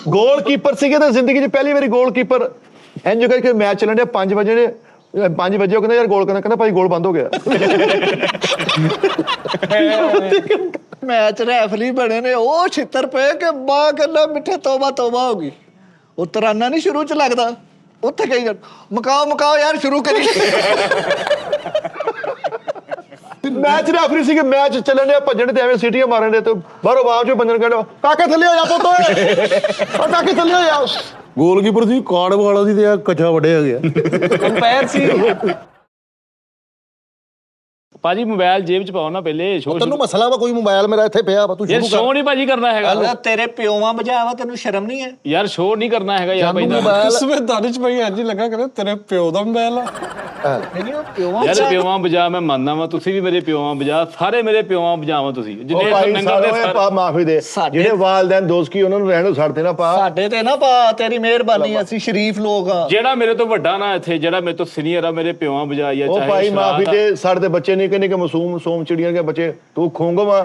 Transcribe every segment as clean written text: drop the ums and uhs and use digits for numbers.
Goalkeeper ਸੀਗੇ ਤੇ ਜ਼ਿੰਦਗੀ 'ਚ ਪਹਿਲੀ ਵਾਰੀ ਗੋਲਕੀਪਰ ਇੰਜ ਕਰਕੇ ਮੈਚ ਚੱਲਣ ਡਿਆ 5 ਵਜੇ 5 ਵਜੇ ਉਹ ਕਹਿੰਦਾ ਯਾਰ ਗੋਲ ਕਹਿੰਦਾ ਭਾਈ ਗੋਲ ਬੰਦ ਹੋ ਗਿਆ। ਮੈਚ ਰੈਫਲੀ ਬਣੇ ਨੇ ਉਹ ਛਿੱਤਰ ਪਏ ਕਿ ਮਾਂ ਕਹਿੰਦਾ ਮਿੱਠੇ ਤੋਬਾ ਤੋਬਾ ਹੋ ਗਈ। ਉਹ ਤਰਾਨਾ ਨਹੀਂ ਸ਼ੁਰੂ ਚ ਲੱਗਦਾ ਉੱਥੇ ਕਹੀ ਜਾ ਮਕਾਓ ਯਾਰ ਸ਼ੁਰੂ ਕਰੀ। ਮੈਚ ਰੈਫਰੀ ਸੀਗੇ ਮੈਚ ਚੱਲਣ ਡਿਆ ਭੱਜਣ ਤੇ ਐਵੇਂ ਸੀਟੀਆਂ ਮਾਰਨ ਦੇ ਤੇ ਬਾਹਰੋਂ ਆਵਾਜ਼ ਚੋਂ ਬੰਦਨ ਕਹਿੰਦਾ ਕਾਕੇ ਥੱਲੇ ਹੋ ਜਾ ਪੁੱਤ ਓਏ ਕਾਕੇ ਥੱਲੇ ਹੋ ਜਾ। ਗੋਲਕੀਪਰ ਸੀ ਕਾਰਡ ਵਾਲਾ ਸੀ ਤੇ ਆ ਕੱਛਾ ਵੱਢਿਆ ਗਿਆ। ਕੰਪੇਅਰ ਸੀ ਭਾਜੀ ਮੋਬਾਈਲ ਜੇਬ ਚ ਪਾਓ ਨਾ ਪਹਿਲੇ ਸ਼ੋਅ ਤੈਨੂੰ ਮਸਲਾ ਵਾ ਕੋਈ ਮੋਬਾਈਲ ਮੇਰਾ ਇੱਥੇ ਪਿਆ ਵਾ ਤੂੰ ਯਾਰ ਸ਼ੁਰੂ ਕਰ। ਸ਼ੋਅ ਨਹੀਂ ਭਾਜੀ ਕਰਨਾ ਹੈਗਾ ਤੇਰੇ ਪਿਓਵਾਂ ਬਜਾਵਾ ਤੈਨੂੰ ਸ਼ਰਮ ਨਹੀਂ ਹੈ ਯਾਰ ਸ਼ੋਅ ਨਹੀਂ ਕਰਨਾ ਹੈਗਾ ਯਾਰ ਭਾਈ ਇਸਵੇਂ ਦਾਨਿਸ਼ ਭਾਈ ਅੱਜ ਹੀ ਲੱਗਾ ਕਹਿੰਦਾ ਤੇਰੇ ਪਿਓ ਦਾ ਮੋਬਾਈਲ ਆ। ਨਹੀਂ ਉਹ ਪਿਓਵਾਂ ਯਾਰ ਪਿਓਵਾਂ ਬਜਾ ਮੈਂ ਮੰਨਦਾ ਵਾਂ ਤੁਸੀਂ ਵੀ ਮੇਰੇ ਪਿਓਵਾਂ ਬਜਾ ਸਾਰੇ ਮੇਰੇ ਪਿਓਵਾਂ ਬਜਾਵਾਂ ਤੁਸੀਂ ਉਹ ਭਾਈ ਸਾਰੇ ਪਾ ਮਾਫੀ ਦੇ ਜਿਹੜੇ ਵਾਲਦੈਨ ਦੋਸਤੀ ਉਹਨਾਂ ਨੂੰ ਰਹਿਣ ਦੋ ਸਾਡੇ ਤੇ ਨਾ ਪਾ ਸਾਡੇ ਤੇ ਨਾ ਪਾ ਤੇਰੀ ਮਿਹਰਬਾਨੀ ਅਸੀਂ ਸ਼ਰੀਫ ਲੋਕ ਆ। ਜਿਹੜਾ ਮੇਰੇ ਤੋਂ ਵੱਡਾ ਨਾ ਇੱਥੇ ਜਿਹੜਾ ਮੇਰੇ ਤੋਂ ਸੀਨੀਅਰ ਆ ਮੇਰੇ ਪਿਓਆਂ ਬਜਾ ਜਾਂ ਉਹ ਭਾਈ ਮਾਫੀ ਦੇ ਸਾਡੇ ਤੇ ਬੱਚੇ ਨਿੱਕੇ ਨਿੱਕੇ ਮਾਸੂਮ ਸੋਮ ਚਿੜੀਆਂ ਦੇ ਬੱਚੇ ਤੂੰ ਖੋਂਗਵਾ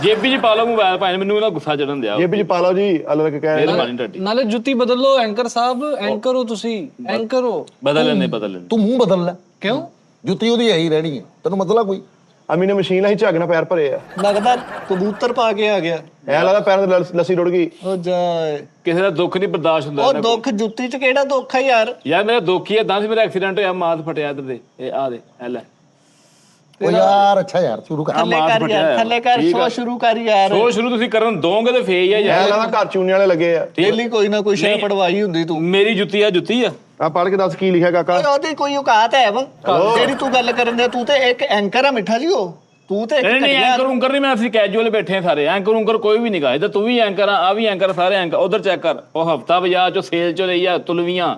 ਜੇਬੀ ਚ ਪਾ ਲਓ ਮੋਬਾਈਲ ਭਾਵੇਂ ਮੈਨੂੰ ਨਾ ਗੁੱਸਾ ਚੜਨ ਦਿਆ ਜੇਬੀ ਚ ਪਾ ਲਓ ਜੀ ਅੱਲਾ ਦਾ ਕਹਿ ਮਿਹਰਬਾਨੀ ਤੁਹਾਡੀ ਨਾਲੇ ਜੁੱਤੀ ਬਦਲ ਲਓ ਐਂਕਰ ਸਾਹਿਬ ਐਂਕਰ ਹੋ ਤੁਸੀਂ ਐਂਕਰ ਹੋ। ਬਦਲ ਲੈਂਦੇ ਤੂੰ ਮੂੰਹ ਬਦਲ ਲੈ ਕਿਉਂ ਜੁੱਤੀ ਉਹਦੀ ਆਈ ਰਹਿਣੀ ਹੈ ਤੈਨੂੰ ਮਤਲਬ ਕੋਈ ਅਮੀ ਨੇ ਮਸ਼ੀਨ ਲਾਈ ਝੱਗ ਨਾਲ ਪੈਰ ਭਰੇ ਆ ਲੱਗਦਾ ਕਬੂਤਰ ਪਾ ਕੇ ਆ ਗਿਆ ਐ ਲੱਗਦਾ ਪੈਰਾਂ ਤੇ ਲੱਸੀ ਰੁੜ ਗਈ। ਉਹ ਜਾਏ ਕਿਸੇ ਦਾ ਦੁੱਖ ਨਹੀਂ ਬਰਦਾਸ਼ਤ ਹੁੰਦਾ ਉਹ ਦੁੱਖ ਜੁੱਤੀ ਚ ਕਿਹੜਾ ਦੁੱਖ ਆ ਯਾਰ। ਯਾਰ ਮੇਰਾ ਦੁੱਖ ਹੀ ਏਦਾਂ ਸੀ ਮੇਰਾ ਐਕਸੀਡੈਂਟ ਹੋਇਆ ਮਾਥ ਫਟਿਆ ਇੱਧਰ ਦੇ ਇਹ ਆ ਦੇ ਐ ਲੈ ਉਹ ਯਾਰ ਅੱਛਾ ਯਾਰ ਸ਼ੁਰੂ ਕਰ। ਥੱਲੇ ਕਰ ਯਾਰ ਥੱਲੇ ਕਰ ਸ਼ੋ ਸ਼ੁਰੂ ਕਰ ਯਾਰ। ਸ਼ੋਅ ਸ਼ੁਰੂ ਤੁਸੀਂ ਕਰਨ ਦੋਗੇ ਤੇ ਫੇਰ ਹੀ ਆ ਐ ਯਾਰ ਲੱਗਦਾ ਘਰ ਚੂਨੇ ਵਾਲੇ ਲੱਗੇ ਆ। ਡੇਲੀ ਕੋਈ ਨਾ ਕੋਈ ਸ਼ੈ ਪੜਵਾਈ ਹੁੰਦੀ ਤੂੰ। ਮੇਰੀ ਜੁੱਤੀ ਆ ਆ ਪੜ ਕੇ ਦੱਸ ਕੀ ਲਿਖਿਆ ਕਾਕਾ। ਓਏ ਉਹਦੀ ਕੋਈ ਔਕਾਤ ਹੈ ਵਾ ਜਿਹੜੀ ਤੂੰ ਗੱਲ ਕਰਨ ਦੇ ਤੂੰ ਤੇ ਇੱਕ ਐਂਕਰ ਆ ਮਿੱਠਾ ਜੀ ਉਹ ਤੂੰ ਤੇ ਨਹੀਂ ਐਂਕਰ ਉਂਕਰ ਨਹੀਂ ਮੈਂ ਅਸੀਂ ਕੈਜੂਅਲ ਬੈਠੇ ਆ ਸਾਰੇ ਐਂਕਰ ਉਂਕਰ ਕੋਈ ਵੀ ਨਹੀਂ ਗਾ ਇਧਰ ਤੂੰ ਵੀ ਐਂਕਰ ਆ ਵੀ ਐਂਕਰ ਸਾਰੇ ਐਂਕਰ ਉਧਰ ਚੈੱਕ ਕਰ ਉਹ ਹਫਤਾ ਬਾਜ਼ਾਰ ਚੋਂ ਸੇਲ ਚੋਂ ਲਈ ਆ ਤੁਲਵੀਆਂ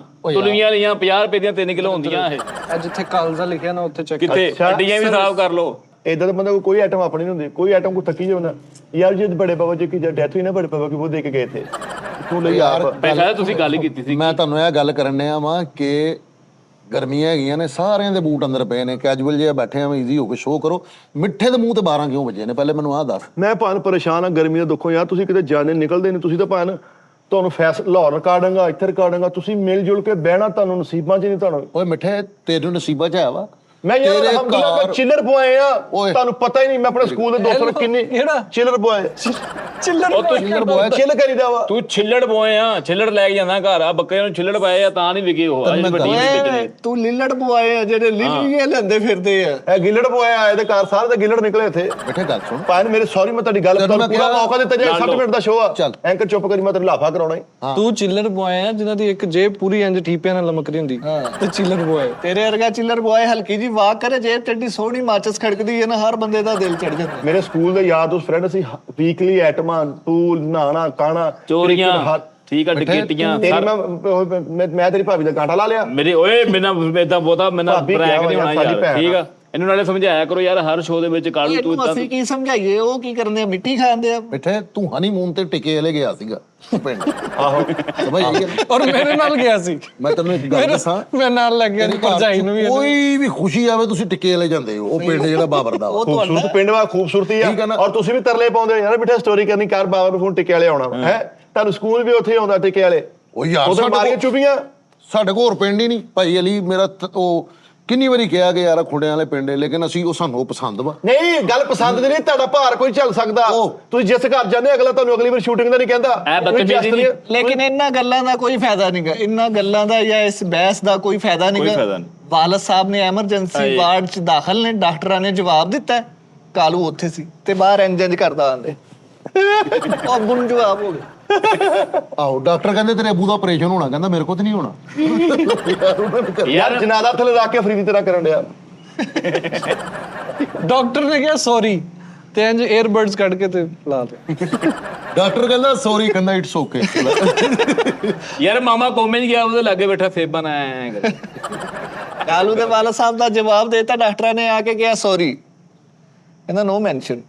ਲਈਆਂ 50 ਰੁਪਏ ਦੀਆਂ 3 ਕਿਲੋ ਹੁੰਦੀਆਂ ਇਹ ਜਿੱਥੇ ਕਾਲਜ਼ਾ ਲਿਖਿਆ ਨਾ ਉੱਥੇ ਚੈੱਕ ਕਿਤੇ ਅੱਡੀਆਂ ਵੀ ਸਾਫ਼ ਕਰ ਲੋ। ਇਦਾਂ ਦਾ ਬੰਦਾ ਕੋਈ ਆਈਟਮ ਆਪਣੀ ਨਹੀਂ ਹੁੰਦੀ ਕੋਈ ਆਈਟਮ ਕੋ ਥੱਕੀ ਜਾਉਂਦਾ ਯਾਰ ਜੇ ਬੜੇ ਬਾਬਾ ਜੀ ਕੀ ਡੈਥ ਹੋਈ ਨਾ ਬੜੇ ਬਾਬਾ ਕੀ ਉਹ ਦੇ ਕੇ ਗਏ ਥੇ ਤੂੰ ਲਈ ਯਾਰ ਪਹਿਲਾਂ ਤੁਸੀਂ ਗੱਲ ਹੀ ਕੀਤੀ ਸੀ ਮੈਂ ਤੁਹਾਨੂੰ ਇਹ ਗੱਲ ਕਰਨ ਡਿਆ ਵਾਂ ਕਿ ਗਰਮੀਆਂ ਹੈਗੀਆਂ ਨੇ ਸਾਰਿਆਂ ਦੇ ਬੂਟ ਅੰਦਰ ਪਏ ਨੇ ਕੈਜੂਅਲ ਜਿਹਾ ਬੈਠੇ ਆ ਈਜ਼ੀ ਹੋ ਕੇ ਸ਼ੋਅ ਕਰੋ ਮਿੱਠੇ ਦੇ ਮੂੰਹ ਤੇ 12 ਕਿਉਂ ਵੱਜੇ ਨੇ ਪਹਿਲੇ ਮੈਨੂੰ ਆਹ ਦੱਸ। ਮੈਂ ਭਾਨ ਪਰੇਸ਼ਾਨ ਆ ਗਰਮੀ ਦਾ ਦੁੱਖੋਂ ਯਾਰ ਤੁਸੀਂ ਕਿਤੇ ਜਾਣੇ ਨਿਕਲਦੇ ਨਹੀਂ ਤੁਸੀਂ ਤਾਂ ਭਾਨ ਤੁਹਾਨੂੰ ਲਾਹੌਰ ਰਿਕਾਰਡਾਂਗਾ ਇੱਥੇ ਰਿਕਾਰਡਾਂਗਾ ਤੁਸੀਂ ਮਿਲ ਜੁਲ ਕੇ ਬਹਿਣਾ ਤੁਹਾਨੂੰ ਨਸੀਬਾਂ 'ਚ ਨਹੀਂ ਤੁਹਾਨੂੰ। ਓਏ ਮਿੱਠੇ ਤੇਰੇ ਨਸੀਬਾਂ 'ਚ ਹੈ ਵਾ ਮੈਂ ਯਾਰ ਅਲਹਮਦੁਲਿਲਾ ਚਿੱਲਰ ਪਵਾਏ ਆ ਤੁਹਾਨੂੰ ਪਤਾ ਹੀ ਨਹੀਂ ਮੈਂ ਆਪਣੇ ਸਕੂਲ ਦੇ ਦੋਸਤਾਂ ਨੂੰ ਕਿੰਨੀ ਚਿੱਲਰ ਪਵਾਏ ਚਿੱਲ ਕਰੀਦਾ ਵਾ ਤੂੰ ਛਿੱਲੜ ਬੋਏ ਆ ਛਿੱਲੜ ਲੈ ਕੇ ਜਾਂਦਾ ਘਰ ਆ ਬੱਕਰੇ ਨੂੰ ਛਿੱਲੜ ਪਾਏ ਆ ਤਾਂ ਨਹੀਂ ਵਿਕੇ ਉਹ ਅੱਜ ਵੱਡੀ ਨਹੀਂ ਵੇਚਣੇ। ਤੂੰ ਲਿੱਲੜ ਪਵਾਏ ਆ ਜਿਹੜੇ ਲਿੱਲੀਆਂ ਲੈਂਦੇ ਫਿਰਦੇ ਆ। ਇਹ ਗਿੱਲੜ ਪਵਾਇਆ ਆਏ ਤੇ ਘਰ ਸਾਰੇ ਦੇ ਗਿੱਲੜ ਨਿਕਲੇ ਇੱਥੇ। ਮਿੱਠੇ ਗੱਲ ਸੁਣ ਭਾਨ ਮੇਰੇ ਸੌਰੀ ਮੈਂ ਤੁਹਾਡੀ ਗੱਲ ਤੁਹਾਨੂੰ ਪੂਰਾ ਮੌਕਾ ਦਿੱਤਾ ਜੇ 60 ਮਿੰਟ ਦਾ ਸ਼ੋਅ ਆ ਚੱਲ ਐਂਕਰ ਚੁੱਪ ਕਰੀ ਮੈਂ ਤੈਨੂੰ ਲਾਫਾ ਕਰਾਉਣਾ ਹੀ। ਤੂੰ ਚਿੱਲਰ ਬੁਆਏ ਆ ਜਿਨ੍ਹਾਂ ਦੀ ਇੱਕ ਜੇਬ ਪੂਰੀ ਇੰਜ ਠੀਪਿਆਂ ਨਾਲ ਲਮਕਦੀ ਹੁੰਦੀ ਤੇ ਚਿੱਲਰ ਬੁਆਏ ਤੇਰੇ ਵਰਗਾ ਚਿੱਲਰ ਬੁਆਏ ਹਲਕੀ ਜੀ ਵਾਕ ਕਰੇ ਜੇ ਟੱਡੀ ਸੋਹਣੀ ਮਾਚਸ ਖੜਕਦੀ ਹੈ ਨਾ ਹਰ ਬੰਦੇ ਦਾ ਦਿਲ ਚੜ ਜਾਂਦਾ। ਮੇਰੇ ਸਕੂਲ ਦੇ ਯਾਰ ਦੋਸਤ ਫਰੈਂਡ ਸੀ ਵੀਕਲੀ ਆਈਟਮਾਂ ਤੂੰ ਨਹਾਣਾ ਕਾਣਾ ਚੋਰੀਆਂ ਠੀਕ ਆ ਡਕੈਤੀਆਂ ਮੈਂ ਤੇਰੀ ਭਾਬੀ ਦਾ ਕਾਂਟਾ ਲਾ ਲਿਆ ਮੇਰੇ ਓਏ ਮੈਨਾਂ ਇਦਾਂ ਬਹੁਤਾ ਮੈਨਾਂ ਪ੍ਰੈਂਕ ਨਹੀਂ ਹੋਣਾ ਯਾਰ ਠੀਕ ਆ ਇਹਨੂੰ ਨਾਲੇ ਸਮਝਾਇਆ ਕਰੋ ਯਾਰ ਹਰ ਸ਼ੋਅ ਦੇ ਵਿੱਚ ਕਾਲੂ ਤੂੰ ਇਦਾਂ ਅਸੀਂ ਕੀ ਸਮਝਾਈਏ ਉਹ ਕੀ ਕਰਦੇ ਆ ਮਿੱਟੀ ਖਾਂਦੇ ਆ। ਮਿੱਠੇ ਤੂੰ ਹਨੀਮੂਨ ਤੇ ਟਿਕੇ ਵਾਲੇ ਗਿਆ ਸੀਗਾ ਪਿੰਡ ਆਹੋ ਸਮਝ ਗਈ ਔਰ ਮੇਰੇ ਨਾਲ ਗਿਆ ਸੀ ਮੈਂ ਤੈਨੂੰ ਇੱਕ ਗੱਲ ਦੱਸਾਂ ਮੈਂ ਨਾਲ ਲੱਗ ਗਿਆ ਭਰਜਾਈ ਨੂੰ ਵੀ ਕੋਈ ਵੀ ਖੁਸ਼ੀ ਆਵੇ ਤੁਸੀਂ ਟਿੱਕੇ ਵਾਲੇ ਜਾਂਦੇ ਹੋ ਉਹ ਪਿੰਡ ਜਿਹੜਾ ਬਾਬਰ ਦਾ ਖੂਬਸੂਰਤ ਪਿੰਡ ਵਾ ਖੂਬਸੂਰਤੀ ਆ ਔਰ ਤੁਸੀਂ ਵੀ ਤਰਲੇ ਪਾਉਂਦੇ ਹੋ ਯਾਰ ਮਿੱਠਾ ਸਟੋਰੀ ਕਰਨੀ ਕਰ ਬਾਬਰ ਨੂੰ ਫੋਨ ਟਿੱਕੇ ਵਾਲੇ ਆਉਣਾ ਹੈ ਤੁਹਾਨੂੰ ਸਕੂਲ ਵੀ ਉੱਥੇ ਆਉਂਦਾ ਟਿੱਕੇ ਵਾਲੇ ਉਹ ਯਾਰ ਉਧਰ ਮਾਰੀਆਂ ਚੁਪੀਆਂ ਸਾਡੇ ਕੋਲ ਹੋਰ ਪਿੰਡ ਹੀ ਨਹੀਂ ਭਾਈ ਅਲੀ ਮੇਰਾ ਉਹ ਕਿੰਨੀ ਵਾਰੀ ਕਿਹਾ ਕਿ ਯਾਰ ਖੁੰਡਿਆਂ ਵਾਲੇ ਪਿੰਡ ਲੇਕਿਨ ਅਸੀਂ ਉਹ ਸਾਨੂੰ ਉਹ ਪਸੰਦ ਵਾ ਨਹੀਂ ਗੱਲ ਪਸੰਦ ਦੀ ਨਹੀਂ ਤੁਹਾਡਾ ਭਾਰ ਕੋਈ ਚੱਲ ਸਕਦਾ ਤੁਸੀਂ ਜਿਸ ਘਰ ਜਾਂਦੇ ਅਗਲਾ ਤੁਹਾਨੂੰ ਅਗਲੀ ਵਾਰ ਸ਼ੂਟਿੰਗ ਦਾ ਨਹੀਂ ਕਹਿੰਦਾ ਲੇਕਿਨ ਇਹਨਾਂ ਗੱਲਾਂ ਦਾ ਕੋਈ ਫਾਇਦਾ ਨਹੀਂਗਾ ਇਹਨਾਂ ਗੱਲਾਂ ਦਾ ਜਾਂ ਇਸ ਬਹਿਸ ਦਾ ਕੋਈ ਫਾਇਦਾ ਨਹੀਂਗਾ। ਵਾਲਦ ਸਾਹਿਬ ਨੇ ਐਮਰਜੈਂਸੀ ਵਾਰਡ 'ਚ ਦਾਖਲ ਨੇ ਡਾਕਟਰਾਂ ਨੇ ਜਵਾਬ ਦਿੱਤਾ ਕਾਲੂ ਉੱਥੇ ਸੀ ਤੇ ਬਾਹਰ ਇੰਜ ਕਰਦਾ ਆਂਦੇ ਉਹ ਗੁੰਨ ਜਵਾਬ ਹੋ ਗਿਆ। ਆਹੋ ਡਾਕਟਰ ਕਹਿੰਦੇ ਤੇਰੇ ਅਬੂ ਦਾ ਆਪਰੇਸ਼ਨ ਹੋਣਾ ਕਹਿੰਦਾ ਮੇਰੇ ਕੋਲ ਤੇ ਨਹੀਂ ਹੋਣਾ ਯਾਰ ਜਨਾਦਾ ਥੱਲੇ ਰੱਖ ਕੇ ਫਰੀ ਦੀ ਤਰ੍ਹਾਂ ਕਰਨ ਡਿਆ ਡਾਕਟਰ ਨੇ ਕਿਹਾ ਸੌਰੀ ਤੇ ਇੰਜ 에ਅਰਬਡਸ ਕੱਢ ਕੇ ਤੇ ਲਾ ਦੇ ਡਾਕਟਰ ਕਹਿੰਦਾ ਸੌਰੀ ਕਹਿੰਦਾ ਇਟਸ ਓਕੇ ਯਾਰ ਮਾਮਾ ਕੋਮੇ ਨਹੀਂ ਗਿਆ ਉਹਦੇ ਲਾਗੇ ਬੈਠਾ ਸੇਬਾਂ ਨਾ ਐ ਕਾਲੂ ਦੇ ਵਾਲਦ ਸਾਹਿਬ ਦਾ ਜਵਾਬ ਦੇਤਾ ਡਾਕਟਰਾਂ ਨੇ ਆ ਕੇ ਕਿਹਾ ਸੌਰੀ ਕਹਿੰਦਾ ਨੋ ਮੈਂਸ਼ਨ।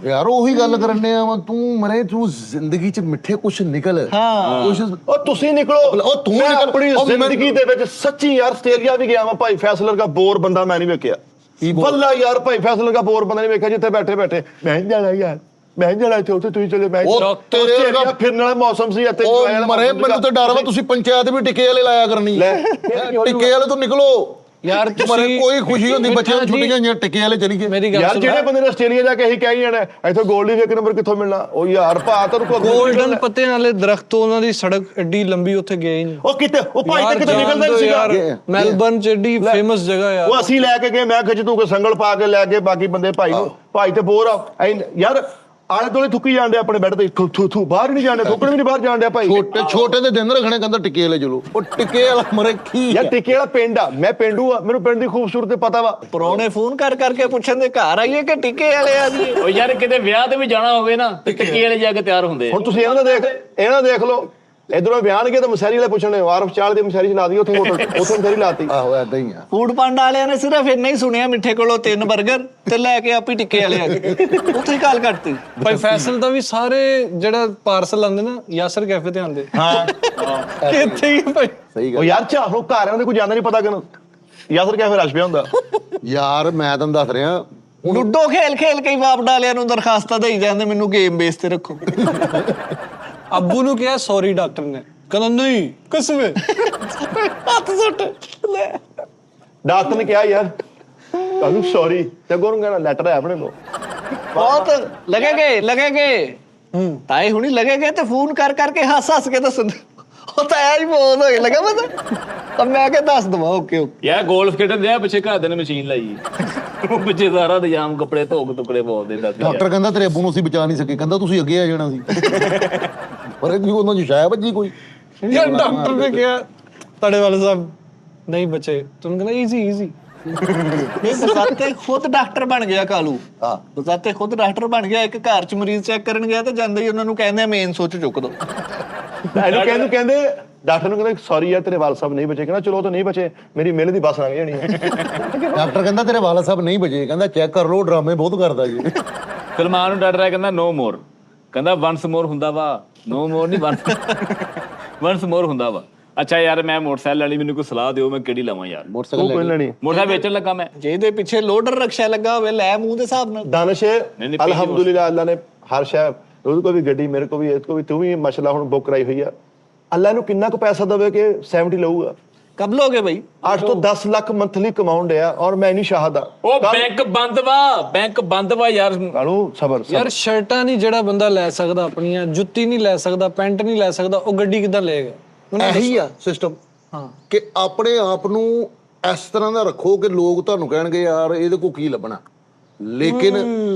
ਯਾਰ ਉਹੀ ਗੱਲ ਕਰਨ ਡਿਆ ਵਾ ਤੂੰ ਮਰੇ ਤੂੰ ਜ਼ਿੰਦਗੀ 'ਚ ਮਿੱਠੇ ਕੁਛ ਨਿਕਲ ਕੁਛ ਉਹ ਤੁਸੀਂ ਨਿਕਲੋ ਉਹ ਤੂੰ ਨਿਕਲ ਆਪਣੀ ਜ਼ਿੰਦਗੀ ਦੇ ਵਿੱਚ ਸੱਚੀ ਯਾਰ ਆਸਟ੍ਰੇਲੀਆ ਵੀ ਗਿਆ ਵਾ ਭਾਈ ਫੈਸਲਰ ਦਾ ਬੋਰ ਬੰਦਾ ਮੈਂ ਨਹੀਂ ਵੇਖਿਆ ਵੱਲਾ ਯਾਰ ਭਾਈ ਫੈਸਲਰ ਦਾ ਬੋਰ ਬੰਦਾ ਨਹੀਂ ਵੇਖਿਆ ਜਿੱਥੇ ਬੈਠੇ ਬੈਠੇ ਮੈਂ ਜਾਣਾ ਯਾਰ ਮੈਂ ਨੀ ਜਾਣਾ ਇੱਥੇ ਉੱਥੇ ਤੁਸੀਂ ਚਲੇ ਮੈਂ ਉਹ ਤੇਰੇ ਆਸਟ੍ਰੇਲੀਆ ਫਿਰਨ ਵਾਲਾ ਮੌਸਮ ਸੀ ਇੱਥੇ ਉਹ enjoy ਵਾਲਾ ਮਰੇ ਮੌਸਮ ਮੈਨੂੰ ਤਾਂ ਡਰ ਵਾ ਤੁਸੀਂ ਪੰਚਾਇਤ ਵੀ ਟਿੱਕੇ ਵਾਲੇ ਲਾਇਆ ਕਰਨੀ ਟਿੱਕੇ ਵਾਲੇ ਤੋਂ ਨਿਕਲੋ ਯਾਰ ਮਰੇ ਕੋਈ ਖੁਸ਼ੀ ਹੁੰਦੀ ਬੱਚਿਆਂ ਨੂੰ ਛੁੱਟੀਆਂ ਹੋਈਆਂ ਟਿੱਕੇ ਵਾਲੇ ਚਲੀ ਗਏ ਮੇਰੀ ਗੱਲ ਯਾਰ ਸੁਣ ਜਿਹੜੇ ਬੰਦੇ ਨੇ ਆਸਟ੍ਰੇਲੀਆ ਜਾ ਕੇ ਇਹੀ ਕਹਿ ਜਾਣਾ ਇੱਥੋਂ 골ਡ ਵੀ ਇੱਕ ਨੰਬਰ ਕਿੱਥੋਂ ਮਿਲਣਾ ਉਹ ਯਾਰ ਭਾ ਤੈਨੂੰ ਕੋਈ ਗੋਲਡਨ ਪੱਤਿਆਂ ਵਾਲੇ ਦਰਖਤ ਤੋਂ ਉਹਨਾਂ ਦੀ ਸੜਕ ਐਡੀ ਲੰਬੀ ਉੱਥੇ ਗਏ ਹੀ ਨਹੀਂ ਉਹ ਕਿਤੇ ਉਹ ਭਾਈ ਤੇ ਯਾਰ ਕਿਤੇ ਨਿਕਲਦਾ ਜਾਣ ਨਹੀਂ ਸੀਗਾ ਯਾਰ, ਮੈਲਬਰਨ ਚ ਐਡੀ ਫੇਮਸ ਜਗ੍ਹਾ ਯਾਰ ਉਹ ਅਸੀਂ ਲੈ ਕੇ ਗਏ ਮੈਂ ਖਿੱਚ ਤੂੰ ਕੋ ਸੰਗਲ ਪਾ ਕੇ ਲੈ ਕੇ ਬਾਕੀ ਬੰਦੇ ਭਾਈ ਨੂੰ ਭਾਈ ਤੇ ਬੋਰ ਆ ਯਾਰ ਆਲੇ ਦੋਲੇ ਥੁੱਕੀ ਜਾਂਦੇ ਆਪਣੇ ਬੈੱਡ ਤੇ ਥੂ ਥੂ ਬਾਹਰ ਨਹੀਂ ਜਾਂਦੇ ਥੁੱਕਣ ਵੀ ਨਹੀਂ ਬਾਹਰ ਜਾਂਦੇ ਭਾਈ ਛੋਟੇ ਛੋਟੇ ਦੇ ਦਿਨ ਰੱਖਣੇ ਕਹਿੰਦਾ ਟਿੱਕੇ ਵਾਲੇ ਚਲੋ ਉਹ ਟਿੱਕੇ ਵਾਲਾ ਮਰੇ ਕੀ ਯਾਰ ਟਿੱਕੇ ਵਾਲਾ ਪਿੰਡ ਆ ਮੈਂ ਪਿੰਡੂ ਆ ਮੈਨੂੰ ਪਿੰਡ ਦੀ ਖੂਬਸੂਰਤੀ ਪਤਾ ਵਾ ਪਰੌਣੇ ਫੋਨ ਕਰ ਕਰਕੇ ਪੁੱਛਣ ਦੇ ਘਰ ਆਈਏ ਕਿ ਟਿੱਕੇ ਵਾਲੇ ਆ ਜੀ ਉਹ ਯਾਰ ਕਿਤੇ ਵਿਆਹ ਤੇ ਵੀ ਜਾਣਾ ਹੋਵੇ ਨਾ ਤੇ ਟਿੱਕੇ ਵਾਲੇ ਜਾ ਕੇ ਤਿਆਰ ਹੁੰਦੇ ਹੁਣ ਤੁਸੀਂ ਇਹਨਾਂ ਦੇਖ ਲਓ ਇਧਰੋਂ ਵਿਆਹਣਗੇ ਤਾਂ ਮਸੈਰੀ ਵਾਲੇ ਪੁੱਛਣੇ ਵਾਰਫ ਚਾਲ ਦੀ ਮਸੈਰੀ ਚਲਾ ਦੀ ਉੱਥੇ ਹੋਟਲ ਉੱਥੇ ਮਸੈਰੀ ਲਾਤੀ ਆਹੋ ਐਦਾਂ ਹੀ ਆ ਫੂਡ ਪਾਂਡਾ ਵਾਲਿਆਂ ਨੇ ਸਿਰਫ ਇੰਨਾ ਹੀ ਸੁਣਿਆ ਮਿੱਠੇ ਕੋਲੋਂ 3 버ਗਰ ਤੇ ਲੈ ਕੇ ਆਪੀ ਟਿੱਕੇ ਵਾਲੇ ਆ ਗਏ ਉੱਥੇ ਹੀ ਕਾਲ ਕੱਟਤੀ ਭਾਈ ਫੈਸਲ ਦਾ ਵੀ ਸਾਰੇ ਜਿਹੜਾ ਪਾਰਸਲ ਆਉਂਦੇ ਨਾ ਯਾਸਰ ਕੈਫੇ ਤੇ ਆਉਂਦੇ ਹਾਂ ਇੱਥੇ ਹੀ ਭਾਈ ਸਹੀ ਉਹ ਗੱਲ ਯਾਰ ਚਾਹੋ ਘਰਾਂ ਦੇ ਕੋਈ ਜਾਂਦਾ ਨਹੀਂ ਪਤਾ ਕਿ ਯਾਸਰ ਕੈਫੇ ਰਸ਼ ਪਿਆ ਹੁੰਦਾ ਯਾਰ ਮੈਂ ਤੁਹਾਨੂੰ ਦੱਸ ਰਿਹਾ ਲੁੱਡੋ ਖੇਲ ਖੇਲ ਕੇ ਹੀ ਬਾਪ ਡਾਲਿਆਂ ਨੂੰ ਦਰਖਾਸਤਾਂ ਦੇਈ ਜਾਂਦੇ ਮੈਨੂੰ ਗੇਮ ਬੇਸ ਤੇ ਰੱਖੋ ਅੱਬੂ ਨੂੰ ਕਿਹਾ ਸੌਰੀ ਡਾਕਟਰ ਨੇ ਕਹਿੰਦਾ ਨਹੀਂ ਕਸਮੇ ਹੱਥ ਸੁੱਟ ਲੈ ਡਾਕਟਰ ਨੇ ਕਿਹਾ ਯਾਰ ਤੁਹਾਨੂੰ ਸੌਰੀ ਤੇ ਗੋਰੂ ਕਹਿੰਦਾ ਲੈਟਰ ਹੈ ਆਪਣੇ ਕੋਲ ਬਹੁਤ ਲੱਗੇਗੇ ਤਾਏ ਹੁਣੀ ਲੱਗੇਗੇ ਤੇ ਫੋਨ ਕਰ ਕਰਕੇ ਹੱਸ ਕੇ ਦੱਸਣ ਉਹ ਤਾਂ ਐ ਹੀ ਬਹੁਤ ਹੋਏ ਲੱਗਾ ਪਤਾ ਤਾਂ ਮੈਂ ਕਿ ਦੱਸ ਦਵਾਂ ਓਕੇ ਯਾਰ ਗੋਲਫ ਖੇਡਣ ਦੇ ਪਿੱਛੇ ਘਰ ਦੇ ਨੇ ਮਸ਼ੀਨ ਲਾਈ ਉਹ ਪਿੱਛੇ ਸਾਰਾ ਨਿਜ਼ਾਮ ਕੱਪੜੇ ਧੋ ਕੇ ਟੁਕੜੇ ਪਾਉਂਦੇ ਦੱਸ ਡਾਕਟਰ ਕਹਿੰਦਾ ਤੇਰੇ ਅੱਬੂ ਨੂੰ ਅਸੀਂ ਬਚਾ ਨਹੀਂ ਸਕੇ ਕਹਿੰਦਾ ਤੁਸੀਂ ਅੱਗੇ ਆ ਜਾਣਾ ਸੀ ਪਰ ਇਹ ਉਹਨਾਂ ਦੀ ਸ਼ਾਇ ਵੱਜੀ ਕੋਈ ਯਾਰ ਡਾਕਟਰ ਨੇ ਕਿਹਾ ਤੁਹਾਡੇ ਵਾਲੇ ਸਾਹਿਬ ਨਹੀਂ ਬਚੇ ਤੁਹਾਨੂੰ ਕਹਿੰਦਾ ਈਜ਼ੀ ਇਹ ਬਸਾਤੇ ਖੁਦ ਡਾਕਟਰ ਬਣ ਗਿਆ ਕਾਲੂ ਹਾਂ ਬਸਾਤੇ ਖੁਦ ਡਾਕਟਰ ਬਣ ਗਿਆ ਇੱਕ ਘਰ ਚ ਮਰੀਜ਼ ਚੈੱਕ ਕਰਨ ਗਿਆ ਤੇ ਜਾਂਦੇ ਹੀ ਉਹਨਾਂ ਨੂੰ ਕਹਿੰਦੇ ਮੇਨ ਸੋਚ ਚੁੱਕ ਦੋ ਇਹਨੂੰ ਕਹਿੰਦੇ ਡਾਕਟਰ ਨੂੰ ਕਹਿੰਦੇ ਸੌਰੀ ਯਾਰ ਤੇਰੇ ਵਾਲ ਸਾਹਿਬ ਨਹੀਂ ਬਚੇ ਕਹਿੰਦਾ ਚਲੋ ਉਹ ਤਾਂ ਨਹੀਂ ਬਚੇ ਮੇਰੀ ਮਿਹਨਤ ਦੀ ਬੱਸ ਲੰਘ ਜਾਣੀ ਡਾਕਟਰ ਕਹਿੰਦਾ ਤੇਰੇ ਵਾਲਾ ਸਾਹਿਬ ਨਹੀਂ ਬਚੇ ਕਹਿੰਦਾ ਚੈੱਕ ਕਰ ਲੋ ਡਰਾਮੇ ਬਹੁਤ ਕਰਦਾ ਜੀ ਸਲਮਾਨ ਨੂੰ ਡਰ ਰਿਹਾ ਕਹਿੰਦਾ ਨੋ ਮੋਰ ਕਹਿੰਦਾ ਵਨਸ ਮੋਰ ਹੁੰਦਾ ਵਾ ਨੋ ਮੋਰ ਨਹੀਂ ਵਨਸ ਮੋਰ ਹੁੰਦਾ ਵਾ ਅੱਛਾ ਯਾਰ ਮੈਂ ਮੋਟਰਸਾਈਕਲ ਵਾਲੀ ਮੈਨੂੰ ਕੋਈ ਸਲਾਹ ਦਿਓ ਮੈਂ ਕਿਹੜੀ ਲਵਾਂ ਯਾਰ ਮੋਟਰਸਾਈਕਲ ਕੋਈ ਲੈਣੀ ਮੋਟਰਸਾਈਕਲ ਵੇਚਣ ਲੱਗਾ ਮੈਂ ਜਿਹਦੇ ਪਿੱਛੇ ਲੋਡਰ ਰਕਸ਼ਾ ਲੱਗਾ ਹੋਵੇ ਲੈ ਮੂੰਹ ਦੇ ਹਿਸਾਬ ਨਾਲ दानिश नहीं, अल्हम्दुलिल्लाह अल्लाह ने हर शय ਉਹਦੇ ਕੋਲ ਵੀ ਗੱਡੀ ਮੇਰੇ ਕੋਲ ਵੀ ਇਸ ਕੋ ਵੀ ਤੂੰ ਵੀ ਮਸਲਾ ਹੁਣ ਬੁੱਕ ਕਰਾਈ ਹੋਈ ਆ ਅੱਲਾ ਨੂੰ ਕਿੰਨਾ ਕੁ ਪੈਸਾ ਦੇਵੇ ਕਿ 70 ਲਊਗਾ ਕਬ ਲੋਗੇ ਭਾਈ 8 ਤੋਂ 10 ਲੱਖ ਮੰਥਲੀ ਕਮਾਉਂਡ ਆ ਔਰ ਮੈਂ ਨਹੀਂ ਸ਼ਾਹਦਾ ਉਹ ਬੈਂਕ ਬੰਦ ਵਾ ਯਾਰ ਕਾਲੂ ਸਬਰ ਯਾਰ ਸ਼ਰਟਾਂ ਨਹੀਂ ਜਿਹੜਾ ਬੰਦਾ ਲੈ ਸਕਦਾ ਆਪਣੀਆਂ ਜੁੱਤੀ ਨਹੀਂ ਲੈ ਸਕਦਾ ਪੈਂਟ ਨਹੀਂ ਲੈ ਸਕਦਾ ਉਹ ਗੱਡੀ ਕਿੱਦਾਂ ਲਏਗਾ ਇਹੀ ਆ ਸਿਸਟਮ ਹਾਂ ਕਿ ਆਪਣੇ ਆਪ ਨੂੰ ਇਸ ਤਰ੍ਹਾਂ ਦਾ ਰੱਖੋ ਕਿ ਲੋਕ ਤੁਹਾਨੂੰ ਕਹਿਣਗੇ ਯਾਰ ਇਹਦੇ ਕੋ ਕੀ ਲੱਭਣਾ ਲੇਕਿਨ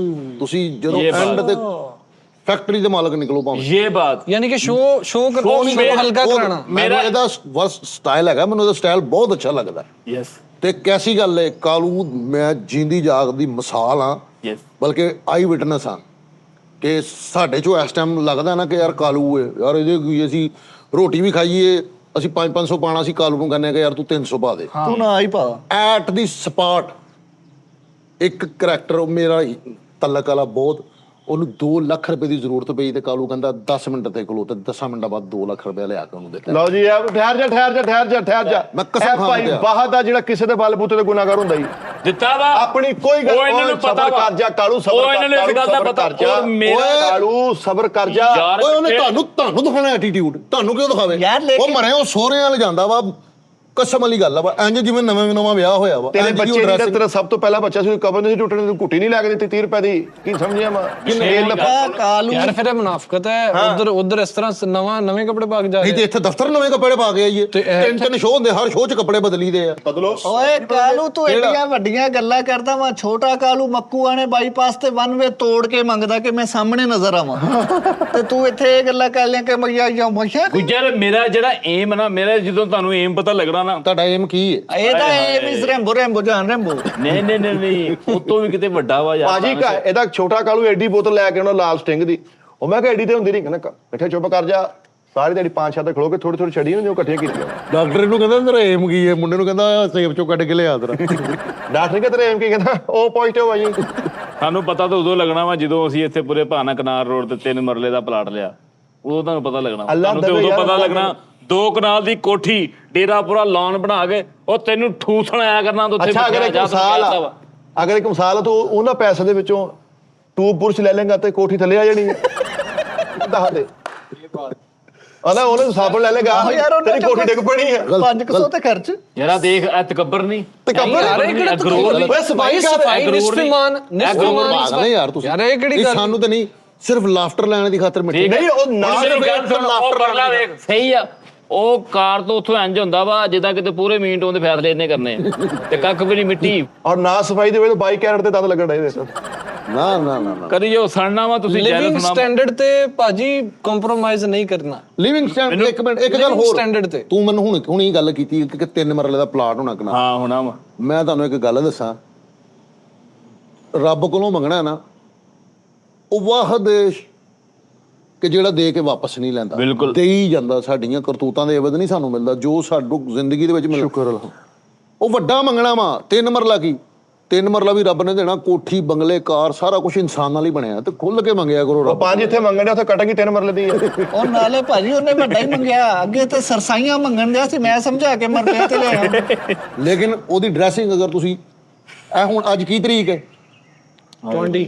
ਤੁਸੀਂ ਜਦੋਂ ਐਂਡ ਤੇ ਫੈਕਟਰੀ ਦੇ ਮਾਲਕ ਨਿਕਲੋ ਭਾਵੇਂ ਇਹ ਬਾਤ ਯਾਨੀ ਕਿ ਸ਼ੋ ਕਰੋ ਹਲਕਾ ਕਰਾਣਾ ਮੇਰਾ ਇਹਦਾ ਸਟਾਈਲ ਹੈਗਾ ਮੈਨੂੰ ਇਹਦਾ ਸਟਾਈਲ ਬਹੁਤ ਅੱਛਾ ਲੱਗਦਾ ਯੈਸ ਤੇ ਕੈਸੀ ਗੱਲ ਹੈ ਕਾਲੂ ਮੈਂ ਜਿੰਦੀ ਜਾਗਦੀ ਮਿਸਾਲ ਆ ਯੈਸ ਬਲਕਿ ਆਈ ਵਿਟਨੈਸ ਆ ਕਿ ਸਾਡੇ ਚੋਂ ਇਸ ਟਾਈਮ ਲੱਗਦਾ ਨਾ ਕਿ ਯਾਰ ਕਾਲੂ ਹੈ ਯਾਰ ਇਹਦੇ ਕੀ ਅਸੀਂ ਰੋਟੀ ਵੀ ਖਾਈਏ ਅਸੀਂ 500 ਪਾਣਾ ਸੀ ਕਾਲੂ ਨੂੰ ਕਹਿੰਦੇ ਕਿ ਯਾਰ ਤੂੰ 300 ਪਾ ਦੇ ਤੂੰ ਨਾ ਹੀ ਪਾ ਐਟ ਦੀ ਸਪਾਟ ਇੱਕ ਕਰੈਕਟਰ ਮੇਰਾ ਤਲਕ ਵਾਲਾ ਬਹੁਤ ਉਹਨੂੰ 2 ਲੱਖ ਰੁਪਏ ਦੀ ਜ਼ਰੂਰਤ ਪਈ ਤੇ ਕਾਲੂ ਕਹਿੰਦਾ 10 ਮਿੰਟ ਤੇ ਖਲੋ ਤੇ 10 ਮਿੰਟਾਂ ਬਾਅਦ 2 ਲੱਖ ਰੁਪਏ ਲਿਆ ਕੇ ਉਹਨੂੰ ਦਿੱਤਾ ਲਓ ਜੀ ਇਹ ਠਹਿਰ ਜਾ ਮੈਂ ਕਸਮ ਖਾ ਭਾਈ ਕੇ ਬਾਹਰ ਦਾ ਜਿਹੜਾ ਕਿਸੇ ਦੇ ਬਲ ਬੂਤੇ ਤੇ ਗੁਨਾਹਗਰ ਹੁੰਦਾ ਹੀ ਦਿੱਤਾ ਵਾ ਆਪਣੀ ਕੋਈ ਗੱਲ ਉਹ ਇਹਨਾਂ ਨੂੰ ਪਤਾ ਵਾ ਕਰ ਜਾ ਕਾਲੂ ਉਹ ਸਬਰ ਇਹਨਾਂ ਨੂੰ ਇਸ ਗੱਲ ਦਾ ਪਤਾ ਕਰ ਮੇਰਾ ਕਾਲੂ ਸਬਰ ਕਰ ਜਾ ਯਾਰ ਓਏ ਉਹਨੇ ਤੁਹਾਨੂੰ ਦਿਖਾਣਾ ਐਟੀਟਿਊਡ ਤੁਹਾਨੂੰ ਕਿਉਂ ਦਿਖਾਵੇ ਯਾਰ ਲੇਕਿਨ- ਉਹ ਮਰੇ ਉਹ ਸੋਹਰਿਆਂ ਵਾਲੇ ਜਾਂਦਾ ਵਾ ਕਸਮ ਵਾਲੀ ਗੱਲ ਆ ਵਾ ਇੰਜ ਜਿਵੇਂ ਨਵਾਂ ਵਿਆਹ ਹੋਇਆ ਵਾ ਤੇਰੇ ਇੰਝ ਦੀ ਉਹ ਬੱਚੇ dressing- ਜਿਹੜਾ ਤੇਰਾ ਸਭ ਤੋਂ ਪਹਿਲਾ ਬੱਚਾ ਸੀ ਕਬਰ ਨਹੀਂ ਟੁੱਟਣ ਦੀ ਘੁੱਟੀ ਨਹੀਂ ਲੈ ਕੇ ਦਿੱਤੀ 30 ਰੁਪਏ ਦੀ ਕੀ ਸਮਝਿਆ ਮੈਂ ਕਾਲੂ ਯਾਰ ਫਿਰ ਇਹ ਮੁਨਾਫਕਤ ਹੈ ਉਧਰ ਇਸ ਤਰ੍ਹਾਂ ਨਵੇਂ ਕੱਪੜੇ ਪਾ ਕੇ ਜਾ ਨਹੀਂ ਤੇ ਇੱਥੇ ਦਫ਼ਤਰ ਨਵੇਂ ਕੱਪੜੇ ਪਾ ਕੇ ਆਈਏ ਤਿੰਨ ਸ਼ੋਅ ਹੁੰਦੇ ਹਰ ਸ਼ੋਅ 'ਚ ਕੱਪੜੇ ਬਦਲੀਦੇ ਆ ਬਦਲੋ ਓਏ ਕਾਲੂ ਤੂੰ ਏਡੀਆਂ ਵੱਡੀਆਂ ਗੱਲਾਂ ਕਰਦਾ ਵਾ ਛੋਟਾ ਕਾਲੂ ਮੱਕੂ ਆਣੇ ਬਾਈਪਾਸ ਤੇ 1 ਵੇ ਤੋੜ ਕੇ ਮੰਗਦਾ ਕਿ ਮੈਂ ਸਾਹਮਣੇ ਨਜ਼ਰ ਆਵਾਂ ਤੇ ਤੂੰ ਇੱਥੇ ਇਹ ਗੱਲਾਂ ਕਰ ਲਿਆ ਕਿ ਮਈਆ ਜਾਂ ਮਈਆ ਗੁੱਜਰ ਮੇਰਾ ਜਿਹੜਾ ਏਮ ਨਾ ਮੇਰਾ ਜਦੋਂ ਤੁਹਾਨੂੰ ਏਮ ਪਤਾ ਲੱਗਣਾ ਨਾ ਤੁਹਾਡਾ ਏਮ ਕੀ ਹੈ ਇਹ ਤਾਂ ਇਹ ਵੀ ਰੈਂਬੋ ਜਾਨ ਰੈਂਬੋ ਨਹੀਂ ਉਹ ਤੋਂ ਵੀ ਕਿਤੇ ਵੱਡਾ ਵਾ ਯਾਰ ਬਾਜੀ ਇਹਦਾ ਛੋਟਾ ਕਾਲੂ ਐਡੀ ਬੋਤਲ ਲੈ ਕੇ ਉਹਨਾਂ ਲਾਲ ਸਟਿੰਗ ਦੀ ਉਹ ਮੈਂ ਕਿਹਾ ਐਡੀ ਤੇ ਹੁੰਦੀ ਨਹੀਂ ਕਹਿੰਦਾ ਬੈਠੇ ਚੁੱਪ ਕਰ ਜਾ ਸਾਰੀ ਦਿਹਾੜੀ 5-6 ਤੇ ਖਲੋ ਕੇ ਥੋੜੀ ਛੜੀ ਹੁੰਦੀ ਉਹ ਇਕੱਠੀਆਂ ਕੀਤੀਆਂ ਡਾਕਟਰ ਨੂੰ ਕਹਿੰਦਾ ਤੇਰਾ ਏਮ ਕੀ ਹੈ ਮੁੰਡੇ ਨੂੰ ਕਹਿੰਦਾ ਸੇਬ ਚੋਂ ਕੱਢ ਕੇ ਲਿਆ ਤੇਰਾ ਡਾਕਟਰ ਕਹਿੰਦਾ ਤੇਰਾ ਏਮ ਕੀ ਕਹਿੰਦਾ ਉਹ ਪੋਜ਼ਿਟਿਵ ਆ ਜੀ ਸਾਨੂੰ ਪਤਾ ਤਾਂ ਉਦੋਂ ਲੱਗਣਾ ਵਾ ਜਦੋਂ ਅਸੀਂ ਇੱਥੇ ਪੂਰੇ ਭਾਨਾ ਕਨਾਰ ਰੋਡ ਤੇ 3 ਮਰਲੇ ਦਾ ਪਲਾਟ ਲਿਆ ਉਦੋਂ ਤੁਹਾਨੂੰ ਪਤਾ ਲੱਗਣਾ ਤੁਹਾਨੂੰ ਤੇ ਉਦੋਂ ਪਤਾ ਲੱਗਣਾ 2 ਕਨਾਲ ਦੀ ਕੋਠੀ ਡੇਰਾ ਪੂਰਾ ਲਾਨ ਬਣਾ ਕੇ ਉਹ ਤੈਨੂੰ ਠੂਸਣ ਆਇਆ ਕਰਨਾ ਤਾਂ ਉੱਥੇ ਅੱਛਾ ਅਗਰ ਇੱਕ ਮਿਸਾਲ ਆ ਤਾਂ ਉਹਨਾਂ ਪੈਸੇ ਦੇ ਵਿੱਚੋਂ ਤੂੰ ਪੁਰਸ਼ ਲੈ ਲੇਗਾ ਤੇ ਕੋਠੀ ਥੱਲੇ ਆ ਜਾਣੀ ਹੈ ਦੱਸ ਦੇ ਆਲਾ ਉਹਨੇ ਸਾਬਣ ਲੈ ਲੇਗਾ ਤੇਰੀ ਕੋਠੀ ਡਿੱਗ ਪਣੀ ਹੈ 500 ਤੇ ਖਰਚ ਯਾਰਾ ਦੇਖ ਇਹ ਤਕੱਬਰ ਨਹੀਂ ਗਰੋਰ ਓਏ ਸਫਾਈ ਕਰ ਨਿਸਫਮਾਨ ਪਾਗਲ ਯਾਰ ਤੁਸੀਂ ਯਾਰ ਇਹ ਕਿਹੜੀ ਗੱਲ ਸਾਨੂੰ ਤਾਂ ਨਹੀਂ ਸਿਰਫ ਲਾਫਟਰ ਲੈਣ ਦੀ ਖਾਤਰ ਮਿੱਠੇ ਨਹੀਂ ਉਹ ਨਾ ਉਹ ਪਰਲਾ ਵੇਖ ਸਹੀ ਆ ਉਹ ਕਾਰ ਤੋਂ ਉੱਥੋਂ ਇੰਜ ਹੁੰਦਾ ਵਾ ਜਿੱਦਾਂ ਕਿਤੇ ਪੂਰੇ ਮੀਂਟ ਉਹਦੇ ਫੈਸਲੇ ਇਹਨੇ ਕਰਨੇ ਆ ਤੇ ਕੱਖ ਵੀ ਨਹੀਂ ਮਿੱਟੀ ਔਰ ਨਾ ਸਫਾਈ ਦੇ ਵੇਲੇ 22 ਕੈਰਟ ਤੇ ਦੰਦ ਲੱਗਣ ਡਏ ਦੇਖ ਨਾ ਕਦੀ ਜੋ ਸੜਨਾ ਵਾ ਤੁਸੀਂ ਲਿਵਿੰਗ ਸਟੈਂਡਰਡ ਤੇ ਭਾਜੀ ਕੰਪਰੋਮਾਈਜ਼ ਨਹੀਂ ਕਰਨਾ ਲਿਵਿੰਗ ਸਟੈਂਡਰਡ ਇੱਕ ਮਿੰਟ ਇੱਕ ਗੱਲ ਹੋਰ ਸਟੈਂਡਰਡ ਤੇ ਤੂੰ ਮੈਨੂੰ ਹੁਣੀ ਗੱਲ ਕੀਤੀ ਕਿ 3 ਮਰਲੇ ਦਾ ਪਲਾਟ ਹੋਣਾ ਕਨਾ ਹਾਂ ਹੋਣਾ ਵਾ ਮੈਂ ਤੁਹਾਨੂੰ ਇੱਕ ਗੱਲ ਦੱਸਾਂ ਰੱਬ ਕੋਲੋਂ ਮੰਗਣਾ ਨਾ ਉਹ ਵਾਹਦ ਕਿ ਜਿਹੜਾ ਦੇ ਕੇ ਵਾਪਸ ਨਹੀਂ ਲੈਂਦਾ ਬਿਲਕੁਲ। ਦੇ ਹੀ ਜਾਂਦਾ ਸਾਡੀਆਂ ਕਰਤੂਤਾਂ ਦੇ ਇਵਜ਼ ਨਹੀਂ ਸਾਨੂੰ ਮਿਲਦਾ ਜੋ ਸਾਨੂੰ ਜ਼ਿੰਦਗੀ ਦੇ ਵਿੱਚ ਮਿਲਦਾ ਸ਼ੁਕਰ ਉਹ ਵੱਡਾ ਮੰਗਣਾ ਵਾ 3 ਮਰਲਾ ਕੀ 3 ਮਰਲਾ ਵੀ ਰੱਬ ਨੇ ਦੇਣਾ ਕੋਠੀ ਬੰਗਲੇ ਕਾਰ ਸਾਰਾ ਕੁਝ ਇਨਸਾਨ ਨਾਲ ਹੀ ਬਣਿਆ ਤੇ ਖੁੱਲ ਕੇ ਮੰਗਿਆ ਕਰੋ ਰੱਬ ਪੰਜ ਇੱਥੇ ਮੰਗਣ ਡਿਆ ਉੱਥੇ ਕਟਾਂਗੀ 3 ਮਰਲੇ ਦੀ ਹੈ ਉਹ ਨਾਲੇ ਭਾਜੀ ਉਹਨੇ ਵੱਡਾ ਹੀ ਮੰਗਿਆ ਅੱਗੇ ਤੇ ਸਰਸਾਈਆਂ ਮੰਗਣ ਦਿਆ ਸੀ ਮੈਂ ਸਮਝਾ ਕੇ ਮਰਲੇ ਤੇ ਲਿਆ ਲੇਕਿਨ ਉਹਦੀ ਡਰੈਸਿੰਗ ਅਗਰ ਤੁਸੀਂ ਇਹ ਹੁਣ ਅੱਜ ਕੀ ਤਰੀਕ ਹੈ 20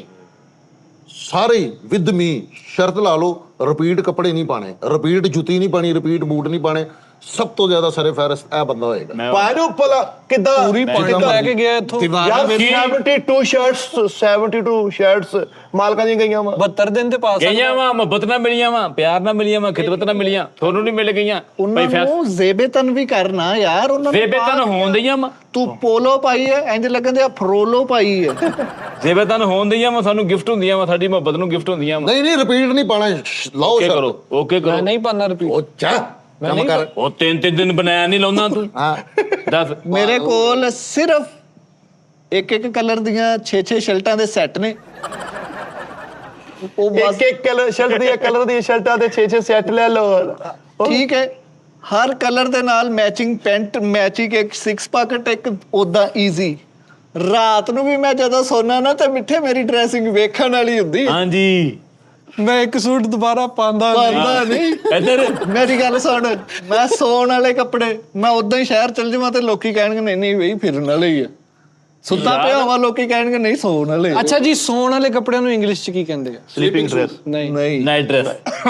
ਸਾਰੇ ਵਿਦ ਮੀ ਸ਼ਰਤ ਲਾ ਲਓ ਰਿਪੀਟ ਕੱਪੜੇ ਨਹੀਂ ਪਾਣੇ ਰਿਪੀਟ ਜੁੱਤੀ ਨਹੀਂ ਪਾਣੀ ਰਿਪੀਟ ਬੂਟ ਨਹੀਂ ਪਾਣੇ ਸਭ ਤੋਂ ਜ਼ਿਆਦਾ ਸਰੇ ਫਹਿਰਿਸਤ ਇਹ ਬੰਦਾ ਹੋਏਗਾ ਪਾਣੂ ਭਲਾ ਕਿੱਦਾਂ ਪੂਰੀ ਪਾਣੀ ਲੈ ਕੇ ਗਿਆ ਇੱਥੋਂ ਯਾਰ 72 ਸ਼ਰਟਸ 72 ਸ਼ਰਟਸ ਮਾਲਕਾਂ ਦੀਆਂ ਗਈਆਂ ਵਾ 72 ਦਿਨ ਤੇ ਪਾਸ ਗਈਆਂ ਵਾ ਮੁਹੱਬਤ ਨਾਲ ਮਿਲੀਆਂ ਵਾ ਪਿਆਰ ਨਾਲ ਮਿਲੀਆਂ ਵਾ ਖਿਦਮਤ ਨਾਲ ਮਿਲੀਆਂ ਤੁਹਾਨੂੰ ਨਹੀਂ ਮਿਲ ਗਈਆਂ ਉਹਨਾਂ ਨੂੰ ਜ਼ੇਬੇਤਨ ਵੀ ਕਰਨਾ ਯਾਰ ਉਹਨਾਂ ਨੂੰ ਜ਼ੇਬੇਤਨ ਹੋਣ ਦਈਆਂ ਵਾ ਤੂੰ ਪੋਲੋ ਪਾਈ ਹੈ ਇੰਜ ਲੱਗਣ ਦੇ ਫਰੋਲੋ ਪਾਈ ਹੈ ਜ਼ੇਬੇਤਨ ਹੋਣ ਦਈਆਂ ਵਾ ਸਾਨੂੰ ਗਿਫਟ ਹੁੰਦੀਆਂ ਵਾ ਸਾਡੀ ਮੁਹੱਬਤ ਨੂੰ ਗਿਫਟ ਹੁੰਦੀਆਂ ਵਾ ਨਹੀਂ ਰਿਪੀਟ ਨਹੀਂ ਪਾਣਾ ਲਾਓ ਓਕੇ ਸ਼ਰਤ ਕਰੋ ਓਕੇ ਮੈਂ ਕਰੋ ਨਹੀਂ ਪਾਣਾ ਰਿਪੀਟ ਉਹ ਚਾ ਕੰਮ ਕਰ ਉਹ 3 ਦਿਨ ਬਣਾਇਆ ਨਹੀਂ ਲਾਉਂਦਾ ਤੂੰ ਹਾਂ ਦੱਸ ਮੇਰੇ ਕੋਲ ਸਿਰਫ ਇੱਕ ਕਲਰ ਦੀਆਂ 6 ਸ਼ਰਟਾਂ ਦੇ ਸੈੱਟ ਨੇ ਉਹ ਬਸ ਇੱਕ ਕਲਰ ਸ਼ਰਟ ਦੀ ਕਲਰ ਦੀ ਸ਼ਰਟਾਂ ਦੇ 6 ਸੈੱਟ ਲੈ ਲਓ ਠੀਕ ਹੈ ਹਰ ਕਲਰ ਦੇ ਨਾਲ ਮੈਚਿੰਗ ਪੈਂਟ ਮੈਚਿੰਗ ਇੱਕ 6 ਪਾਕਟ ਇੱਕ ਉਦਾਂ ਈਜ਼ੀ ਰਾਤ ਨੂੰ ਵੀ ਮੈਂ ਜਦੋਂ ਸੋਨਾ ਨਾ ਤੇ ਮਿੱਠੇ ਮੇਰੀ ਡਰੈਸਿੰਗ ਵੇਖਣ ਵਾਲੀ ਹੁੰਦੀ ਹਾਂਜੀ ਮੈਂ ਇੱਕ ਸੂਟ ਦੁਬਾਰਾ ਪਾਉਂਦਾ ਨਹੀਂ ਇੱਧਰ ਮੇਰੀ ਗੱਲ ਸੁਣ ਮੈਂ ਸੌਣ ਵਾਲੇ ਕੱਪੜੇ ਮੈਂ ਉਦਾਂ ਹੀ ਸ਼ਹਿਰ ਚਲ ਜਾਵਾਂ ਤੇ ਲੋਕੀ ਕਹਿਣਗੇ ਨਹੀਂ ਨਹੀਂ ਬਈ ਫਿਰਨ ਵਾਲੇ ਹੀ ਆ ਸੁੱਤਾ ਪਿਆ ਹੋਵਾਂ ਲੋਕੀ ਕਹਿਣਗੇ ਨਹੀਂ ਸੌਣ ਵਾਲੇ ਅੱਛਾ ਜੀ ਸੌਣ ਵਾਲੇ ਕੱਪੜਿਆਂ ਨੂੰ ਇੰਗਲਿਸ਼ ਚ ਕੀ ਕਹਿੰਦੇ ਆ ਸਲੀਪਿੰਗ ਡਰੈਸ ਨਹੀਂ ਨਹੀਂ ਨਾਈਟ ਡਰੈਸ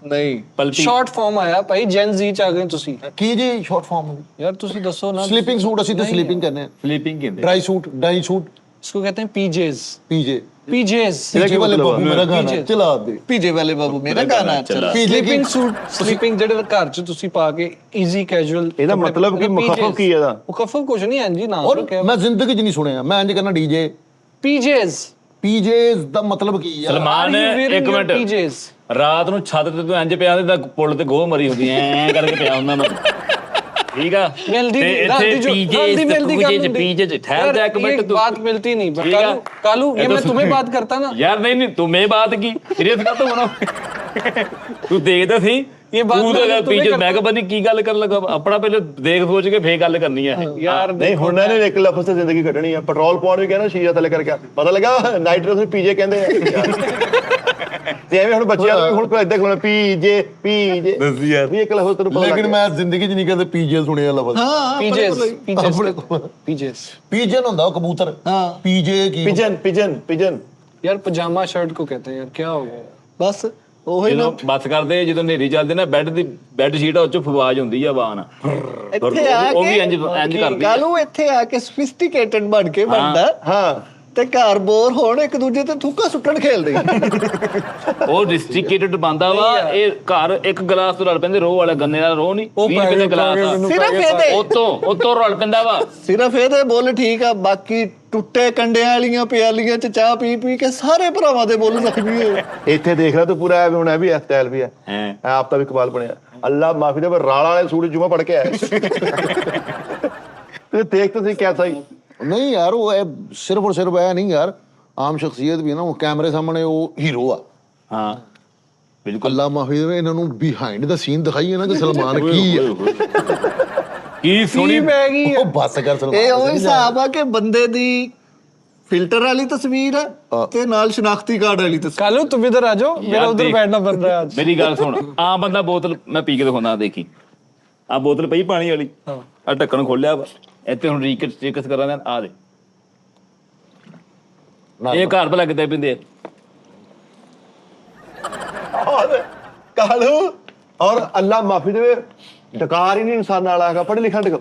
ਨਹੀਂ ਪਲਪੀ ਸ਼ਾਰਟ ਫਾਰਮ ਆਇਆ ਭਾਈ ਜੈਨ ਜ਼ੀ ਚ ਆ ਗਏ ਤੁਸੀਂ ਕੀ ਜੀ ਸ਼ਾਰਟ ਫਾਰਮ यार ਤੁਸੀਂ ਦੱਸੋ ਨਾ ਸਲੀਪਿੰਗ ਸੂਟ ਅਸੀਂ ਤਾਂ ਸਲੀਪਿੰਗ ਕਹਿੰਦੇ ਆ ਸਲੀਪਿੰਗ ਕਹਿੰਦੇ ਡਰਾਈ ਸੂਟ ਡਾਈ ਸੂਟ इसको कहते हैं पीजेज ਪੀਜੇ पीजेज ਪੀਜੇ ਵਾਲੇ ਬਾਬੂ ਮੇਰਾ ਗਾਣਾ PJ ਚਲਾ ਦੇ ਪੀਜੇ ਵਾਲੇ ਬਾਬੂ ਮੇਰਾ ਗਾਣਾ ਚੱਲ स्लीपिंग सूट स्लीपिंग ਜਿਹੜੇ ਘਰ ਚ ਤੁਸੀਂ ਪਾ ਕੇ ਈਜ਼ੀ ਕੈਜੂਅਲ ਇਹਦਾ ਮਤਲਬ ਕੀ ਮੁਖੱਫਫ ਕੀ ਇਹਦਾ ਮੁਖੱਫਫ ਕੁਝ ਨਹੀਂ ਹਾਂਜੀ ਨਾ ਔਰ ਮੈਂ ਜ਼ਿੰਦਗੀ 'ਚ ਨਹੀਂ ਸੁਣਿਆ ਮੈਂ ਇੰਜ ਕਰਨਾ ਡੀਜੇ ਪੀਜੇਜ਼ ਪੀਜੇਸ ਦਾ ਮਤਲਬ ਕੀ ਆ ਸਲਮਾਨ ਇੱਕ ਮਿੰਟ ਪੀਜੇਜ਼ ਰਾਤ ਨੂੰ ਛੱਤ ਤੇ ਤੂੰ ਇੰਜ ਪਿਆ ਤੇ ਤਾਂ ਪੁੱਲ ਤੇ ਗੋਹ ਮਰੀ ਹੁੰਦੀ ਐ ਕਰਕੇ ਪਿਆ ਹੁੰਦਾ ਮੈਂ ਠੀਕ ਆ ਮਿਲਦੀ ਤੇ नहीं ਇੱਥੇ रात ਪੀਜੇ मिलती ਪੀਜੇ ਠਹਿਰ ਜਾ ਇੱਕ ਮਿੰਟ एक ਤੂੰ बात मिलती नहीं ठीक है। कालू ये मैं तुम्हें बात करता ना ਯਾਰ ਨਹੀਂ ਤੂੰ ਮੈਂ ਬਾਤ ਕੀ ਸੀਰੀਅਸ ਕਾ ਤੂੰ ਬਣਾ ਤੂੰ ਦੇਖਦਾ ਸੀ ਇਹ ਬਾਤ ਤੂੰ ਮੈਂ ਤਾਂ तुम्हें ਪੀਜੇ ਮੈਂ ਕਿਹਾ ਪਤਾ ਨੀ ਕੀ ਗੱਲ ਕਰਨ ਲੱਗਾ ਆਪਣਾ ਪਹਿਲੇ ਦੇਖ ਸੋਚ ਕੇ ਫੇਰ ਗੱਲ ਕਰਨੀ ਹੈ यार ਨਹੀਂ ਹੁਣ ਇਹਨੇ ਇੱਕ ਲਫ਼ਜ਼ ਤੇ ਜ਼ਿੰਦਗੀ ਕੱਢਣੀ ਆ ਪੈਟਰੋਲ ਪਾਉਣ ਵੀ ਕਹਿੰਦਾ ਸ਼ੀਸ਼ਾ ਥੱਲੇ ਕਰਕੇ ਪਤਾ ਲੱਗਾ ਨਾਈਟ ਡਰੈਸ ਪੀਜੇ ਕਹਿੰਦੇ ਆ ਤੇ ਐਵੇਂ ਹੁਣ ਬੱਚਿਆਂ ਨੂੰ ਵੀ ਹੁਣ ਕੋਈ ਏਦਾਂ ਖਲੋਣਾ ਪੀਜੇ ਦੱਸੀ ਯਾਰ ਵੀ ਇੱਕ ਲਫ਼ਜ਼ ਤੈਨੂੰ ਪਤਾ ਲੇਕਿਨ ਮੈਂ ਜ਼ਿੰਦਗੀ 'ਚ ਨਹੀਂ ਕਦੇ ਪੀਜੇ ਸੁਣਿਆ ਲਫ਼ਜ਼ ਹਾਂ पीजेज ਆਪਣੇ ਕੋਲ पीजेज ਪੀਜਨ ਹੁੰਦਾ ਉਹ ਕਬੂਤਰ ਹਾਂ ਪੀਜੇ ਕੀ ਪਿਜਨ यार पजामा शर्ट को कहते हैं यार क्या हो गया ਬਸ ਉਹੀ ਨਾ ਜਦੋਂ ਬੱਸ ਕਰਦੇ ਜਦੋਂ ਨੇਰੀ ਚੱਲਦੀ ਨਾ ਬੈੱਡ ਸ਼ੀਟ ਆ ਉਹ ਚੋਂ ਫਵਾਜ ਹੁੰਦੀ ਆ ਬਾਣ ਇੱਥੇ ਆ ਉਹ ਵੀ ਕੇ ਇੰਜ ਕਰਦੀ ਆ। ਕਾਲੂ ਇੱਥੇ ਆ ਕੇ ਸਫਿਸਟੀਕੇਟਡ ਬਣ ਕੇ ਬਣਦਾ ਹਾਂ ਤੇ ਘਰ ਬੋਰ ਹੋਣ ਇੱਕ ਦੂਜੇ ਤੇ ਥੁੱਕਾ ਸੁੱਟਣ ਖੇਲਦੇ ਉਹ ਡਿਸਟ੍ਰਿਕੇਟਡ ਬੰਦਾ ਵਾ ਇਹ ਘਰ ਇੱਕ ਗਲਾਸ ਤੋਂ ਰਲ ਪੈਂਦੇ ਰੋਹ ਵਾਲਾ ਗੰਨੇ ਦਾ ਰੋਹ ਨਹੀਂ 20 ਰੁਪਏ ਦਾ ਗਲਾਸ ਆ ਸਿਰਫ ਇਹਦੇ ਉਤੋਂ ਰਲ ਪੈਂਦਾ ਵਾ ਸਿਰਫ ਇਹਦੇ ਬੁੱਲ ਠੀਕ ਆ ਬਾਕੀ ਟੁੱਟੇ ਕੰਡਿਆਂ ਵਾਲੀਆਂ ਪਿਆਲੀਆਂ ਚ ਚਾਹ ਪੀ ਪੀ ਕੇ ਸਾਰੇ ਭਰਾਵਾਂ ਦੇ ਬੁੱਲ ਜ਼ਖਮੀ ਹੋਏ ਇੱਥੇ ਦੇਖ ਲੈ ਤੂੰ ਪੂਰਾ ਐਵੇਂ ਹੁਣ ਇਹ ਵੀ ਸਟਾਈਲ ਵੀ ਹੈ ਹੈਂ। ਆਪ ਤਾਂ ਵੀ ਕਮਾਲ ਬਣਿਆ ਅੱਲਾ ਮਾਫੀ ਦੇ ਰਾਲਾ ਵਾਲੇ ਸੂਟ ਜੁਮਾ ਪੜ ਕੇ ਆਇਆ ਤੇ ਦੇਖ ਤੁਸੀਂ ਕਿਆ ਸਹੀ ਨਹੀਂ ਯਾਰ ਉਹ ਇਹ ਸਿਰਫ ਔਰ ਸਿਰਫ ਇਹ ਨਹੀਂ ਯਾਰ ਆਮ ਸ਼ਖਸੀਅਤ ਵੀ ਨਾ ਉਹ ਕੈਮਰੇ ਸਾਹਮਣੇ ਉਹ ਹੀਰੋ ਆ ਹਾਂ ਬਿਲਕੁਲ ਅੱਲਾ ਮਾਫੀ ਦੇਵੇ ਇਹਨਾਂ ਨੂੰ ਬਿਹਾਈਂਡ ਦਾ ਸੀਨ ਦਿਖਾਈਏ ਨਾ ਕਿ ਸਲਮਾਨ ਕੀ ਆ ਕੀ ਸੋਹਣੀ ਪੈ ਗਈ ਉਹ ਬੱਸ ਕਰ ਸਲਮਾਨ ਇਹ ਉਹ ਹਿਸਾਬ ਆ ਕਿ ਬੰਦੇ ਦੀ ਫਿਲਟਰ ਵਾਲੀ ਤਸਵੀਰ ਆ ਤੇ ਨਾਲ ਸ਼ਨਾਖਤੀ ਕਾਰਡ ਵਾਲੀ ਤਸਵੀਰ कालू तुम इधर आ जाओ मेरा उधर देख। बैठना पड़ रहा है आज ਮੇਰੀ ਗੱਲ ਸੁਣ ਆਮ ਬੰਦਾ ਬੋਤਲ ਮੈਂ ਪੀ ਕੇ ਦਿਖਾਉਂਦਾ ਦੇਖੀ ਆ ਬੋਤਲ ਪਈ ਪਾਣੀ ਵਾਲੀ ਆ ਢੱਕਣ ਖੋਲਿਆ ਵਾ ਇੱਥੇ ਹੁਣ ਰੀਕਸ ਕਰਾਂਦੇ ਆ ਦੇ ਇਹ ਘਰ ਭਲਾ ਕਿਤੇ ਪਿੰਦੇ ਕਾਲੂ ਔਰ ਅੱਲਾ ਮਾਫੀ ਦੇਵੇ ਡਕਾਰ ਹੀ ਨਹੀਂ ਇਨਸਾਨ ਨਾਲ ਆਗਾ ਪੜ੍ਹੇ ਲਿਖਣ ਦੇ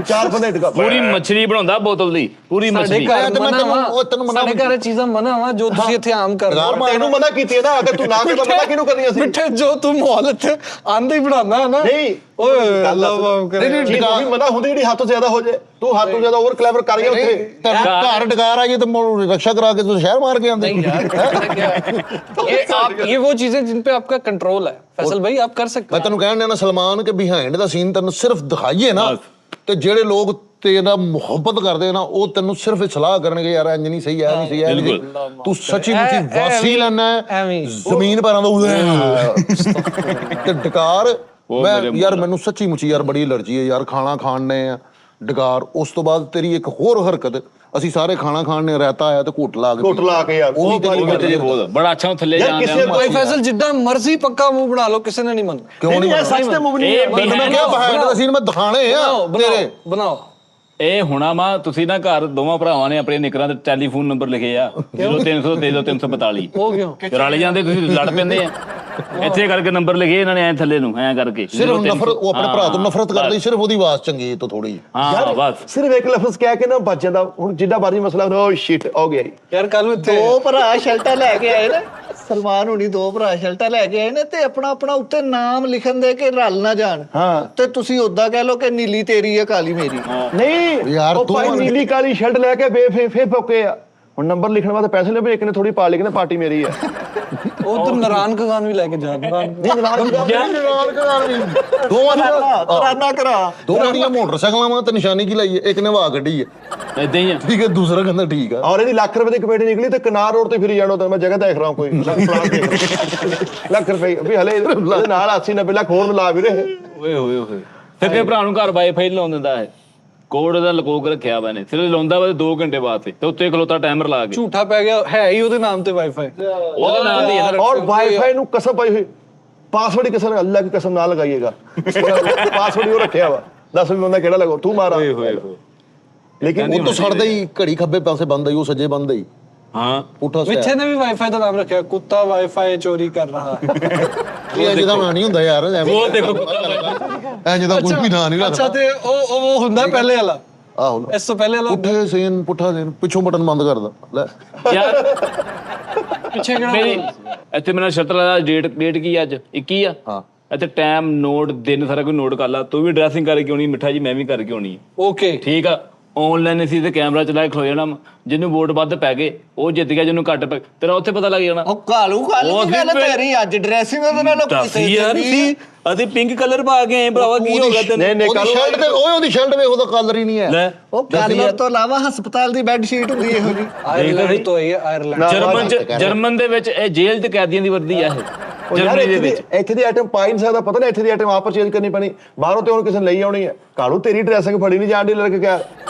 ਚਾਰ ਬੰਦੇ ਡਕਾ ਪੂਰੀ ਮੱਛਲੀ ਬਣਾਉਂਦਾ ਬੋਤਲ ਦੀ ਪੂਰੀ ਸਾਡੇ ਮੱਛਲੀ ਘਰ ਤੇ ਮੈਂ ਮਨਾ ਵਾ ਤੈਨੂੰ ਮਨਾ ਸਾਡੇ ਘਰ ਇਹ ਚੀਜ਼ਾਂ ਮਨਾ ਵਾ ਜੋ ਤੁਸੀਂ ਇੱਥੇ ਆਮ ਕਰ ਰਹੇ ਹੋ। ਤੈਨੂੰ ਮਨਾ ਕੀਤੀ ਹੈ ਨਾ ਅਗਰ ਤੂੰ ਨਾ ਕਰਦਾ ਮਨਾ ਕਿਹਨੂੰ ਕਰਨੀ ਸੀ ਮਿੱਠੇ ਜੋ ਤੂੰ ਮਾਹੌਲ ਇੱਥੇ ਆਂਦੇ ਹੀ ਬਣਾਉਣਾ ਹੈ ਨਾ ਨਹੀਂ ਓਏ ਅੱਲਾ ਮਾਫ ਕਰੇ ਨਹੀਂ ਵੀ ਮਨਾ ਹੁੰਦੀ ਜਿਹੜੀ ਹੱਥ ਤੋਂ ਜ਼ਿਆਦਾ ਹੋ ਜਾਏ ਤੂੰ ਹੱਥ ਤੋਂ ਜ਼ਿਆਦਾ ਓਵਰ ਕਲੈਵਰ ਕਰ ਗਿਆ ਉੱਥੇ ਤੇਰਾ ਘਰ ਡਕਾਰ ਆਈਏ ਤੇ ਰਕਸ਼ਾ ਕਰਾ ਕੇ ਤੂੰ ਸ਼ਹਿਰ ਮਾਰ ਕੇ ਆਂਦੇ ये वो चीजें जिन पे आपका कंट्रोल है फैसल भाई आप कर सकते ਮੈਂ ਤੈਨੂੰ ਕਹਿਣ ਡਿਆ ਨਾ ਸਲਮਾਨ ਕਿ ਬਿਹਾਈਂਡ ਦਾ ਸੀਨ ਤੈਨੂੰ ਸਿਰਫ ਦਿਖਾਈਏ ਨਾ ਤੇ ਜਿਹੜੇ ਲੋਕ ਤੇਰਾ ਮੁਹੱਬਤ ਕਰਦੇ ਨਾ ਉਹ ਤੈਨੂੰ ਸਿਰਫ ਸਲਾਹ ਕਰਨਗੇ ਯਾਰ ਇੰਜ ਨਹੀਂ ਸਹੀ ਐ ਨਹੀਂ ਸਹੀ ਐ ਨਹੀਂ ਸਹੀ। ਤੂੰ ਸੱਚੀ ਮੁੱਚੀ ਵਾਸੀ ਲੈਣਾ ਐਵੇਂ ਜ਼ਮੀਨ ਪੈਰਾਂ ਦਾ ਤੇ ਡਕਾਰ ਮੈਂ ਯਾਰ ਮੈਨੂੰ ਸੱਚੀ ਮੁੱਚੀ ਯਾਰ ਬੜੀ ਅਲਰਜੀ ਹੈ ਯਾਰ ਖਾਣਾ ਖਾਣ ਨੇ ਆ ਡਕਾਰ ਉਸ ਤੋਂ ਬਾਅਦ ਤੇਰੀ ਇੱਕ ਹੋਰ ਹਰਕਤ ਅਸੀਂ ਸਾਰੇ ਖਾਣਾ ਖਾਣ ਨੇ ਰਹਿਤਾ ਆਇਆ ਤੇ ਘੁੱਟ ਲਾ ਕੇ ਯਾਰ ਉਹ ਵੀ ਤੇਰੀ ਤੇਰੀ ਬਹੁਤ ਬੜਾ ਅੱਛਾ ਥੱਲੇ ਯਾਰ ਕਿਸੇ ਜਾਂਦਾ भाई फैसल जिद्दां मर्जी पक्का मुंह बना लो किसी ने नहीं मनना ਕਿਉਂ ਨਹੀਂ ਯਾਰ ਸੱਚ ਤੇ ਮੂਵ ਨਹੀਂ ਇਹ ਮੈਨੂੰ ਮੈਂ ਕਿਹਾ ਬਿਹਾਈਂਡ ਦਾ ਸੀਨ ਮੈਂ ਦਿਖਾਣੇ ਆ ਤੇਰੇ बनाओ ਇਹ ਹੁਣਾ ਮਾ ਤੁਸੀਂ ਨਾ ਘਰ ਦੋਵਾਂ ਭਰਾਵਾਂ ਨੇ ਆਪਣੇ ਨਿਕਰਾਂ ਤੇ ਟੈਲੀਫੋਨ ਨੰਬਰ ਲਿਖੇ ਆ 0300 ਦੇ ਦਿਓ 342 हो गया ਰਲ ਜਾਂਦੇ ਤੁਸੀਂ ਲੜ ਪੈਂਦੇ ਆ ਇੱਥੇ ਕਰਕੇ ਨੰਬਰ ਲਿਖੇ ਇਹਨਾਂ ਨੇ ਐ ਥੱਲੇ ਨੂੰ ਐ ਕਰਕੇ ਸਿਰਫ ਨਫ਼ਰਤ ਉਹ ਆਪਣੇ ਭਰਾ ਤੋਂ ਨਫ਼ਰਤ ਕਰਦੀ ਸਿਰਫ ਉਹਦੀ ਆਵਾਜ਼ ਚੰਗੀ ਤੋਂ ਥੋੜੀ ਹਾਂ ਬਸ ਸਿਰਫ ਇੱਕ ਲਫ਼ਜ਼ ਕਹਿ ਕੇ ਨਾ ਬਚ ਜਾਂਦਾ ਹੁਣ ਜਿੱਡਾ ਬਾਰੀ ਮਸਲਾ ਓ ਸ਼ਿਟ ਹੋ ਗਿਆ यार कल में थे ਦੋ ਭਰਾ ਸ਼ਰਟਾਂ ਲੈ ਕੇ ਆਏ ਨੇ ਸਲਮਾਨ ਹੁਣੀ ਦੋ ਭਰਾ ਸ਼ਰਟਾਂ ਲੈ ਕੇ ਆਏ ਨੇ ਤੇ ਆਪਣਾ ਆਪਣਾ ਉੱਤੇ ਨਾਮ ਲਿਖਣ ਦੇ ਕੇ ਰਲ ਨਾ ਜਾਣ ਹਾਂ। ਤੇ ਤੁਸੀਂ ਉਦਾਂ ਕਹਿ ਲਓ ਕਿ ਨੀਲੀ ਤੇਰੀ ਹੈ ਕਾਲੀ ਮੇਰੀ ਨਹੀਂ ਯਾਰ ਉਹ ਤੂੰ ਭਾਈ ਨੀਲੀ ਕਾਲੀ ਸ਼ਰਟ ਲੈ ਕੇ ਬੇਫੇ ਫੋਕੇ ਆ ਹੁਣ ਨੰਬਰ ਲਿਖਣ ਵਾਸਤੇ ਪੈਸੇ ਲੈ ਵੀ ਇੱਕ ਨੇ ਥੋੜੀ ਪਾ ਲਈ ਕਹਿੰਦੇ ਪਾਰਟੀ ਮੇਰੀ ਹੈ वो तो नारायण का गान भी लेके जा ਦੋਵਾਂ ਦੀਆਂ ਤਰਾਨਾ ਕਰਾ ਦੋਵਾਂ ਦੀਆਂ ਮੋਟਰਸਾਈਕਲਾਂ ਵਾਂ ਤੇ ਨਿਸ਼ਾਨੀ ਕੀ ਲਾਈ ਹੈ ਇੱਕ ਨੇ ਵਾਹ ਕੱਢੀ ਹੈ ਏਦਾਂ ਹੀ ਆ ਠੀਕ ਹੈ ਦੂਸਰਾ ਕਹਿੰਦਾ ਠੀਕ ਆ ਔਰ ਇਹਦੀ ਲੱਖ ਰੁਪਏ ਦੀ ਕਮੇਟੀ ਨਿਕਲੀ ਤੇ ਕਨਾਰ ਰੋਡ ਤੇ ਫਿਰੀ ਜਾਣੋ ਤਾਂ ਮੈਂ ਜਗ੍ਹਾ ਦੇਖ ਰਹਾ ਕੋਈ ਲੱਖ ਰੁਪਏ ਵੀ ਹਲੇ ਇਹਦੇ ਨਾਲ 80-90 ਲੱਖ ਹੋਰ ਲਾ ਵੀਰੇ ਓਏ ਹੋਏ ਹੋਏ ਸੱਕੇ ਭਰਾ ਨੂੰ ਘਰ ਵਾਈਫਾਈ ਲਾਉਣ ਦਿੰਦਾ ਹੈ ਕੋਡ ਦਾ ਲਕੋ ਕੇ ਰੱਖਿਆ ਵਾ ਨੇ ਸਿਰਫ ਲਾਉਂਦਾ ਵਾ 2 ਘੰਟੇ ਬਾਅਦ ਤੇ ਉੱਤੇ ਖਲੋਤਾ ਟਾਈਮਰ ਲਾ ਕੇ झूठा पै गया है ही ਉਹਦੇ ਨਾਮ ਤੇ ਵਾਈਫਾਈ ਉਹਦੇ ਨਾਲ ਦੀ ਇਹਦਾ और वाईफाई ਨੂੰ ਕਸਮ ਪਾਈ ਹੋਈ ਪਾਸਵਰਡ ਹੀ ਕਿਸੇ ਨੇ ਅੱਲਾ ਦੀ ਕਸਮ ਨਾ ਲਗਾਈਏਗਾ ਪਾਸਵਰਡ ਹੀ ਉਹ ਰੱਖਿਆ ਵਾ ਦੱਸ ਵੀ ਬੰਦਾ ਕਿਹੜਾ ਲਗਾਓ ਤੂੰ ਮਾਰਾ ਲੇਕਿਨ ਉਹ ਤੋਂ ਛੱਡਦਾ ਹੀ ਘੜੀ ਖੱਬੇ ਪਾਸੇ ਬੰਦ ਹੀ ਉਹ ਸੱਜੇ ਬੰਦ ਹੀ ਹਾਂ ਪੁੱਠਾ ਮਿੱਠੇ ਨੇ ਵੀ ਵਾਈਫਾਈ ਦਾ ਨਾਮ ਰੱਖਿਆ ਕੁੱਤਾ ਵਾਈਫਾਈ ਚੋਰੀ ਕਰ ਰਹਾ ਹੈ ਇਹ ਜਿਹਦਾ ਨਾਂ ਨਹੀਂ ਹੁੰਦਾ ਯਾਰ ਉਹ ਦੇਖੋ ਐ ਜਿਹਦਾ ਕੋਈ ਵੀ ਨਾਂ ਨਹੀਂ ਅੱਛਾ ਰੱਖਦਾ ਤੇ ਉਹ ਹੁੰਦਾ ਪਹਿਲੇ ਵਾਲਾ ਆਹੋ ਇਸ ਤੋਂ ਪਹਿਲੇ ਵਾਲਾ ਪੁੱਠੇ ਸੀਨ ਪੁੱਠਾ ਸੀਨ ਪਿੱਛੋਂ ਬਟਨ ਬੰਦ ਕਰਦਾ ਲੈ ਯਾਰ ਪਿੱਛੇ ਕਿਹੜਾ ਮੇਰੀ ਇੱਥੇ ਮੇਰਾ ਸ਼ਰਤ ਲਾ ਡੇਟ ਕੀ ਅੱਜ 21 ਆ ਹਾਂ ਇੱਥੇ ਟਾਈਮ ਨੋਟ ਦਿਨ ਸਾਰਾ ਕੋਈ ਨੋਟ ਕਰ ਲਾ ਤੂੰ ਵੀ ਡਰੈਸਿੰਗ ਕਰਕੇ ਆਉਣੀ ਮਿੱਠਾ ਜੀ ਮੈਂ ਵੀ ਕਰਕੇ ਆਉਣੀ ਓਕੇ ਠੀਕ ਆ ਆਨਲਾਈਨ ਅਸੀਂ ਤੇ ਕੈਮਰਾ ਚਲਾ ਕੇ ਖਲੋ ਜਾਣਾ ਜਿਹਨੂੰ ਵੋਟ ਵੱਧ ਪੈ ਗਏ ਉਹ ਜਿੱਤ ਗਿਆ ਜਿਹਨੂੰ ਘੱਟ ਪੈ ਤੇਰਾ ਉੱਥੇ ਪਤਾ ਲੱਗ ਜਾਣਾ ਉਹ ਕਾਲੂ ਕਾਲੀ ਉਹ ਦੀ ਗੱਲ ਅਸੀਂ ਤੇਰੀ ਅੱਜ ਡਰੈਸਿੰਗ ਉਹਦੇ ਨਾਲ ਅਸੀਂ ਪਿੰਕ ਕਲਰ ਪਾ ਕੇ ਆਏ ਭਰਾਵਾ ਕੀ ਹੋ ਗਿਆ ਤੈਨੂੰ ਨਹੀਂ ਉਹਦੀ ਸ਼ਰਟ ਤੇ ਉਹਦੀ ਸ਼ਰਟ ਵੇ ਉਹਦਾ ਕਲਰ ਹੀ ਨਹੀਂ ਹੈ ਲੈ ਉਹ ਕਾਲੀਆਂ ਤੋਂ ਇਲਾਵਾ ਹਸਪਤਾਲ ਦੀ ਬੈੱਡ ਸ਼ੀਟ ਹੁੰਦੀ ਇਹੋ ਜੀ ਆਇਰਲੈਂਡ ਤੋਂ ਹੈ ਆਇਰਲੈਂਡ ਜਰਮਨ ਦੇ ਵਿੱਚ ਇਹ ਜੇਲ੍ਹ ਚ ਕੈਦੀਆਂ ਦੀ ਵਰਦੀ ਆ ਇਹ ਜਰਮਨੀ ਦੇ ਵਿੱਚ ਇੱਥੇ ਦੀ ਆਈਟਮ ਪਾ ਹੀ ਨਹੀਂ ਸਕਦਾ ਪਤਾ ਨਹੀਂ ਇੱਥੇ ਦੀ ਆਈਟਮ ਆਪ ਪਰਚੇਜ ਕਰਨੀ ਪੈਣੀ ਬਾਹਰੋਂ ਤੇ ਹੁਣ ਕਿਸੇ ਨੇ ਲਈ ਆਉਣੀ ਹੈ ਕਾਲੂ ਤੇਰੀ ਡਰੈਸਿੰਗ ਫੜੀ ਨਹੀਂ ਜਾਂਦੀ ਲੱਗ ਗਿਆ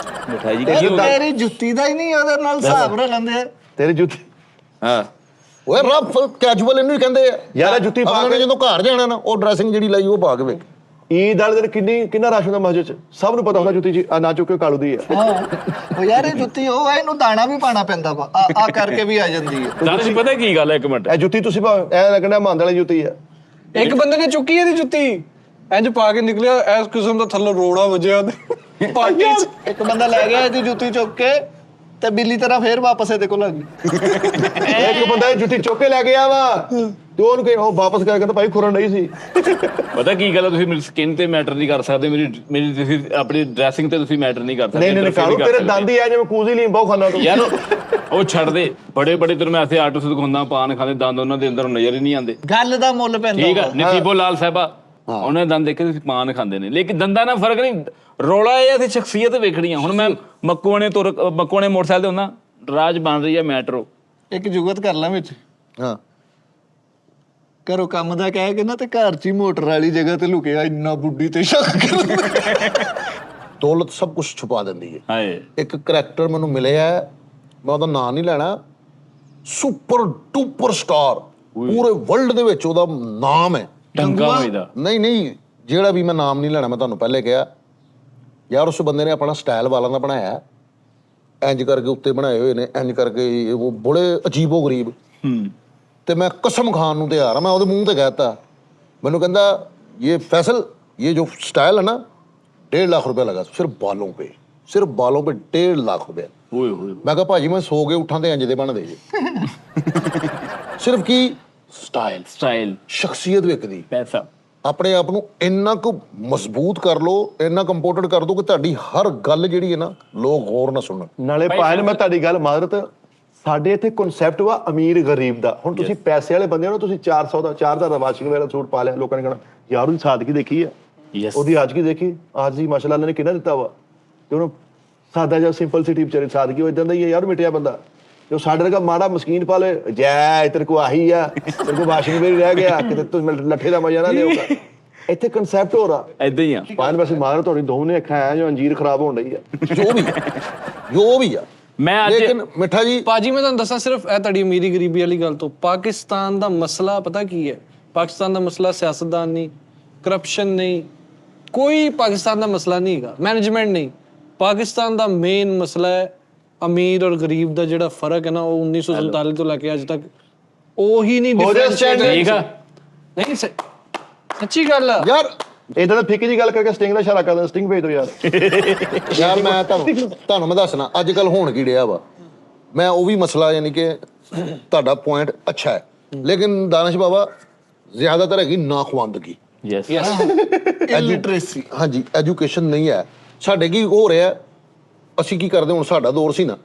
ਮਿਠਾਈ ਜੀ ਇਹ ਤੇਰੀ ਜੁੱਤੀ ਦਾ ਹੀ ਨਹੀਂ ਉਹਦੇ ਨਾਲ ਹਿਸਾਬ ਨਾਲ ਲੈਂਦੇ ਤੇਰੀ ਜੁੱਤੀ ਹਾਂ ਓਏ ਰਫ ਕੈਜੂਅਲ ਇਹਨੂੰ ਹੀ ਕਹਿੰਦੇ ਆ ਯਾਰ ਇਹ ਜੁੱਤੀ ਪਾ ਅਗਲੇ ਕੇ ਨੇ ਜਦੋਂ ਘਰ ਜਾਣਾ ਨਾ ਉਹ ਡਰੈਸਿੰਗ ਜਿਹੜੀ ਲਾਈ ਉਹ ਪਾ ਕੇ ਵੇਖ ਈਦ ਵਾਲੇ ਦਿਨ ਕਿੰਨਾ ਰਸ਼ ਹੁੰਦਾ ਮਸਜਿਦ ਚ ਸਭ ਨੂੰ ਪਤਾ ਹੁੰਦਾ ਜੁੱਤੀ ਜੀ ਨਾ ਚੁੱਕੇ ਕਾਲੂ ਦੀ ਹੈ ਹਾਂ ਉਹ ਯਾਰ ਇਹ ਜੁੱਤੀ ਉਹ ਹੈ ਇਹਨੂੰ ਦਾਣਾ ਵੀ ਪਾਣਾ ਪੈਂਦਾ ਵਾ ਆ ਕਰਕੇ ਵੀ ਆ ਜਾਂਦੀ ਹੈ ਤੁਹਾਨੂੰ ਪਤਾ ਕੀ ਗੱਲ ਹੈ ਇੱਕ ਮਿੰਟ ਇਹ ਜੁੱਤੀ ਤੁਸੀਂ ਐ ਲੱਗਣਾ ਮੰਦ ਵਾਲੀ ਜੁੱਤੀ ਹੈ ਇੱਕ ਬੰਦੇ ਨੇ ਚੁੱਕੀ ਇਹਦੀ ਜੁੱਤੀ ਇੰਜ ਪਾ ਕੇ ਨਿਕਲਿਆ ਐਸ ਕਿਸਮ ਦਾ ਥੱਲੋਂ ਰੋੜਾ ਵੱਜਿਆ ਤੇ ਪਾਰਟੀ ਚ ਇੱਕ ਬੰਦਾ ਲੈ ਗਿਆ ਇਹਦੀ ਜੁੱਤੀ ਚੁੱਕ ਕੇ ਤੇ ਬਿੱਲੀ ਤਰ੍ਹਾਂ ਫੇਰ ਵਾਪਸ ਇਹਦੇ ਕੋਲ ਆ ਗਈ ਇੱਕ ਬੰਦਾ ਇਹ ਜੁੱਤੀ ਚੁੱਕ ਕੇ ਲੈ ਗਿਆ ਵਾ ਤੇ ਉਹਨੂੰ ਕਹੇ ਉਹ ਵਾਪਸ ਕਰ ਕਹਿੰਦਾ ਭਾਈ ਖੁਰਨ ਨਹੀਂ ਸੀ ਪਤਾ ਕੀ ਗੱਲ ਹੈ ਤੁਸੀਂ ਮੇਰੀ ਸਕਿਨ ਤੇ ਮੈਟਰ ਨਹੀਂ ਕਰ ਸਕਦੇ ਮੇਰੀ ਤੁਸੀਂ ਆਪਣੀ ਡਰੈਸਿੰਗ ਤੇ ਤੁਸੀਂ ਮੈਟਰ ਨਹੀਂ ਕਰ ਸਕਦੇ ਨਹੀਂ ਕਾਲੂ ਤੇਰੇ ਦੰਦ ਹੀ ਆ ਜਿਵੇਂ ਕੂਜ਼ੀ ਲਈ ਬਹੁਤ ਖਾਣਾ ਤੂੰ ਯਾਰ ਉਹ ਛੱਡ ਦੇ ਬੜੇ ਤੈਨੂੰ ਮੈਂ ਐਸੇ ਆਟੋ ਦਿਖਾਉਂਦਾ ਪਾਨ ਖਾਂਦੇ ਦੰਦ ਉਹਨਾਂ ਦੇ ਅੰਦਰ ਨਜ਼ਰ ਹੀ ਨਹੀਂ ਆਉਂਦੇ ਗੱਲ ਦਾ ਮੁੱਲ ਪੈਂਦਾ ਠੀਕ ਆ ਨਸੀਬੋ ਲਾਲ ਸਾਹਿਬਾ ਉਹਨਾਂ ਦੇ ਦੰਦ ਦੇਖੇ ਤੁਸੀਂ ਪਾਨ ਖਾਂਦੇ ਨੇ ਲੇਕਿਨ ਦੰਦਾਂ ਨਾਲ ਫਰਕ ਨਹੀਂ ਰੌਲਾ ਇਹ ਅਸੀਂ ਸ਼ਖਸੀਅਤ ਵੇਖਣੀ ਆ ਹੁਣ ਮੈਂ ਮੱਕੂਆਣੇ ਮੋਟਰਸਾਈਕਲ ਤੇ ਹੁੰਦਾ ਰਾਜ ਬਣ ਰਹੀ ਹੈ ਮੈਟਰੋ ਇੱਕ ਜੁਗਤ ਕਰ ਲਾਂ ਵਿੱਚ ਹਾਂ ਘਰੋਂ ਕੰਮ ਦਾ ਕਹਿ ਕੇ ਨਾ ਤੇ ਘਰ 'ਚ ਹੀ ਮੋਟਰ ਵਾਲੀ ਜਗ੍ਹਾ ਤੇ ਲੁਕਿਆ ਇੰਨਾ ਬੁੱਢੀ ਤੇ ਸ਼ੱਕ ਦੌਲਤ ਸਭ ਕੁਝ ਛੁਪਾ ਦਿੰਦੀ ਹੈ ਹਾਏ ਇੱਕ ਕਰੈਕਟਰ ਮੈਨੂੰ ਮਿਲਿਆ ਮੈਂ ਉਹਦਾ ਨਾਂ ਨਹੀਂ ਲੈਣਾ ਸੁਪਰ ਡੂਪਰ ਸਟਾਰ ਪੂਰੇ ਵਰਲਡ ਦੇ ਵਿੱਚ ਉਹਦਾ ਨਾਮ ਹੈ ਟੰਗਾ ਹੋਈਦਾ ਨਹੀਂ ਜਿਹੜਾ ਵੀ ਮੈਂ ਨਾਮ ਨਹੀਂ ਲੈਣਾ ਮੈਂ ਤੁਹਾਨੂੰ ਪਹਿਲੇ ਕਿਹਾ ਯਾਰ ਉਸ ਬੰਦੇ ਨੇ ਆਪਣਾ ਸਟਾਈਲ ਵਾਲਾਂ ਦਾ ਬਣਾਇਆ ਇੰਜ ਕਰਕੇ ਉੱਤੇ ਬਣਾਏ ਹੋਏ ਨੇ ਇੰਜ ਕਰਕੇ ਉਹ ਬੜੇ ਅਜੀਬੋ ਗਰੀਬ ਤੇ ਮੈਂ ਕਸਮ ਖਾਣ ਨੂੰ ਤਿਆਰ ਆ, ਮੈਂ ਉਹਦੇ ਮੂੰਹ ਤੇ ਕਹਿਤਾ। ਮੈਨੂੰ ਕਹਿੰਦਾ ਇਹ फैसल ये जो स्टाइल है ना 1.5 लाख रुपया लगा सिर्फ बालों पे 1.5 लाख रुपया। ਓਏ ਹੋਏ ਮੈਂ ਕਿਹਾ ਭਾਜੀ ਮੈਂ ਸੋ ਕੇ ਉੱਠਾਂ ਤੇ ਇੰਜ ਦੇ ਬਣਦੇ ਜੇ ਸਿਰਫ ਕੀ ਸਟਾਈਲ ਸ਼ਖਸੀਅਤ ਵਿਕਦੀ। ਪੈਸਾ ਆਪਣੇ ਆਪ ਨੂੰ ਇੰਨਾ ਕੁ ਮਜ਼ਬੂਤ ਕਰ ਲਓ, ਇੰਨਾ ਕੰਪੋਰਟਡ ਕਰ ਦਿਓ ਕਿ ਤੁਹਾਡੀ ਹਰ ਗੱਲ ਜਿਹੜੀ ਹੈ ਨਾ ਲੋਕ ਗੌਰ ਨਾਲ ਸੁਣਨ। ਨਾਲੇ ਪਾਇਲ ਮੈਂ ਤੁਹਾਡੀ ਗੱਲ ਮਾਜ਼ਰਤ, ਸਾਡੇ ਇੱਥੇ ਕਨਸੈਪਟ ਵਾ ਅਮੀਰ ਗਰੀਬ ਦਾ। ਹੁਣ ਤੁਸੀਂ ਪੈਸੇ ਵਾਲੇ ਬੰਦੇ ਹੋ ਨਾ, ਤੁਸੀਂ 400 ਦਾ 4000 ਦਾ ਵਾਸ਼ਿੰਗ ਵਾਲਾ ਸੂਟ ਪਾ ਲਿਆ, ਲੋਕਾਂ ਨੇ ਕਹਿਣਾ ਯਾਰ ਉਹਦੀ ਸਾਦਗੀ ਦੇਖੀ ਆ, ਉਹਦੀ ਅੱਜ ਕੀ ਦੇਖੀ, ਅੱਜ ਦੀ ਮਾਸ਼ਾਅੱਲਾ ਨੇ ਕਿਹਨਾਂ ਦਿੱਤਾ ਵਾ, ਤੇ ਉਹਨੂੰ ਸਾਦਾ ਜਿਹਾ ਸਿੰਪਲ ਸਿਟੀ ਵਿਚਾਰੇ ਸਾਦਗੀ, ਉਹ ਇਦਾਂ ਦਾ ਹੀ ਹੈ ਯਾਰ, ਮਿਟਿਆ ਬੰਦਾ। ਜੋ ਸਾਡੇ ਵਰਗਾ ਮਾੜਾ ਮਸਕੀਨ ਪਾ ਲੇ, ਜੈ ਤੇਰੇ ਕੋ ਆਹੀ ਆ, ਤੇਰੇ ਕੋ ਵਾਸ਼ਿੰਗ ਵੀ ਰਹਿ ਗਿਆ, ਕਿਤੇ ਤੂੰ ਲੱਠੇ ਦਾ ਮਜ਼ਾ ਨਾ ਲਿਓਗਾ। ਇੱਥੇ ਕਨਸੈਪਟ ਹੋ ਰਹਾ ਏਦਾਂ ਹੀ ਆ। ਪਾਇਲ ਵੈਸੇ ਮਾਰ ਤੁਹਾਡੀ ਦੋਨੇ ਅੱਖਾਂ ਆ ਜੋ ਅੰਜੀਰ ਖਰਾਬ ਹੋਣ ਰਹੀ ਆ, ਜੋ ਵੀ ਆ। ਮੈਂ ਅੱਜ ਲੇਕਿਨ ਮਿੱਠਾ ਜੀ ਭਾਜੀ ਮੈਂ ਤੁਹਾਨੂੰ ਦੱਸਾਂ, ਸਿਰਫ ਇਹ ਤੁਹਾਡੀ ਅਮੀਰੀ ਗਰੀਬੀ ਵਾਲੀ ਗੱਲ ਤੋਂ, ਪਾਕਿਸਤਾਨ ਦਾ ਮਸਲਾ ਪਤਾ ਕੀ ਹੈ? ਪਾਕਿਸਤਾਨ ਦਾ ਮਸਲਾ ਸਿਆਸਤਦਾਨ ਨਹੀਂ, ਕਰਪਸ਼ਨ ਨਹੀਂ, ਕੋਈ ਪਾਕਿਸਤਾਨ ਦਾ ਮਸਲਾ ਨਹੀਂ ਹੈਗਾ, ਮੈਨੇਜਮੈਂਟ ਨਹੀਂ। ਪਾਕਿਸਤਾਨ ਦਾ ਮੇਨ ਮਸਲਾ ਹੈ ਅਮੀਰ ਔਰ ਗਰੀਬ ਦਾ ਜਿਹੜਾ ਫਰਕ ਹੈ ਨਾ, ਉਹ 1947 ਤੋਂ ਲੈ ਕੇ ਅੱਜ ਤੱਕ ਉਹੀ ਨਹੀਂ differentiate ਠੀਕ ਆ। ਨਹੀਂ ਸੱਚੀ ਗੱਲ ਆ ਯਾਰ, ਇਦਾਂ ਦਾ ਫਿੱਕੀ ਜੀ ਗੱਲ ਕਰਕੇ ਸਟਿੰਗ ਦਾ ਇਸ਼ਾਰਾ ਕਰਦਾ, ਸਟਿੰਗ ਭੇਜ ਦਿਓ ਯਾਰ। ਯਾਰ ਮੈਂ ਤੁਹਾਨੂੰ ਮੈਂ ਦੱਸਣਾ ਅੱਜ ਕੱਲ ਹੋਣ ਕੀ ਡਿਆ ਵਾ। ਮੈਂ ਉਹ ਵੀ ਮਸਲਾ ਯਾਨੀ ਕਿ ਤੁਹਾਡਾ ਪੁਆਇੰਟ ਅੱਛਾ ਹੈ, ਲੇਕਿਨ ਦਾਨਿਸ਼ ਬਾਬਾ ਜ਼ਿਆਦਾਤਰ ਹੈਗੀ ਨਾਖਵਾਨਦਗੀ। ਯੈਸ ਇਲਿਟਰੇਸੀ। ਹਾਂਜੀ, ਐਜੂਕੇਸ਼ਨ ਨਹੀਂ ਹੈ ਸਾਡੇ। ਕੀ ਹੋ ਰਿਹਾ, ਅਸੀਂ ਕੀ ਕਰਦੇ, ਹੁਣ ਸਾਡਾ ਦੌਰ ਸੀ ਨਾ,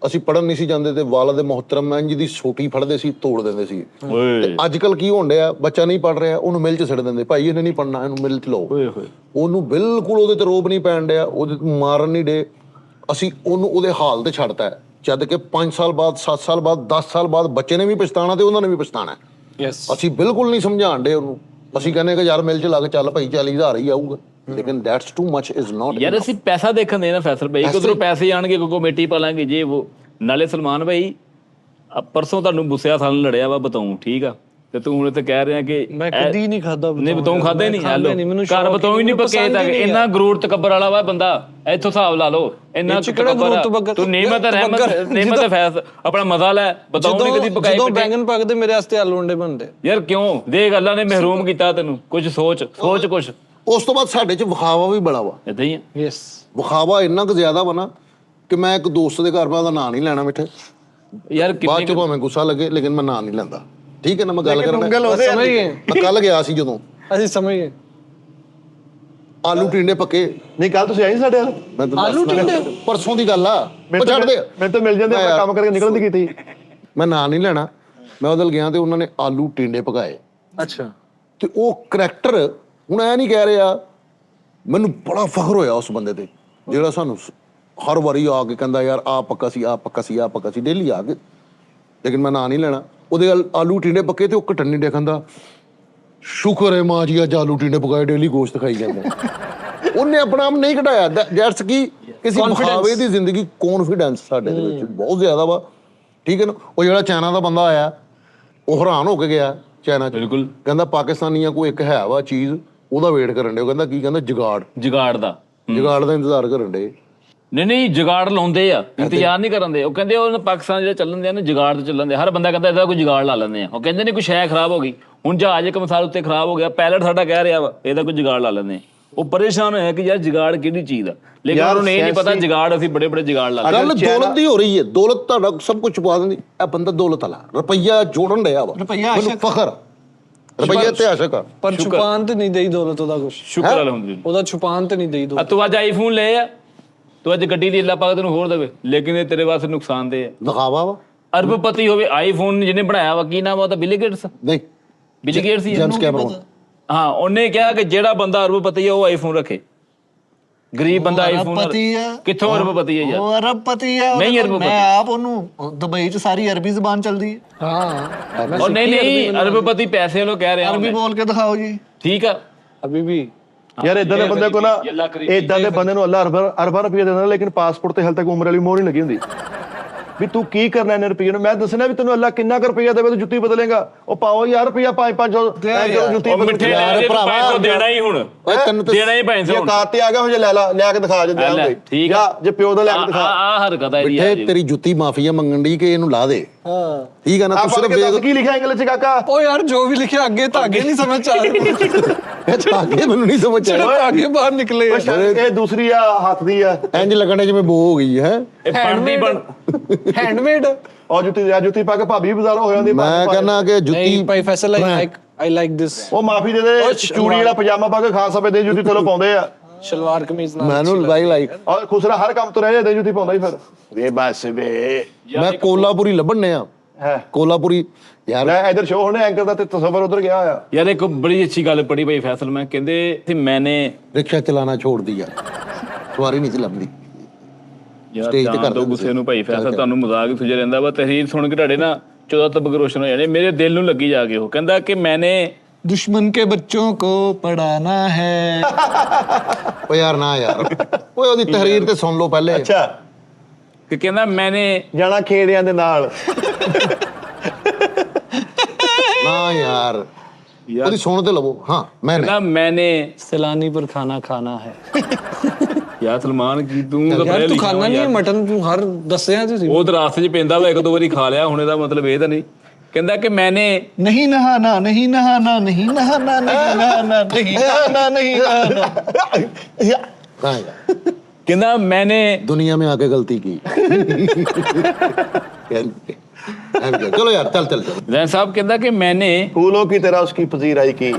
ਅਸੀਂ ਪੜਨ ਨਹੀਂ ਸੀ ਜਾਂਦੇ ਤੇ ਵਾਲਿਦ ਮੁਹਤਰਮ ਇੰਜ ਦੀ ਸੋਟੀ ਫੜਦੇ ਸੀ, ਤੋੜ ਦਿੰਦੇ ਸੀ। ਤੇ ਅੱਜ ਕੱਲ ਕੀ ਹੋਣ ਡਿਆ, ਬੱਚਾ ਨਹੀਂ ਪੜ ਰਿਹਾ, ਉਹਨੂੰ ਮਿਲ 'ਚ ਸਿੱਟ ਦਿੰਦੇ, ਭਾਈ ਇਹਨੇ ਨਹੀਂ ਪੜਨਾ, ਇਹਨੂੰ ਮਿਲ 'ਚ ਲਓ। ਉਹਨੂੰ ਬਿਲਕੁਲ ਉਹਦੇ ਤੇ ਰੋਬ ਨਹੀਂ ਪੈਣ ਡਿਆ, ਉਹਦੇ ਮਾਰਨ ਨਹੀਂ ਡੇ। ਅਸੀਂ ਉਹਨੂੰ ਉਹਦੇ ਹਾਲ ਤੇ ਛੱਡਤਾ, ਜਦ ਕਿ 5 ਸਾਲ ਬਾਅਦ, 7 ਸਾਲ ਬਾਅਦ, 10 ਸਾਲ ਬਾਅਦ ਬੱਚੇ ਨੇ ਵੀ ਪਛਤਾਣਾ ਤੇ ਉਹਨਾਂ ਨੇ ਵੀ ਪਛਤਾਣਾ। ਯੈਸ ਅਸੀਂ ਬਿਲਕੁਲ ਨਹੀਂ ਸਮਝਾਣ ਡੇ ਉਹਨੂੰ। ਅਸੀਂ ਕਹਿੰਦੇ ਕਿ ਯਾਰ ਮਿਲ 'ਚ ਲੱਗ ਚੱਲ ਭਾਈ, 40,000 ਹੀ ਆਊਗਾ, ਲੇਕਿਨ that's too much is not. ਯਾਰ ਅਸੀਂ ਪੈਸਾ ਦੇਖਣ ਦੇ ਨਾ ਫੈਸਲ ਭਾਈ, ਕਿਧਰੋਂ ਪੈਸੇ ਆਣਗੇ, ਕੋਈ ਕਮੇਟੀ ਪਾ ਲਾਂਗੇ ਜੇ ਉਹ। ਨਾਲੇ ਸਲਮਾਨ ਭਾਈ ਪਰਸੋਂ ਤੁਹਾਨੂੰ ਬੁੱਸਿਆ ਸਾਨੂੰ ਲੜਿਆ ਵਾ ਬਤਾਉਂ, ਠੀਕ ਆ, ਤੇ ਤੂੰ ਹੁਣ ਇੱਥੇ ਕਹਿ ਰਿਹਾ ਕਿ ਮੈਂ ਕਦੀ ਨਹੀਂ ਖਾਦਾ ਨਹੀਂ ਬਤਾਉਂ, ਖਾਦੇ ਨਹੀਂ ਹੈਲੋ ਘਰ ਬਤਾਉਂ ਹੀ ਨਹੀਂ ਪੱਕੇ ਤੱਕ। ਇੰਨਾ ਗਰੂਰ ਤਕੱਬਰ ਵਾਲਾ ਵਾ ਬੰਦਾ, ਇੱਥੋਂ ਹਿਸਾਬ ਲਾ ਲਓ, ਇੰਨਾ ਤਕੱਬਰ। ਤੂੰ ਨਿਹਮਤ ਰਹਿਮਤ ਨਿਹਮਤ ਫੈਸ ਆਪਣਾ ਮਜ਼ਾ ਲੈ, ਬਤਾਉਂ ਨਹੀਂ ਕਦੀ ਪਕਾਈ। ਜਦੋਂ ਬੈਂਗਨ ਪੱਕਦੇ ਮੇਰੇ ਵਾਸਤੇ ਆਲੂ ਅੰਡੇ ਬਣਦੇ ਯਾਰ ਕਿਉਂ ਦੇਖ, ਅੱਲਾ ਨੇ ਮਹਿਰੂਮ ਕੀਤਾ ਤੈਨੂੰ, ਕੁਝ ਸੋਚ ਕੁਝ। ਉਸ ਤੋਂ ਬਾਅਦ ਸਾਡੇ 'ਚ ਵਿਖਾਵਾ ਵੀ ਬੜਾ ਵਾ। ਏਦਾਂ ਹੀ ਆ। ਯੈਸ ਵਿਖਾਵਾ ਇੰਨਾ ਕੁ ਜ਼ਿਆਦਾ ਵਾ ਨਾ ਕਿ ਮੈਂ ਇੱਕ ਦੋਸਤ ਦੇ ਘਰ, ਮੈਂ ਉਹਦਾ ਨਾਂ ਨਹੀਂ ਲੈਣਾ ਮਿੱਠੇ, ਯਾਰ ਬਾਅਦ 'ਚ ਭਾਵੇਂ ਗੁੱਸਾ ਲੱਗੇ, ਲੇਕਿਨ ਮੈਂ ਨਾਂ ਨਹੀਂ ਲੈਂਦਾ, ਠੀਕ ਹੈ ਨਾ। ਮੈਂ ਗੱਲ ਕਰਾਂ, ਸਮਝ ਗਏ, ਮੈਂ ਕੱਲ ਗਿਆ ਸੀ ਜਦੋਂ, ਅਸੀਂ ਸਮਝ ਗਏ। ਆਲੂ ਟਿੰਡੇ ਪੱਕੇ। ਨਹੀਂ ਕੱਲ ਤੁਸੀਂ ਆਏ ਸਾਡੇ ਨਾਲ, ਮੈਂ ਤੁਹਾਨੂੰ ਆਲੂ ਦੱਸਣਾ, ਟਿੰਡੇ? ਪਰਸੋਂ ਦੀ ਗੱਲ ਆ, ਉਹ ਛੱਡ ਦੇ। ਮੈਨੂੰ ਤਾਂ ਮਿਲ ਜਾਂਦੇ, ਮੈਂ ਕੰਮ ਕਰਕੇ ਨਿਕਲਣ ਦੀ ਕੀਤੀ। ਮੈਂ ਨਾਂ ਨਹੀਂ ਲੈਣਾ, ਮੈਂ ਉਹਦੇ ਗਿਆ ਤੇ ਉਹਨਾਂ ਨੇ ਆਲੂ ਟਿੰਡੇ ਪਕਾਏ। ਅੱਛਾ, ਤੇ ਉਹ ਕਰੈਕਟਰ ਹੁਣ ਐ ਨਹੀਂ ਕਹਿ ਰਿਹਾ, ਮੈਨੂੰ ਬੜਾ ਫਖਰ ਹੋਇਆ ਉਸ ਬੰਦੇ ਤੇ, ਜਿਹੜਾ ਸਾਨੂੰ ਹਰ ਵਾਰੀ ਆ ਕੇ ਕਹਿੰਦਾ ਯਾਰ ਆ ਪੱਕਾ ਸੀ, ਆ ਪੱਕਾ ਸੀ, ਆ ਪੱਕਾ ਸੀ, ਡੇਲੀ ਆ ਕੇ। ਲੇਕਿਨ ਮੈਂ ਨਾਂ ਨਹੀਂ ਲੈਣਾ। ਉਹਦੇ ਆਲੂ ਟਿੰਡੇ ਪੱਕੇ ਤੇ ਉਹ ਘਟਣ ਨਹੀਂ ਦੇਖਦਾ, ਸ਼ੁਕਰ ਹੈ ਮਾਂ ਜੀ ਅੱਜ ਆਲੂ ਟਿੰਡੇ ਪਕਾਏ, ਡੇਲੀ ਗੋਸ਼ਤ ਖਾਈ ਜਾਂਦਾ। ਉਹਨੇ ਆਪਣਾ ਆਪ ਨਹੀਂ ਘਟਾਇਆ। ਦੈਟਸ ਕੀ ਕਿਸੇ ਵਿਖਾਵੇ ਦੀ ਜ਼ਿੰਦਗੀ। ਕੌਨਫੀਡੈਂਸ ਸਾਡੇ ਦੇ ਵਿੱਚ ਬਹੁਤ ਜ਼ਿਆਦਾ ਵਾ, ਠੀਕ ਹੈ ਨਾ। ਉਹ ਜਿਹੜਾ ਚਾਈਨਾ ਦਾ ਬੰਦਾ ਆਇਆ, ਉਹ ਹੈਰਾਨ ਹੋ ਕੇ ਗਿਆ ਚਾਈਨਾ 'ਚ, ਬਿਲਕੁਲ ਕਹਿੰਦਾ ਪਾਕਿਸਤਾਨੀਆਂ ਕੋਈ ਇੱਕ ਹੈ ਵਾ ਚੀਜ਼, ਉਹਦਾ ਵੇਟ ਕਰਨ ਡੇ। ਉਹ ਕਹਿੰਦਾ ਕੀ, ਕਹਿੰਦਾ ਜੁਗਾੜ ਦਾ ਇੰਤਜ਼ਾਰ ਕਰਨ ਡੇ। ਨਹੀਂ ਜੁਗਾੜ ਲਾਉਂਦੇ ਆ, ਇੰਤਜ਼ਾਰ ਨਹੀਂ ਕਰਨ ਦੇ। ਉਹ ਕਹਿੰਦੇ ਉਹ ਪਾਕਿਸਤਾਨ ਜਿਹੜੇ ਚੱਲਣ ਦੇ ਨਾ ਜੁਗਾੜ ਤੇ ਚੱਲਣ ਦੇ, ਹਰ ਬੰਦਾ ਕਹਿੰਦਾ ਇਹਦਾ ਕੋਈ ਜੁਗਾੜ ਲਾ ਲੈਂਦੇ ਆ। ਉਹ ਕਹਿੰਦੇ ਨੇ ਕੋਈ ਸ਼ੈ ਖਰਾਬ ਹੋ ਗਈ, ਹੁਣ ਜਹਾਜ਼ ਇੱਕ ਮਿਸਾਲ ਉੱਤੇ ਖਰਾਬ ਹੋ ਗਿਆ, ਪਾਇਲਟ ਸਾਡਾ ਕਹਿ ਰਿਹਾ ਵਾ ਇਹਦਾ ਕੋਈ ਜੁਗਾੜ ਲਾ ਲੈਂਦੇ ਆ। ਉਹ ਪਰੇਸ਼ਾਨ ਹੋਇਆ ਕਿ ਯਾਰ ਜੁਗਾੜ ਕਿਹੜੀ ਚੀਜ਼ ਆ, ਲੇਕਿਨ ਉਹਨੂੰ ਇਹ ਨਹੀਂ ਪਤਾ ਜੁਗਾੜ ਅਸੀਂ ਬੜੇ ਜੁਗਾੜ ਲਾ ਗੱਲ ਦੌਲਤ ਦੀ ਹੋ ਰਹੀ ਹੈ। ਦੌਲਤ ਤੁਹਾਡਾ ਸਭ ਕੁਝ ਛੁਪਾ ਦਿੰਦੀ। ਇਹ ਬੰਦਾ ਦੌਲਤ ਵਾਲਾ, ਰੁਪਈਆ ਜੋੜਨ ਡਿਆ ਵਾ, ਮੈਨੂੰ ਫਖਰ। ਰੁਪਈਆ ਤੇ ਆਸ਼ਕ ਆ, ਪਰ ਛੁਪਾਨ ਤੇ ਨਹੀਂ ਦੇਈ ਦੌਲਤ ਉਹਦਾ ਕੁਝ। ਸ਼ੁਕਰ ਅਲਹਮਦੁਲਿਲਾ, ਉਹਦਾ ਛੁਪਾਨ ਤੇ ਨਹੀਂ ਦੇਈ ਦੌਲਤ। ਤੂੰ ਅੱਜ ਆਈਫੋਨ ਲੈ ਆ, ਤੂੰ ਅੱਜ ਗੱਡੀ ਦੀ ਅੱਲਾਹ ਪਾਕ ਤੈਨੂੰ ਹੋਰ ਦੇਵੇ, ਲੇਕਿਨ ਇਹ ਤੇਰੇ ਵਾਸਤੇ ਨੁਕਸਾਨਦੇਹ ਆ। ਦਿਖਾਵਾ ਵਾ। ਅਰਬਪਤੀ ਹੋਵੇ, ਆਈਫੋਨ ਜਿਹਨੇ ਬਣਾਇਆ ਵਾ, ਕੀ ਨਾਮ ਉਹਦਾ, ਬਿਲ ਗੇਟਸ। ਨਹੀਂ, ਬਿਲ ਗੇਟਸ ਹੀ ਜੇਮਸ ਕੈਮਰੋਨ। ਹਾਂ, ਉਹਨੇ ਕਿਹਾ ਕਿ ਜਿਹੜਾ ਬੰਦਾ ਅਰਬਪਤੀ ਆ ਉਹ ਆਈਫੋਨ ਰੱਖੇ, ਗਰੀਬ ਬੰਦਾ ਆਈਫੋਨ ਕਿੱਥੋਂ ਅਰਬਪਤੀ ਹੈ ਯਾਰ? ਉਹ ਅਰਬਪਤੀ ਆ। ਨਹੀਂ ਅਰਬਪਤੀ, ਮੈਂ ਆਪ ਉਹਨੂੰ ਦੁਬਈ 'ਚ ਸਾਰੀ ਅਰਬੀ ਜ਼ਬਾਨ ਚੱਲਦੀ ਹੈ। ਹਾਂ, ਉਹ ਨਹੀਂ ਅਰਬਪਤੀ ਪੈਸੇ ਵਾਲੋ ਕਹਿ ਰਿਹਾ ਅਰਬੀ ਬੋਲ ਕੇ ਦਿਖਾਓ ਜੀ। ਠੀਕ ਆ। ਅਭੀ ਵੀ ਯਾਰ ਇਦਾਂ ਦੇ ਬੰਦੇ ਕੋ ਨਾ, ਇਦਾਂ ਦੇ ਬੰਦੇ ਨੂੰ ਅੱਲਾ ਅਰਬਾਂ ਰੁਪਈਆ ਦਿੰਦਾ, ਲੇਕਿਨ ਪਾਸਪੋਰਟ ਤੇ ਹਾਲੇ ਤੱਕ ਉਮਰ ਵਾਲੀ ਮੋਹਰ ਨਹੀਂ ਲੱਗੀ ਹੁੰਦੀ ਵੀ ਤੂੰ ਕੀ ਕਰਨਾ ਇਹਨੇ ਰੁਪਈਏ ਨੂੰ। ਮੈਂ ਦੱਸਣਾ ਵੀ ਤੈਨੂੰ ਅੱਲਾ ਕਿੰਨਾ ਕੁ ਰੁਪਈਆ ਦੇਵੇ ਤੂੰ ਜੁੱਤੀ ਬਦਲੇਗਾ। ਉਹ ਪਾਓ ਯਾਰ ਰੁਪਈਆ 500 ਜੁੱਤੀ ਮਿੱਠੇ ਦੇਣਾ ਹੀ ਹੁਣ, ਦੇਣਾ ਹੀ 500। ਕਾਤ ਤੇ ਆ ਗਿਆ, ਹੁਣ ਜੇ ਲੈ ਕੇ ਦਿਖਾ ਜੇ, ਠੀਕ ਆ ਜੇ ਪਿਓ ਦਾ ਲੈ ਕੇ ਦਿਖਾ। ਆ ਹਰਕਤ ਹੈ ਤੇਰੀ ਜੁੱਤੀ ਮਾਫੀਆ ਮੰਗਣ ਦੀ ਕਿ ਇਹਨੂੰ ਲਾ ਦੇ। ਹਾਂ ਠੀਕ ਹੈ ਨਾ, ਤੂੰ ਆਪਾਂ ਸਿਰਫ ਦੱਸ ਵੇਖ ਕੀ ਲਿਖਿਆ ਇੰਗਲਿਸ਼ ਚ ਕਾਕਾ? ਉਹ ਯਾਰ ਜੋ ਵੀ ਲਿਖਿਆ ਅੱਗੇ ਧਾਗੇ ਨਹੀਂ ਸਮਝ ਆ ਰਹੇ ਅੱਛਾ ਅੱਗੇ ਮੈਨੂੰ ਨਹੀਂ ਸਮਝ ਜਿਹੜੇ ਆਇਆ, ਧਾਗੇ ਬਾਹਰ ਨਿਕਲੇ ਓਏ ਸ਼ਾਇਦ ਇਹ ਦੂਸਰੀ ਆ ਹੱਥ ਦੀ ਆ, ਇੰਜ ਲੱਗਣਾ ਜਿਵੇਂ ਬੋ ਹੋ ਗਈ ਹੈ। ਇਹ ਬਣਦੀ ਬਣ ਹੈਂਡਮੇਡ ਔਰ ਜੁੱਤੀ ਪਾ ਕੇ ਭਾਬੀ ਵੀ ਬਾਜ਼ਾਰੋਂ ਹੋ ਜਾਂਦੀ ਮੈਂ ਕਹਿੰਦਾ ਕਿ ਜੁੱਤੀ ਨਹੀਂ ਭਾਈ ਫੈਸਲ ਆਈ ਲਾਈਕ ਦਿਸ ਉਹ ਮਾਫੀ ਦੇ ਦੇ, ਚੂੜੀ ਵਾਲਾ ਪਜਾਮਾ ਪਾ ਕੇ ਖਾਸ ਸਮੇਂ ਦੇ ਜੁੱਤੀ ਥੱਲੋਂ ਪਾਉਂਦੇ ਆ, ਸ਼ਲਵਾਰ ਕਮੀਜ਼ ਨਾਲ ਮੈਨੂੰ ਲਾਈਕ ਔਰ ਖੁਸਰਾ ਹਰ ਕੰਮ ਤੋਂ ਰਹਿ ਜਾਂਦਾ ਜੁੱਤੀ ਪਾਉਂਦਾ ਹੀ ਫਿਰ ਵੇ ਬਸ ਵੇ ਮੈਂ ਕੋਲਾਪੁਰੀ ਲੱਭਣੇ ਆ, ਹੈ ਕੋਲਾਪੁਰੀ ਯਾਰ। ਲੈ ਇਧਰ ਸ਼ੋ ਹੋਣੇ ਐਂਕਰ ਦਾ ਤੇ ਤਸਵਰ ਉਧਰ ਗਿਆ ਹੋਇਆ। ਯਾਰ ਇੱਕ ਬੜੀ ਅੱਛੀ ਗੱਲ ਪੜੀ ਭਾਈ ਫੈਸਲ ਮੈਂ ਕਹਿੰਦੇ ਤੇ ਮੈਨੇ ਰਿਕਸ਼ਾ ਚਲਾਣਾ ਛੋੜ ਦਿਆ, ਸਵਾਰੀ ਨਹੀਂ ਚਲਾਉਂਦੀ। ਯਾਰ Stage ਤੇ ਜਾਣ ਕਰ ਦੋ ਦਿੰਦੇ ਗੁੱਸੇ ਸੀ। ਨੂੰ ਭਾਈ ਫੈਸਲ ਤੁਹਾਨੂੰ ਮਜ਼ਾਕ ਹੀ ਸੁਝਿਆ ਰਹਿੰਦਾ ਵਾ ਤਹਿਰੀਰ ਸੁਣ ਕੇ ਤੁਹਾਡੇ ਨਾ 14 ਤਬਕ ਰੋਸ਼ਨ ਹੋ ਜਾਣੇ, ਮੇਰੇ ਦਿਲ ਨੂੰ ਲੱਗੀ ਜਾ ਕੇ ਉਹ ਕਹਿੰਦਾ ਕਿ ਮੈਨੇ दुश्मन के बच्चों को पढ़ाना है। ਓ ਯਾਰ ਨਾ ਯਾਰ, ਓਏ ਉਹਦੀ ਤਹਿਰੀਰ ਤੇ ਸੁਣ ਲਓ ਪਹਿਲੇ। ਅੱਛਾ ਕਿ ਕਹਿੰਦਾ ਮੈਨੇ ਜਾਣਾ ਖੇੜਿਆਂ ਦੇ ਨਾਲ, ਨਾ ਯਾਰ ਉਹਦੀ ਸੁਣ ਤੇ ਲਵੋ। ਹਾਂ ਕਹਿੰਦਾ ਮੈਨੇ सैलानी पर खाना खाना है ਯਾਰ ਸਲਮਾਨ ਕੀ ਤੂੰ ਤਾਂ यार ਪੜ੍ਹਿਆ तू ਲਿਖਿਆ खाना ਵਾ नहीं है ਯਾਰ। मटन तू हर दसिया तुसी ਉਹ ਤਾਂ ਰਾਸਤੇ 'ਚ ਪੈਂਦਾ ਵਾ, ਇੱਕ ਦੋ ਵਾਰੀ ਖਾ ਲਿਆ ਹੁਣ, ਇਹਦਾ ਮਤਲਬ ਇਹ ਤਾਂ ਨਹੀਂ। ਕਹਿੰਦਾ ਕਿ ਮੈਨੇ नहीं नहाना नहीं नहाना नहीं नहाना नहीं नहाना नहीं नहाना नहीं नहाना। ਹਾਂ ਯਾਰ, ਕਹਿੰਦਾ ਮੈਨੇ ਦੁਨੀਆ में आके गलती की। चलो यार चल चल चल। ਜ਼ੈਨ ਸਾਹਿਬ ਕਹਿੰਦਾ ਕਿ ਮੈਨੇ फूलों की तरह उसकी पजीराई की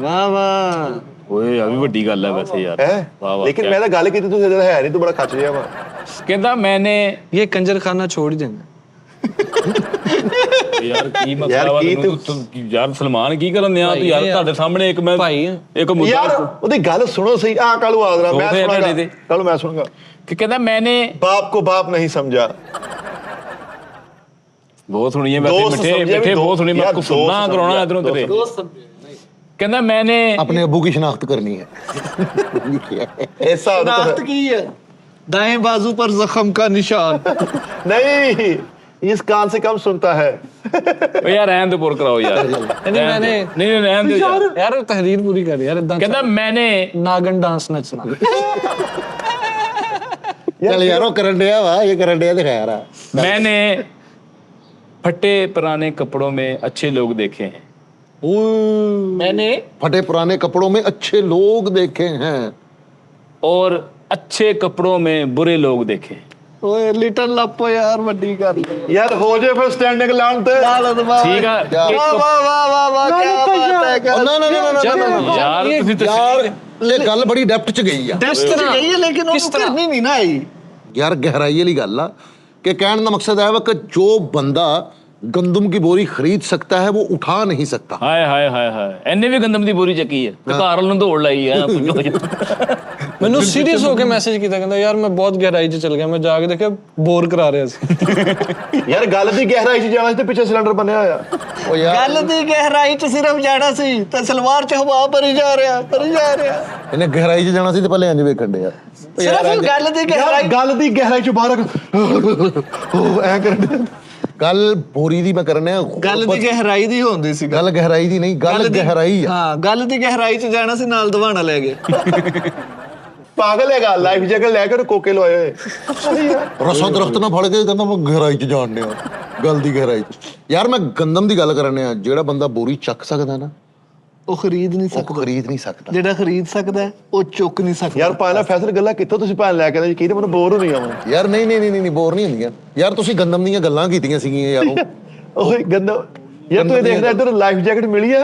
वाह वाह। ਓਏ ਆ ਵੀ ਵੱਡੀ ਗੱਲ ਹੈ ਵੈਸੇ ਯਾਰ। है, ਵਾਹ ਵਾਹ लेकिन मैं तो गल की तू है नहीं, तू बड़ा खच गया वा। ਕਹਿੰਦਾ ਮੈਨੇ ये कंजर खाना छोड़ ही देना। ਯਾਰ ਕੀ ਯਾਰ ਮਸਲਾ ਵਾ ਕੀ ਤੂੰ ਯਾਰ ਸਲਮਾਨ ਕੀ ਕਰਨ ਦਿਆਂ ਤੂੰ ਯਾਰ? ਤੁਹਾਡੇ ਸਾਹਮਣੇ ਇੱਕ ਮੈਂ ਭਾਈ ਇੱਕ ਮੁੱਦਾ यार ਉਹਦੀ ਗੱਲ ਸੁਣੋ ਸਹੀ, ਆ ਕਾਲੂ ਆਦਰਾ मैं ਦੋਵੇਂ सुनागा, ਤੁਹਾਡੇ ਤੇ। कालू मैं सुनूंगा। ਕਿ ਕਹਿੰਦਾ ਮੈਨੇ बाप को बाप नहीं समझा, ਬਹੁਤ ਸੁਣੀ ਹੈ ਵੈਸੇ, ਦੋਸਤ ਮਿੱਠੇ ਸਮਝੇ ਵੀ ਮਿੱਠੇ ਦੋ- ਬਹੁਤ ਸੁਣੀ, ਮੈਂ ਯਾਰ ਕੋ ਦੋਸਤ ਸੁਣਨਾ ਸਮਝਿਆ, ਕਰਾਉਣਾ ਇਧਰੋਂ ਤੇਰੇ। ਕਹਿੰਦਾ ਮੈਨੇ अपने अबू की शिनाख्त करनी है। ऐसा होता शनाख्त की है, दाएं बाजू पर जख्म का निशान। नहीं, इस कान से कम सुनता है। ਓ ਯਾਰ ਰਹਿਣ ਦੇ ਪੁਰ ਕਰਾਓ ਯਾਰ। नहीं मैंने ਨਹੀਂ ਨਹੀਂ ਰਹਿਣ ਦਿਓ ਯਾਰ। यार तहरीर पूरी कर यार इदां ਕਹਿੰਦਾ ਮੈਨੇ नागन डांस नचना। चल यार वो करन दिया वा, ये करन दिया दिखाया रहा। मैंने फटे पुराने कपड़ों में अच्छे लोग देखे हैं। मैंने फटे पुराने कपड़ों में अच्छे लोग देखे हैं, और अच्छे कपड़ों में बुरे लोग देखे। ओए लिटल लप्पो यार वड्डी कर ले यार हो जाए फिर स्टैंडिंग लान ते। लालत वाह ठीक है वाह वाह वाह वाह वाह क्या बात है क्या ना ना ना ना चलो ना यार तुसी तो यार ले गल बड़ी डेप्थ च गई आ टेस्ट तो गई है लेकिन किस वो तरह? करनी नहीं ना आई। यार गहराई वाली गल आ कि कहने का मकसद है वा कि जो बंदा गंदम की बोरी खरीद सकता है वो उठा नहीं सकता। हाय हाय हाय हाय ਇਹਨੇ ਵੀ ਗੰਦਮ ਦੀ ਬੋਰੀ ਚੱਕੀ ਹੈ ਤੇ ਘਰ ਨੂੰ ਦੌੜ ਲਈ ਹੈ। ਮੈਨੂੰ ਸੀਰੀਅਸ ਹੋ ਕੇ ਮੈਸੇਜ ਕੀਤਾ, ਕਹਿੰਦਾ ਯਾਰ ਮੈਂ ਬਹੁਤ ਗਹਿਰਾਈ 'ਚ ਚਲ ਗਿਆ, ਮੈਂ ਜਾ ਕੇ ਦੇਖਿਆ ਬੋਰ ਕਰਾ ਰਿਹਾ ਸੀ। यार गल दी गहराई च जाना ते पीछे सिलेंडर बनया होया। ओ यार गल दी गहराई च सिर्फ जाना सी ते सलवार च हवा भरी जा रहा इन्हें गहराई च जाना सी ते पहले इंज वेखण दे यार। सिर्फ गल दी यार गहराई गल दी गहराई च बाहर ऐ कर गल बोरी दी मैं करने गल दी गहराई दी होंदी सी गल गहराई दी नहीं, गल गहराई है। हां गल दी गहराई च जाना सी नाल दवाना ले गए। पागल है गल, लाइफ जैकेट लेकर कोके लोए होए। रस्सा दरख्त ना फड़ के कहंदा मैं गहराई च जाणने गल दी गहराई च। यार मैं गंदम दी गल करने जेड़ा बंदा बोरी चक सकदा ना ਉਹ ਖਰੀਦ ਨਹੀਂ वो ਸਕਦਾ, खरीद नहीं सकता। ਜਿਹੜਾ ਖਰੀਦ ਸਕਦਾ ਹੈ, ਉਹ ਚੁੱਕ ਨਹੀਂ ਸਕਦਾ। यार पाला फैसल गल्ला कित्थों तुसी भां ले के आंदे यकीन मैनूं बोर होनी आवां। यार नहीं नहीं नहीं नहीं बोर नहीं ਹੁੰਦੀਆਂ यार ਤੁਸੀਂ ਗੰਦਮ ਦੀਆਂ ਗੱਲਾਂ ਕੀਤੀਆਂ ਸੀਗੀਆਂ ਯਾਰੋ। ओए गंदा यार तू देखदा इधर लाइफ जैकेट मिली आ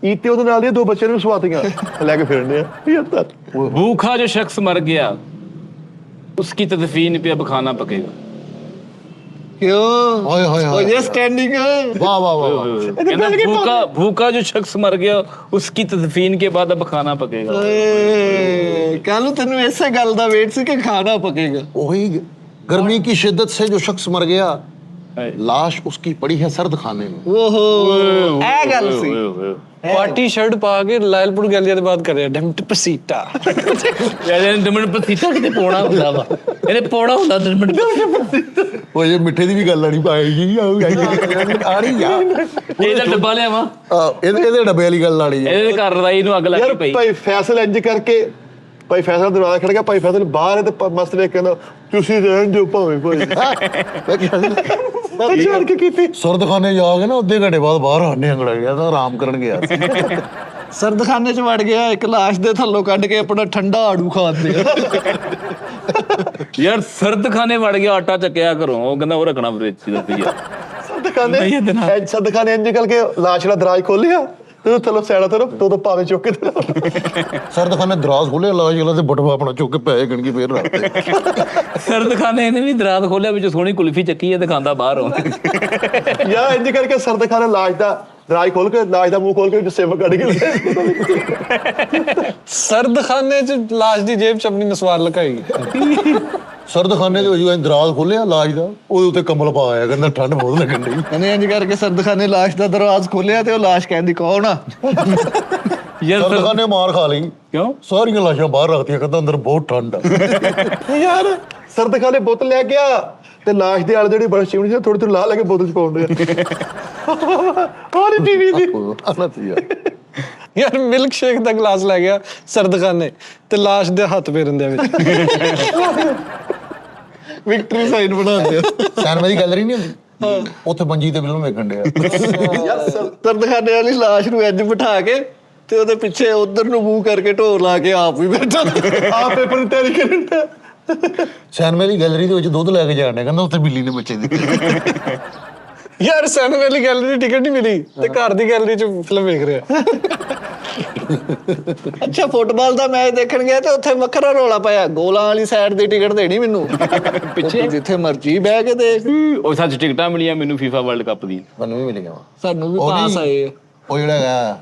ईते ਉਹਦੇ ਨਾਲ ਦੀਆਂ ਦੋ ਬੱਚੇ ਨੂੰ ਸਵਾਤੀਆਂ ਲੈ ਕੇ ਫਿਰਨੇ ਆ यार। भूखा जो शख्स मर गया उसकी तदफीन पे अब खाना पकेगा। क्यों हाय हाय ਉਹ हाय ਜੇ ਸਟੈਂਡਿੰਗ वाह वाह वाह। कहना भूखा जो शख्स मर गया उसकी तदफीन के बाद अब खाना पकेगा। ਓਏ ਕੱਲ ਨੂੰ ਤੈਨੂੰ ਇਸੇ ਗੱਲ ਦਾ ਵੇਟ ਸੀ ਕਿ ਖਾਣਾ ਪਕੇਗਾ। वही गर्मी की शिद्दत से जो शख्स मर गया हाय। लाश उसकी पड़ी है सर्द खाने में। ਓਹੋ ਇਹ ਗੱਲ ਸੀ। ओए, ओए, ओए। ਪਾਰਟੀ ਸ਼ਰਟ ਪਾ ਕੇ ਲਾਇਲਪੁਰ ਗੈਲਰੀ ਦੇ ਬਾਤ ਕਰ ਰਿਹਾ ਡੈਮਟ ਪਸੀਟਾ। ਯਾਰ ਇਹ ਡਮਣ ਪਸੀਤਾ ਕਿਤੇ ਪੋਣਾ ਹੁੰਦਾ ਵਾ, ਇਹਨੇ ਪੋਣਾ ਹੁੰਦਾ ਡਮਣ ਪਸੀਤਾ। ਉਹ ਇਹ ਮਿੱਠੇ ਦੀ ਵੀ ਗੱਲ ਆਣੀ ਪਾਏਗੀ ਆ ਰਹੀ ਆ ਇਹਦਾ ਡੱਬਾ ਲਿਆਵਾਂ, ਇਹਦੇ ਡੱਬੇ ਵਾਲੀ ਗੱਲ ਆਣੀ ਹੈ। ਇਹਦੇ ਘਰ ਰਾਈ ਨੂੰ ਅੱਗ ਲੱਗ यार ਪਈ। भाई फैसल इंज करके भाई फैसल दरवाजा खड़ गया, भाई फैसल बाहर है ते मस्त देख के कहंदा तुसी रहन जो भावे भाई। ਜਾਣ ਕੇ ਕੀਤੀ। ਸਰਦਖਾਨੇ ਜਾ ਕੇ ਨਾ ਅੱਧੇ ਘੰਟੇ ਬਾਅਦ ਬਾਹਰ ਆਣੇ ਅੰਗੜਾ ਗਿਆ ਤਾਂ ਆਰਾਮ ਕਰਨ ਗਿਆ ਸੀ। ਸਰਦਖਾਨੇ 'ਚ ਵੜ ਗਿਆ, ਇੱਕ ਲਾਸ਼ ਦੇ ਥੱਲੋਂ ਕੱਢ ਕੇ ਆਪਣਾ ਠੰਡਾ ਆੜੂ ਖਾਂਦੇ ਆ। ਯਾਰ ਸਰਦਖਾਨੇ ਵੜ ਗਿਆ, ਆਟਾ ਚੱਕਿਆ ਘਰੋਂ, ਉਹ ਕਹਿੰਦਾ ਉਹ ਰੱਖਣਾ ਫ੍ਰਿਜ 'ਚ ਦੱਸੀ ਆ। ਸਦਖਾਨੇ ਇੰਜ ਕਰਕੇ ਲਾਸ਼ ਦਾ ਦਰਾਜ ਖੋਲਿਆ ਤੇ ਥੱਲੋਂ ਸੈੜਾ ਤੋਂ ਪਾਵੇ ਚੁੱਕ ਕੇ ਸਰਦਖਾਨੇ ਦਰਾਜ਼ ਖੋਲੇ ਲਾਜ ਗਲਾ ਤੇ ਬਟਵਾ ਆਪਣਾ ਚੁੱਕ ਕੇ ਪੈਸੇ ਗਿਣ ਕੇ ਫੇਰ ਰੱਖਦੇ। ਸਰਦਖਾਨੇ ਨੇ ਵੀ ਦਰਾਜ਼ ਖੋਲਿਆ, ਵਿੱਚ ਸੋਹਣੀ ਕੁਲਫੀ ਚੱਕੀ ਹੈ ਤੇ ਖਾਂਦਾ ਬਾਹਰ ਆਉਂਦਾ। ਯਾਰ ਇੰਜ ਕਰਕੇ ਸਰਦਖਾਨੇ ਲਾਸ਼ ਦਾ ਦਰਾਜ ਖੋਲ ਕੇ ਲਾਸ਼ ਦਾ ਮੂੰਹ ਖੋਲ ਕੇ ਸਿਮ ਕੱਢ ਕੇ ਸਰਦਖਾਨੇ 'ਚ ਲਾਸ਼ ਦੀ ਜੇਬ 'ਚ ਆਪਣੀ ਨਸਵਾਰ ਲੁਕਾਈ। ਸਰਦਖਾਨੇ ਦੇ ਵਿੱਚ ਦਰਾਜ਼ ਖੋਲਿਆ ਲਾਜ ਦਾ, ਉਹਦੇ ਉੱਤੇ ਕੰਬਲ ਪਾ ਆਇਆ, ਕਹਿੰਦਾ ਠੰਡ ਬਹੁਤ ਲੱਗਣ ਡਈ। ਇਹਨੇ ਇੰਜ ਕਰਕੇ ਸਰਦਖਾਨੇ ਲਾਸ਼ ਦਾ ਦਰਵਾਜ਼ਾ ਖੋਲਿਆ ਤੇ ਉਹ ਲਾਸ਼ ਕਹਿੰਦੀ ਕੌਣ ਆ? ਯਾਰ ਸਰਦਖਾਨੇ ਮਾਰ ਖਾ ਲਈ, ਕਿਉਂ? ਸਾਰੀਆਂ ਲਾਸ਼ਾਂ ਬਾਹਰ ਰੱਖਤੀਆਂ, ਕਹਿੰਦਾ ਅੰਦਰ ਬਹੁਤ ਠੰਡ ਆ। ਯਾਰ ਸਰਦਖਾਨੇ ਬੋਤਲ ਲੈ ਗਿਆ ਤੇ ਲਾਸ਼ ਦੇ ਆਲੇ ਜਿਹੜੀ ਬੜੀ ਚਿਮਣੀ ਸੀ ਥੋੜੀ ਥੋੜੀ ਲਾ ਲੈ ਕੇ ਬੋਤਲ 'ਚ ਪਾਉਣ ਡਿਆ। ਹੋਰ ਟੀਵੀ ਦੀ ਯਾਰ ਮਿਲਕ ਸ਼ੇਕ ਦਾ ਗਲਾਸ ਲੈ ਗਿਆ ਸਰਦਖਾਨੇ ਤੇ ਲਾਸ਼ ਦੇ ਹੱਥ ਫੇਰਨ ਦੇ ਵਿੱਚ ਵਿਕਟਰੀ ਸਾਈਨ ਬਣਾਉਂਦੇ ਆ। ਸੈਨਮਾ ਦੀ ਗੈਲਰੀ ਨਹੀਂ ਹੁੰਦੀ, ਉੱਥੇ ਮੰਜੀ ਤੇ ਫਿਲਮ ਵੇਖਣ ਡਿਆ। ਯਾਰ ਸਰਦਖਾਨੇ ਵਾਲੀ ਲਾਸ਼ ਨੂੰ ਇੰਜ ਬਿਠਾ ਕੇ ਤੇ ਉਹਦੇ ਪਿੱਛੇ ਉਧਰ ਨੂੰ ਮੂੰਹ ਕਰਕੇ ਢੋਰ ਲਾ ਕੇ ਆਪ ਵੀ ਬੈਠਾ, ਆਪ ਪੇਪਰ ਦੀ ਤਿਆਰੀ ਕਰਨ ਡਿਆ। ਸੈਨਮਾ ਦੀ ਗੈਲਰੀ ਦੇ ਵਿੱਚ ਦੁੱਧ ਲੈ ਕੇ ਜਾਣ ਡਿਆ, ਕਹਿੰਦਾ ਉੱਥੇ ਬਿੱਲੀ ਨੇ ਬੱਚੇ ਦਿੱਤੇ। ਯਾਰ ਸੈਨ ਵਾਲੀ ਗੈਲਰੀ ਟਿਕਟ ਨਹੀਂ ਮਿਲੀ ਤੇ ਘਰ ਦੀ ਗੈਲਰੀ 'ਚ ਫਿਲਮ ਵੇਖ ਰਿਹਾ। ਅੱਛਾ ਫੁੱਟਬਾਲ ਦਾ ਮੈਚ ਦੇਖਣ ਗਿਆ ਤੇ ਉੱਥੇ ਵੱਖਰਾ ਰੌਲਾ ਪਾਇਆ, ਗੋਲਾਂ ਵਾਲੀ ਸਾਈਡ ਦੀ ਟਿਕਟ ਦੇਣੀ ਮੈਨੂੰ, ਪਿੱਛੇ ਜਿੱਥੇ ਮਰਜੀ ਬਹਿ ਕੇ ਦੇਖ। ਉਹ ਸੱਚ ਟਿਕਟਾਂ ਮਿਲੀਆਂ ਮੈਨੂੰ ਫੀਫਾ ਵਰਲਡ ਕੱਪ ਦੀ। ਮੈਨੂੰ ਵੀ ਮਿਲ ਗਿਆ ਵਾ। ਸਾਨੂੰ ਵੀ ਪਾਸ ਆਏ। ਉਹ ਜਿਹੜਾ ਹੈਗਾ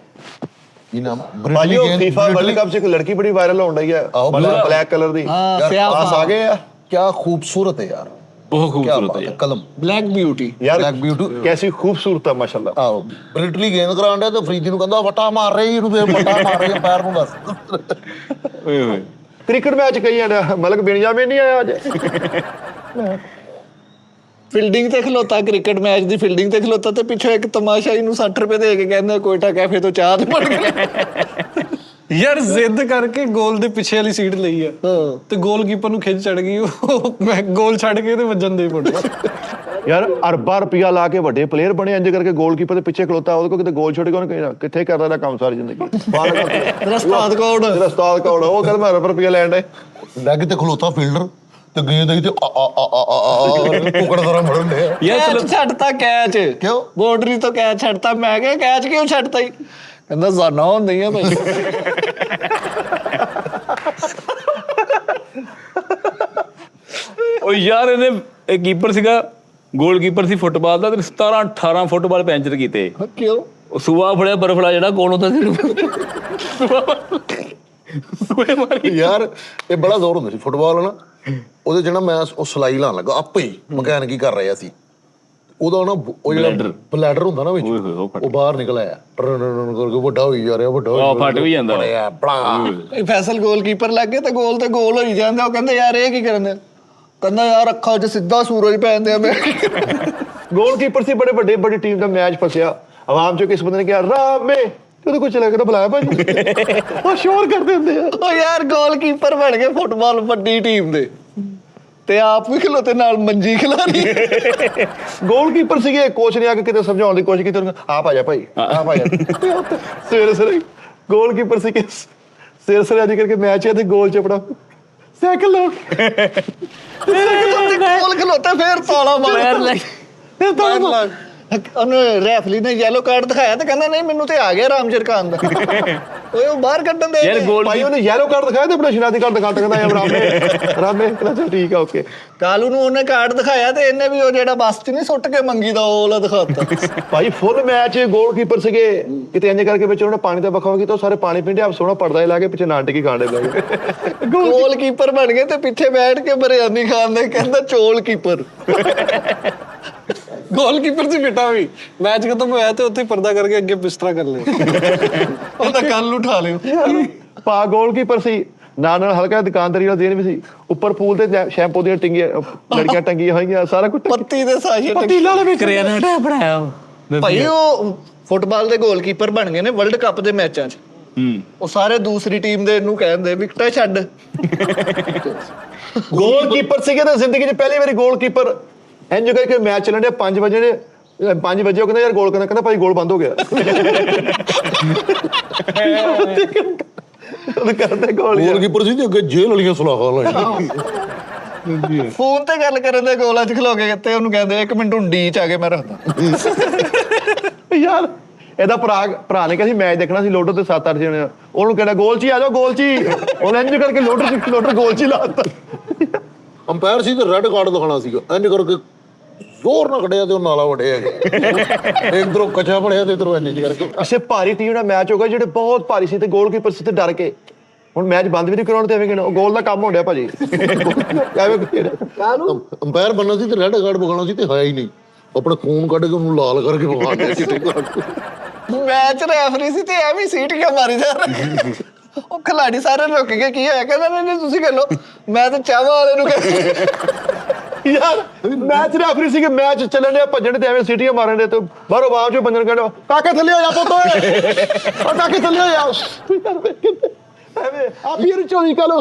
ਕੀ ਨਾਮ ਭਾਈ ਉਹ ਫੀਫਾ ਵਰਲਡ ਕੱਪ 'ਚ ਇੱਕ ਲੜਕੀ ਬੜੀ ਵਾਇਰਲ ਹੋਣ ਡਈ ਹੈ, ਬਲੈਕ ਕਲਰ ਦੀ। ਹਾਂ ਸਿਆਹ ਪਾਸ ਆ ਗਏ ਆ। क्या खूबसूरत है यार, ਬਹੁਤ क्या ਖੂਬਸੂਰਤ बात ਹੈ है, ਯਾਰ। कलम। ਬਲੈਕ ਬਿਊਟੀ यार Black beauty। कैसी खूबसूरत है माशाल्लाह। ਆਹੋ ਬ੍ਰਿਟਲੀ ਗੇਂਦ ਕਰਾਉਣ ਡਿਆ ਤੇ ਫਰੀਦੀ ਨੂੰ ਕਹਿੰਦਾ ਵਟਾ ਮਾਰ ਰਹੀ, ਇਹਨੂੰ ਫੇਰ ਵਟਾ ਮਾਰ ਰਹੀ ਪੈਰ ਨੂੰ ਦੱਸ। ਓਏ ਹੋਏ क्रिकेट मैच कही जाने मलक बेनियामिन नहीं आया आज। ਫੀਲਡਿੰਗ ਤੇ ਖਲੋਤਾ, ਕ੍ਰਿਕਟ ਮੈਚ ਦੀ ਫੀਲਡਿੰਗ ਤੇ ਖਲੋਤਾ ਤੇ ਪਿੱਛੇ ਇੱਕ ਤਮਾਸ਼ਾਈ ਨੂੰ 60 ਰੁਪਏ ਦੇ ਕੇ ਕਹਿੰਦਾ ਕੋਇਟਾ ਕੈਫੇ ਤੋਂ ਚਾਹ ਤੇ ਬਣ ਗਿਆ। ਯਾਰ ਜ਼ਿੱਦ ਕਰਕੇ ਗੋਲ ਦੇ ਪਿੱਛੇ ਵਾਲੀ ਸੀਟ ਲਈ ਆ ਤੇ ਗੋਲਕੀਪਰ ਨੂੰ ਖਿੱਚ ਚੜ ਗਈ, ਉਹ ਮੈਂ ਗੋਲ ਛੱਡ ਕੇ ਤੇ ਵੱਜਣ ਦੇ ਫੁੱਟ। यार अरबा रुपया ला के ਵੱਡੇ ਪਲੇਅਰ ਬਣੇ ਇੰਜ ਕਰਕੇ ਗੋਲਕੀਪਰ ਦੇ ਪਿੱਛੇ ਖਲੋਤਾ, ਉਹਦੇ ਕੋਲ ਕਿਤੇ ਗੋਲ ਛੱਡ ਕੇ ਉਹਨੇ ਕਿੱਥੇ ਕਰਦਾ ਦਾ ਕੰਮ ਸਾਰੀ ਜ਼ਿੰਦਗੀ। ਰਸਤਾਦ ਕੋਡ ਉਸਤਾਦ ਕੌਣ ਉਹ ਕਹਿੰਦਾ ਮੈਂ ਰੁਪਇਆ ਲੈਣ ਦੇ। ਲੈਗ ਤੇ ਖਲੋਤਾ ਫੀਲਡਰ ਤੇ ਗੇਂਦ ਆਈ ਤੇ ਕੁਕੜ ਤਰ੍ਹਾਂ ਮੜਨ ਡਿਆ। ਯਾਰ ਚਲੋ ਛੱਡਤਾ ਕੈਚ, ਕਿਉਂ? ਬਾਉਂਡਰੀ ਤੋਂ ਕੈਚ ਛੱਡਤਾ। ਮੈਂ ਕਿਹਾ ਕੈਚ ਕਿਉਂ ਛੱਡਤਾ ਹੀ? ਕਹਿੰਦਾ ਜ਼ਾਨਾ ਹੁੰਦੀ ਆ ਭਾਈ। ਉਹ ਯਾਰ ਇਹਨੇ ਇਹ ਕੀਪਰ ਸੀਗਾ, ਗੋਲਕੀਪਰ ਸੀ ਫੁੱਟਬਾਲ ਦਾ, ਤੇ 17-18 ਫੁੱਟਬਾਲ ਪੈਂਚਰ ਕੀਤੇ। ਕਿਉਂ? ਉਹ ਸੂਆ ਫੜਿਆ ਬਰਫ ਵਾਲਾ ਜਿਹੜਾ ਕੋਲੋਂ ਤਾਂ ਸੂਏ ਮਾਰੀ। ਯਾਰ ਇਹ ਬੜਾ ਜ਼ੋਰ ਹੁੰਦਾ ਸੀ ਫੁੱਟਬਾਲ ਨਾ, ਉਹਦੇ ਜਿਹੜਾ ਮੈਂ ਉਹ ਸਲਾਈ ਲਾਣ ਲੱਗਾ ਆਪੇ ਹੀ ਮਕੈਨਿਕ ਹੀ ਕਰ ਰਿਹਾ ਸੀ, ਉਹਦਾ ਨਾ ਉਹ ਜਿਹੜਾ ਬਲੈਡਰ ਹੁੰਦਾ ਨਾ ਵਿੱਚ ਓਏ ਹੋਏ ਉਹ ਉਹ ਬਾਹਰ ਨਿਕਲ ਆਇਆ ਕਰਕੇ ਵੱਡਾ ਹੋਈ ਜਾ ਰਿਹਾ, ਵੱਡਾ ਉਹ ਫਟ ਵੀ ਜਾਂਦਾ। ਇਹ ਫੈਸਲ ਗੋਲਕੀਪਰ ਲੱਗ ਗਏ ਤੇ ਗੋਲ ਹੋਈ ਜਾਂਦੇ। ਉਹ ਕਹਿੰਦੇ ਯਾਰ ਇਹ ਕੀ ਕਰਨ? ਕਹਿੰਦਾ ਯਾਰ ਅੱਖਾਂ 'ਚ ਸਿੱਧਾ ਸੂਰਜ ਪੈਂਦੇ ਆ। ਮੈਂ ਗੋਲਕੀਪਰ ਸੀ ਬੜੇ ਵੱਡੇ ਬੜੀ ਟੀਮ ਦਾ ਮੈਚ ਫਸਿਆ, ਆਵਾਮ ਚੋਂ ਕਿਸ ਬੰਦੇ ਨੇ ਕਿਹਾ ਰਾਮੇ ਤੇ ਉਹਦੇ ਕੋਲ ਚਲਾ ਕੇ ਬੁਲਾਇਆ ਭਾਜੀ। ਉਹ ਸ਼ੋਰ ਕਰਦੇ ਹੁੰਦੇ ਆ। ਉਹ ਯਾਰ ਗੋਲਕੀਪਰ ਬਣ ਗਏ ਫੁੱਟਬਾਲ ਵੱਡੀ ਟੀਮ ਦੇ ਤੇ ਆਪ ਵੀ ਖਲੋਤੇ ਨਾਲ ਮੰਜੀ ਖਿਲਾਰੀ। ਗੋਲਕੀਪਰ ਸੀਗੇ, ਕੋਚ ਨੇ ਆ ਕੇ ਕਿਤੇ ਸਮਝਾਉਣ ਦੀ ਕੋਸ਼ਿਸ਼ ਕੀਤੀ, ਆਪ ਆ ਜਾ ਭਾਈ ਆਪ ਆ ਜਾ। ਸਵੇਰੇ ਗੋਲਕੀਪਰ ਸੀਗੇ, ਸਵੇਰੇ ਅੱਜ ਕਰਕੇ ਮੈਚ ਹੈ ਤੇ ਗੋਲ ਚ ਆਪਣਾ ਸਾਈਕਲ ਲਾਉ ਗੋਲ ਖਲੋਤਾ ਫੇਰ ਤਾਲਾ ਮਾਰਿਆ। ਫਿਰ ਤਾਂ ਉਹਨੇ ਰੈਫਲੀ ਨੇ ਯੈਲੋ ਕਾਰਡ ਦਿਖਾਇਆ ਤੇ ਕਹਿੰਦਾ ਨਹੀਂ ਮੈਨੂੰ ਤੇ ਆ ਗਿਆ ਰਾਮਜਰ ਖਾਨ ਦਾ। ਓਏ ਉਹ ਬਾਹਰ ਕੱਢਣ ਦੇ ਯਾਰ ਗੋਲ ਭਾਈ ਉਹਨੇ ਯੈਲੋ ਕਾਰਡ ਦਿਖਾਇਆ ਤੇ ਆਪਣਾ ਸ਼ਨਾਦੀ ਕਾਰਡ ਦਿਖਾ ਕਹਿੰਦਾ ਰਾਮੇ ਕਹਿੰਦਾ ਠੀਕ ਆ ਓਕੇ। ਕਾਲੂ ਨੂੰ ਉਹਨੇ ਕਾਰਡ ਦਿਖਾਇਆ ਤੇ ਇਹਨੇ ਵੀ ਉਹ ਜਿਹੜਾ ਬੱਸ 'ਚ ਨਹੀਂ ਸੁੱਟ ਕੇ ਮੰਗੀ ਦਾ ਉਹ ਵਾਲਾ ਦਿਖਾਤਾ। ਭਾਈ ਫੁੱਲ ਮੈਚ ਗੋਲਕੀਪਰ ਸੀਗੇ, ਕਿਤੇ ਇੰਜ ਕਰਕੇ ਵਿੱਚ ਉਹਨਾਂ ਨੇ ਪਾਣੀ ਦਾ ਬਖਾਵਾ ਕੀਤਾ, ਸਾਰੇ ਪਾਣੀ ਪੀਂਦੇ ਆਪ ਸੋਹਣਾ ਪੜਦਾ ਲਾ ਕੇ ਪਿੱਛੇ ਨਾਟਕੀ ਗਾਣੇ ਲੱਗ ਗਏ। ਗੋਲਕੀਪਰ ਬਣ ਗਏ ਤੇ ਪਿੱਛੇ ਬੈਠ ਕੇ ਬਿਰਿਆਨੀ ਖਾਣ ਦੇ ਕਹਿੰਦਾ ਚੋਲ ਕੀਪਰ। ਗੋਲਕੀਪਰ ਸੀ ਬਿਟਾ ਵੀ ਮੈਚ ਖਤਮ ਹੋਇਆ ਤੇ ਉੱਥੇ ਪਰਦਾ ਕਰਕੇ ਅੱਗੇ ਬਿਸਤਰਾ ਕਰ ਲਿਆ। ਉਹਦਾ ਕੱਲ ਉਠਾ ਲਿਓ। ਪਾ ਗੋਲਕੀਪਰ ਸੀ, ਨਾਲ ਹਲਕਾ ਦੁਕਾਨਦਾਰੀ ਵਾਲਾ ਦੇਣ ਵੀ ਸੀ, ਉੱਪਰ ਪੂਲ ਤੇ ਸ਼ੈਂਪੂ ਦੀਆਂ ਟਿੰਗੀਆਂ ਲੜਕੀਆਂ ਟੰਗੀਆਂ ਹੋਈਆਂ, ਸਾਰਾ ਕੁਝ ਪੱਤੀ ਦੇ ਸਾਸ਼ੇ ਪਤੀਲਾ ਵਾਲੇ ਵਿੱਚ ਕਰਿਆ ਨਾ ਬਣਾਇਆ ਭਾਈ ਉਹ ਫੁੱਟਬਾਲ ਦੇ ਗੋਲਕੀਪਰ ਬਣ ਗਏ ਨੇ ਵਰਲਡ ਕੱਪ ਦੇ ਮੈਚਾਂ 'ਚ। ਉਹ ਸਾਰੇ ਦੂਸਰੀ ਟੀਮ ਦੇ ਇਹਨੂੰ ਕਹਿੰਦੇ ਵਿਕਟਾਂ ਛੱਡ। ਗੋਲਕੀਪਰ ਸੀਗੇ ਤਾਂ ਜ਼ਿੰਦਗੀ 'ਚ ਪਹਿਲੀ ਵਾਰੀ ਗੋਲਕੀਪਰ ਇੰਜ ਕਰਕੇ ਮੈਚ ਚੱਲਣ ਡਿਆ 5 ਵਜੇ ਨੇ 5 ਵਜੇ ਉਹ ਕਹਿੰਦਾ ਯਾਰ ਗੋਲ ਕਰਨਾ, ਕਹਿੰਦਾ ਭਾਈ ਗੋਲ ਬੰਦ ਹੋ ਗਿਆ। ਉਹ ਕਰਦੇ ਗੋਲਕੀਪਰ ਸੀ ਤੇ ਅੱਗੇ ਜੇਲ੍ਹ ਵਾਲੀਆਂ ਸੁਲਾਖਾਂ ਲਾਈਆਂ। ਫੋਨ ਤੇ ਗੱਲ ਕਰਨ ਦੇ ਗੋਲਾਂ 'ਚ ਖਲੋ ਕੇ ਤੇ ਉਹਨੂੰ ਕਹਿੰਦੇ 1 ਮਿੰਟ ਡੀ 'ਚ ਆ ਕੇ ਮੈਂ ਰੱਖਦਾ। ਯਾਰ ਇਹਦਾ ਭਰਾ ਨੇ ਕਿਹਾ ਸੀ ਮੈਚ ਦੇਖਣਾ ਸੀ ਲੋਟੋ ਤੇ 7-8 ਜਣੇ, ਉਹਨੂੰ ਕਹਿੰਦਾ ਗੋਲ 'ਚ ਹੀ ਆ ਜਾਓ, ਗੋਲ 'ਚ ਹੀ। ਉਹਨੇ ਇੰਜ ਕਰਕੇ ਲੋਟਰ ਗੋਲ 'ਚ ਹੀ ਲਾਤਾ। ਅੰਪਾਇਰ ਸੀ ਤੇ ਰੈੱਡ ਕਾਰਡ ਦਿਖਾਉਣਾ ਸੀਗਾ, ਇੰਜ ਕਰਕੇ ਜ਼ੋਰ ਨਾਲ ਕੱਢਿਆ ਤੇ ਉਹ ਨਾਲਾ ਵੜਿਆ ਇਧਰੋਂ ਕੱਚਾ ਫੜਿਆ ਤੇ ਇਧਰੋਂ ਇੰਜ ਕਰਕੇ। ਕਿਸੇ ਭਾਰੀ ਟੀਮ ਦਾ ਮੈਚ ਹੋਗਾ ਜਿਹੜੇ ਬਹੁਤ ਭਾਰੀ ਸੀ ਤੇ ਗੋਲਕੀਪਰ ਸੀ ਤੇ ਡਰ ਕੇ ਹੁਣ ਮੈਚ ਬੰਦ ਵੀ ਨਹੀਂ ਕਰਾਉਣ ਤੇ ਐਵੇਂ ਉਹ ਗੋਲ ਦਾ ਕੰਮ ਹੋ ਰਿਹਾ ਭਾਜੀ। ਅੰਪਾਇਰ ਬਣਨਾ ਸੀ ਤੇ ਰੈੱਡ ਕਾਰਡ ਵਿਖਾਉਣਾ ਸੀ ਤੇ ਹੋਇਆ ਹੀ ਨਹੀਂ, ਆਪਣਾ ਖੂਨ ਕੱਢ ਕੇ ਉਹਨੂੰ ਲਾਲ ਕਰਕੇ ਵਿਖਾ ਦਿਆ ਚਿੱਟੇ ਕਾਰਡ। ਮੈਚ ਰੈਫਰੀ ਸੀ ਤੇ ਐਵੇਂ ਸੀਟੀਆਂ ਮਾਰੀ ਜਾ ਰਹੇ। ਉਹ ਖਿਲਾੜੀ ਸਾਰੇ ਰੁਕ ਕੇ ਕੀ ਹੋਇਆ, ਕਹਿੰਦਾ ਨਹੀਂ ਤੁਸੀਂ ਕਹਿ ਲੋ, ਮੈਂ ਤਾਂ ਚਾਹਵਾਂ ਵਾਲੇ ਨੂੰ ਕਹਿ। ਯਾਰ ਮੈਚ ਰੈਫਰੀ ਸੀ ਕਿ ਮੈਚ ਚੱਲਣ ਡਿਆ ਭੱਜਣ ਤੇ ਐਵੇਂ ਸੀਟੀਆਂ ਮਾਰਨ ਦੇ ਤੇ ਬਾਹਰੋਂ ਬਾਹਰ ਚੋਂ ਬੰਦਨ ਕਹਿੰਦਾ ਕਾਕੇ ਥੱਲੇ ਹੋ ਜਾ ਪੁੱਤ, ਉਹ ਕਾਕੇ ਥੱਲੇ ਹੋ ਜਾ। ਐਵੇਂ ਆਪੀ ਚੋਰੀ ਕਰ ਲੋ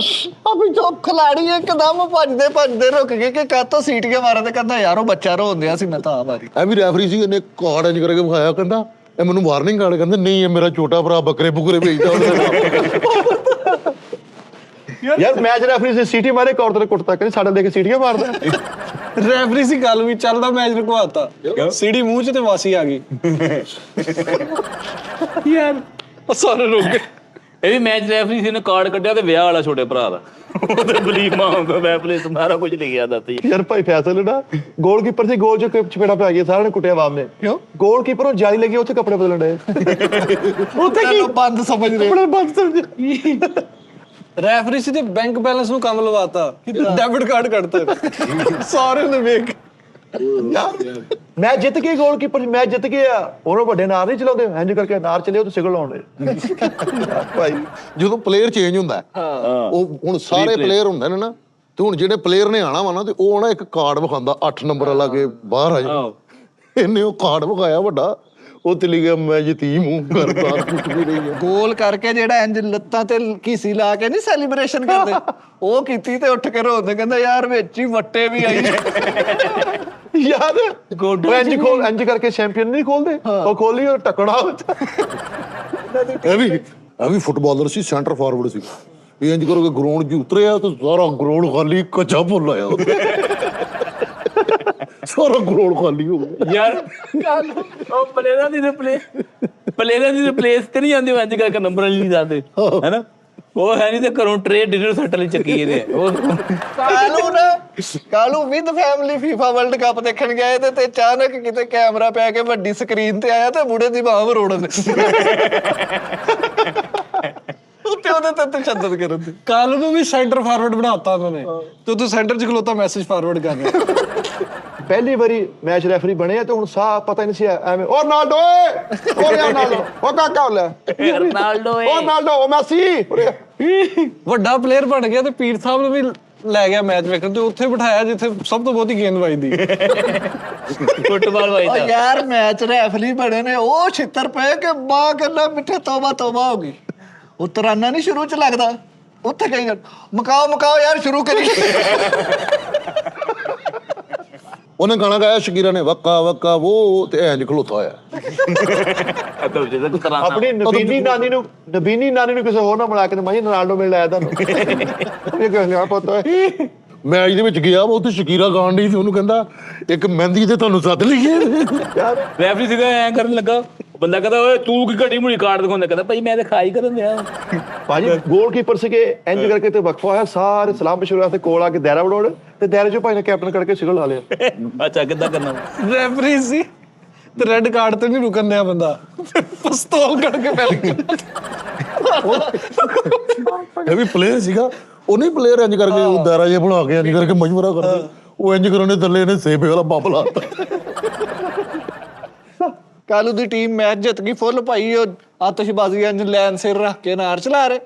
ਆਪੀ ਉਹ ਖਿਲਾੜੀ ਇੱਕਦਮ ਭੱਜਦੇ ਰੁਕ ਗਏ ਕਿ ਕਾਤੋਂ ਸੀਟੀਆਂ ਮਾਰਨ ਤੇ ਕਹਿੰਦਾ ਯਾਰ ਉਹ ਬੱਚਾ ਰੋਂਦਿਆ ਸੀ ਮੈਂ ਤਾਂ ਆ ਮਾਰੀ। ਐ ਵੀ ਰੈਫਰੀ ਸੀ, ਇਹਨੇ ਕਾਰਡ ਇੰਜ ਕਰਕੇ ਵਿਖਾਇਆ, ਕਹਿੰਦਾ ਇਹ ਮੈਨੂੰ ਵਾਰਨਿੰਗ ਕਾਰਡ, ਕਹਿੰਦਾ ਨਹੀਂ ਇਹ ਮੇਰਾ ਛੋਟਾ ਭਰਾ ਬੱਕਰੇ ਬੁਕਰੇ ਵੇਚਦਾ ਉਹਦੇ। ਯਾਰ ਮੈਚ ਰੈਫਰੀ ਸੀ ਸੀਟੀ ਮਾਰੇ ਕੌਰ ਤੇ ਕੁੱਟਤਾ, ਕਹਿੰਦੇ ਸਾਡਾ ਦੇਖ ਕੇ ਸੀਟੀਆਂ ਮਾਰਦਾ। ਰੈਫਰੀ ਸੀ ਗੱਲ ਵੀ ਚੱਲਦਾ ਮੈਚ ਰੁਕਵਾਤਾ, ਸੀੜੀ ਮੂੰਹ 'ਚ ਤੇ ਵਾਸੀ ਆ ਗਈ। ਯਾਰ ਉਹ ਸਾਰੇ ਰੁਕ ਗਏ। ਇਹ ਵੀ ਮੈਚ ਰੈਫਰੀ ਸੀ ਨੇ ਕਾਰਡ ਕੱਢਿਆ ਤੇ ਵਿਆਹ ਵਾਲਾ ਛੋਟੇ ਭਰਾ ਦਾ, ਉਹਦੇ ਬਲੀਫ ਮਾਉਂਦਾ ਮੈਂ ਪਲੇਸ ਸਾਰਾ ਕੁਝ ਲਿਖਿਆ ਦੱਸ। ਯਾਰ ਭਾਈ ਫੈਸਲ ਨਾ ਗੋਲਕੀਪਰ ਸੀ, ਗੋਲ 'ਚ ਚਪੇੜਾ ਪੈ ਗਿਆ, ਸਾਰਿਆਂ ਨੇ ਕੁੱਟਿਆ ਆਵਾਮ ਨੇ। ਗੋਲਕੀਪਰ ਨੂੰ ਜਾਲੀ ਲੱਗੀ, ਉੱਥੇ ਕੱਪੜੇ ਬਦਲਣ ਡਏ। ਉੱਥੇ ਕੀ ਬੰਦ ਸਮਝ ਰਹੇ, ਕੱਪੜੇ ਬੰਦ ਸਮਝ। ਰੈਫਰੀ ਸੀ ਤੇ ਬੈਂਕ ਬੈਲੈਂਸ ਨੂੰ ਕੰਮ ਲਵਾਤਾ, ਡੈਬਿਟ ਕਾਰਡ ਕੱਢਤਾ ਸਾਰੇ ਨੇ ਵੇਖ। ਮੈਂ ਜਿੱਤ ਕੇ ਗੋਲਕੀਪਰ ਮੈਚ ਜਿੱਤ ਗਿਆ, ਉਹਨੂੰ ਵੱਡੇ ਨਾਰ ਨਹੀਂ ਚਲਾਉਂਦੇ, ਇੰਜ ਕਰਕੇ ਨਾਰ ਚਲੇ ਉਹ ਤੇ ਸਿਗਲ ਲਾਉਂਦੇ। ਭਾਈ ਜਦੋਂ ਪਲੇਅਰ ਚੇਂਜ ਹੁੰਦਾ ਉਹ ਹੁਣ ਸਾਰੇ ਪਲੇਅਰ ਹੁੰਦੇ ਨੇ ਨਾ, ਤੇ ਹੁਣ ਜਿਹੜੇ ਪਲੇਅਰ ਨੇ ਆਣਾ ਵਾ ਨਾ ਤੇ ਉਹ ਨਾ ਇੱਕ ਕਾਰਡ ਵਿਖਾਉਂਦਾ 8 ਨੰਬਰ ਵਾਲਾ ਕੇ ਬਾਹਰ ਆ ਜਾ। ਇਹਨੇ ਉਹ ਕਾਰਡ ਵਿਖਾਇਆ ਵੱਡਾ, ਉਹ ਤੇ ਲਿਖਿਆ ਮੈਂ ਜਿੱਤੀ ਮੂੰਹ ਕਰਦਾ ਕੁੱਟਦੀ ਰਹੀ ਹੈ। ਗੋਲ ਕਰਕੇ ਜਿਹੜਾ ਇੰਜ ਲੱਤਾਂ ਤੇ ਘੀਸੀ ਲਾ ਕੇ ਨਹੀਂ ਸੈਲੀਬ੍ਰੇਸ਼ਨ ਕਰਦੇ, ਉਹ ਕੀਤੀ ਤੇ ਉੱਠ ਕੇ ਰੋਂਦੇ, ਕਹਿੰਦਾ ਯਾਰ ਵਿੱਚ ਹੀ ਵੱਟੇ ਵੀ ਆਈ। ਯਾਰ ਇੰਜ ਕਰਕੇ ਚੈਂਪੀਅਨ ਨਹੀਂ ਖੋਲਦੇ, ਉਹ ਖੋਲੀ ਉਹ ਟਕੜਾ। ਇਹ ਵੀ ਫੁੱਟਬਾਲਰ ਸੀ, ਸੈਂਟਰ ਫਾਰਵਰਡ ਸੀ। ਇਹ ਇੰਜ ਕਰਕੇ ਗਰਾਊਂਡ 'ਚ ਉਤਰਿਆ ਤੇ ਸਾਰਾ ਗਰਾਊਂਡ ਖਾਲੀ, ਕੱਚਾ ਭੁੱਲ ਆਇਆ ਸਾਰਾ ਗਰਾਊਂਡ ਖਾਲੀ ਹੋ ਗਿਆ। ਯਾਰ ਉਹ ਪਲੇਅਰਾਂ ਦੀ ਰਿਪਲੇਸ ਤੇ ਨਹੀਂ ਜਾਂਦੇ, ਅੱਜ ਕਰਕੇ ਨੰਬਰ ਨਹੀਂ ਜਾਂਦੇ ਹੈਨਾ। ਉਹ ਹੈ ਨਹੀਂ ਤੇ ਘਰੋਂ ਟਰੇ ਡਿਨਰ ਸੈੱਟ ਲਈ ਚੱਕੀ ਇਹਦੇ। Kalu with family FIFA world cup ਦੇਖਣ ਗਏ ਤੇ ਅਚਾਨਕ ਕਿਤੇ ਕੈਮਰਾ ਪੈ ਕੇ ਵੱਡੀ ਸਕਰੀਨ ਤੇ ਆਇਆ ਤੇ ਬੁੜੇ ਦੀ ਬਾਹ ਮਰੋੜਨ ਉੱਤੇ ਉਹਦੇ ਤੇ ਤਸ਼ੱਦਦ ਕਰਨ ਦੇ। ਕਾਲੂ ਨੂੰ ਵੀ ਸੈਂਟਰ ਫਾਰਵਰਡ ਬਣਾਤਾ ਉਹਨਾਂ ਨੇ, ਤੇ ਤੂੰ ਸੈਂਟਰ 'ਚ ਖਲੋਤਾ ਮੈਸੇਜ ਫਾਰਵਰਡ ਕਰ ਰਿਹਾ। ਪਹਿਲੀ ਵਾਰੀ ਮੈਚ ਰੈਫਰੀ ਬਣਿਆ ਤੇ ਹੁਣ ਸਾਹ ਪਤਾ ਨਹੀਂ ਸੀ ਐਵੇਂ ਉਹ ਰੋਨਾਲਡੋ ਉਹ ਰੋਨਾਲਡੋ ਉਹ ਕਾਕਾ ਹੋ ਲਿਆ ਰੋਨਾਲਡੋ ਉਹ ਰੋਨਾਲਡੋ ਉਹ ਮੈਸੀ। ਵੱਡਾ ਪਲੇਅਰ ਬਣ ਗਿਆ ਤੇ ਪੀਰ ਸਾਹਿਬ ਨੂੰ ਵੀ ਲੈ ਗਿਆ ਮੈਚ ਵੇਖਣ, ਤੇ ਉੱਥੇ ਬਿਠਾਇਆ ਜਿੱਥੇ ਸਭ ਤੋਂ ਬਹੁਤੀ ਗੇਂਦ ਵੱਜਦੀ। ਫੁੱਟਬਾਲ ਵਾਈ ਉਹ ਯਾਰ ਮੈਚ ਰੈਫਰੀ ਬਣੇ ਨੇ, ਉਹ ਛਿੱਤਰ ਪਏ ਕਿ ਮਾਂ ਕਹਿੰਦਾ ਮਿੱਠੇ ਤੋਬਾ ਤੋਬਾ ਹੋ ਗਈ। ਉਹ ਤਰਾਨਾ ਨਹੀਂ ਸ਼ੁਰੂ 'ਚ ਲੱਗਦਾ, ਉੱਥੇ ਕਹੀ ਜਾ ਮਕਾਓ ਯਾਰ ਸ਼ੁਰੂ ਕਰੀ। ਉਹਨੇ ਗਾਣਾ ਗਾਇਆ ਸ਼ਕੀਰਾ ਨੇ, ਵਕਾ ਵਕਾ ਉਹ, ਤੇ ਐਂ ਖਲੋਤਾ ਹੋਇਆ। ਆਪਣੀ ਨਬੀਨੀ ਨਾਨੀ ਨੂੰ ਕਿਸੇ ਹੋਰ ਨਾਲ ਮਿਲਾ ਕੇ ਤੇ ਮੈਂ ਰੋਨਾਲਡੋ ਮਿਲ ਆਇਆ ਤੁਹਾਨੂੰ। ਇਹ ਕਿਹਾ ਪਤਾ ਮੈਚ ਦੇ ਵਿੱਚ ਗਿਆ ਉਹ ਤੇ ਸ਼ਕੀਰਾ ਗਾਣ ਡਈ ਸੀ, ਉਹਨੂੰ ਕਹਿੰਦਾ ਇੱਕ ਮਹਿੰਦੀ ਤੇ ਤੁਹਾਨੂੰ ਸੱਦ ਲਈਏ। ਰੈਫਰੀ ਸੀਗਾ ਐਂ ਕਰਨ ਲੱਗਾ, ਬੰਦਾ ਕਹਿੰਦਾ ਓਏ ਤੂੰ ਕੀ ਘਟੀ ਮੁੜੀ ਕਾਰਡ ਦਿਖਾਉਂਦਾ, ਕਹਿੰਦਾ ਭਾਈ ਮੈਂ ਤਾਂ ਖਾਈ ਕਰਨ ਦਿਆ। ਭਾਜੀ ਗੋਲਕੀਪਰ ਸੀਗੇ, ਇੰਜ ਕਰਕੇ ਤੇ ਵਕਫਾ ਹੋਇਆ, ਸਾਰੇ ਸਲਾਮ ਮਸ਼ਹੂਰ ਵਾਸਤੇ ਕੋਲ ਆ ਕੇ ਦਾਇਰਾ ਬਣਾਉਣ ਤੇ ਦਾਇਰੇ 'ਚੋਂ ਭਾਈ ਨੇ ਕੈਪਟਨ ਕਰਕੇ ਸਿਗਲ ਲਾ ਲਿਆ। ਅੱਛਾ ਕਿੱਦਾਂ ਕਰਨਾ ਰੈਫਰੀ ਸੀ ਤੇ ਰੈੱਡ ਕਾਰਡ ਤੇ ਨਹੀਂ ਰੁਕਣ ਦਿਆ ਬੰਦਾ, ਪਿਸਤੌਲ ਕੱਢ ਕੇ ਪੈਰ। ਇਹ ਵੀ ਪਲੇਅਰ ਸੀਗਾ, ਉਹ ਨਹੀਂ ਪਲੇਅਰ ਇੰਜ ਕਰਕੇ ਉਹ ਦਾਇਰਾ ਜਿਹਾ ਬਣਾ ਕੇ ਇੰਜ ਕਰਕੇ ਮਸ਼ਵਰਾ ਕਰਦੇ, ਉਹ ਇੰਜ ਕਰਨ ਦੇ ਥੱਲੇ ਇਹਨੇ ਸੇਬੇ ਵਾਲਾ ਬੰਬ ਲਾਤਾ। ਕਾਲੂ ਦੀ ਟੀਮ ਮੈਚ ਜਿੱਤ ਗਈ ਫੁੱਲ ਭਾਈ, ਉਹ ਆਤਿਸ਼ਬਾਜ਼ੀ ਇੰਜ ਲੈਨ ਸਿਰ ਰੱਖ ਕੇ ਨਾਰ ਚਲਾ ਰਹੇ,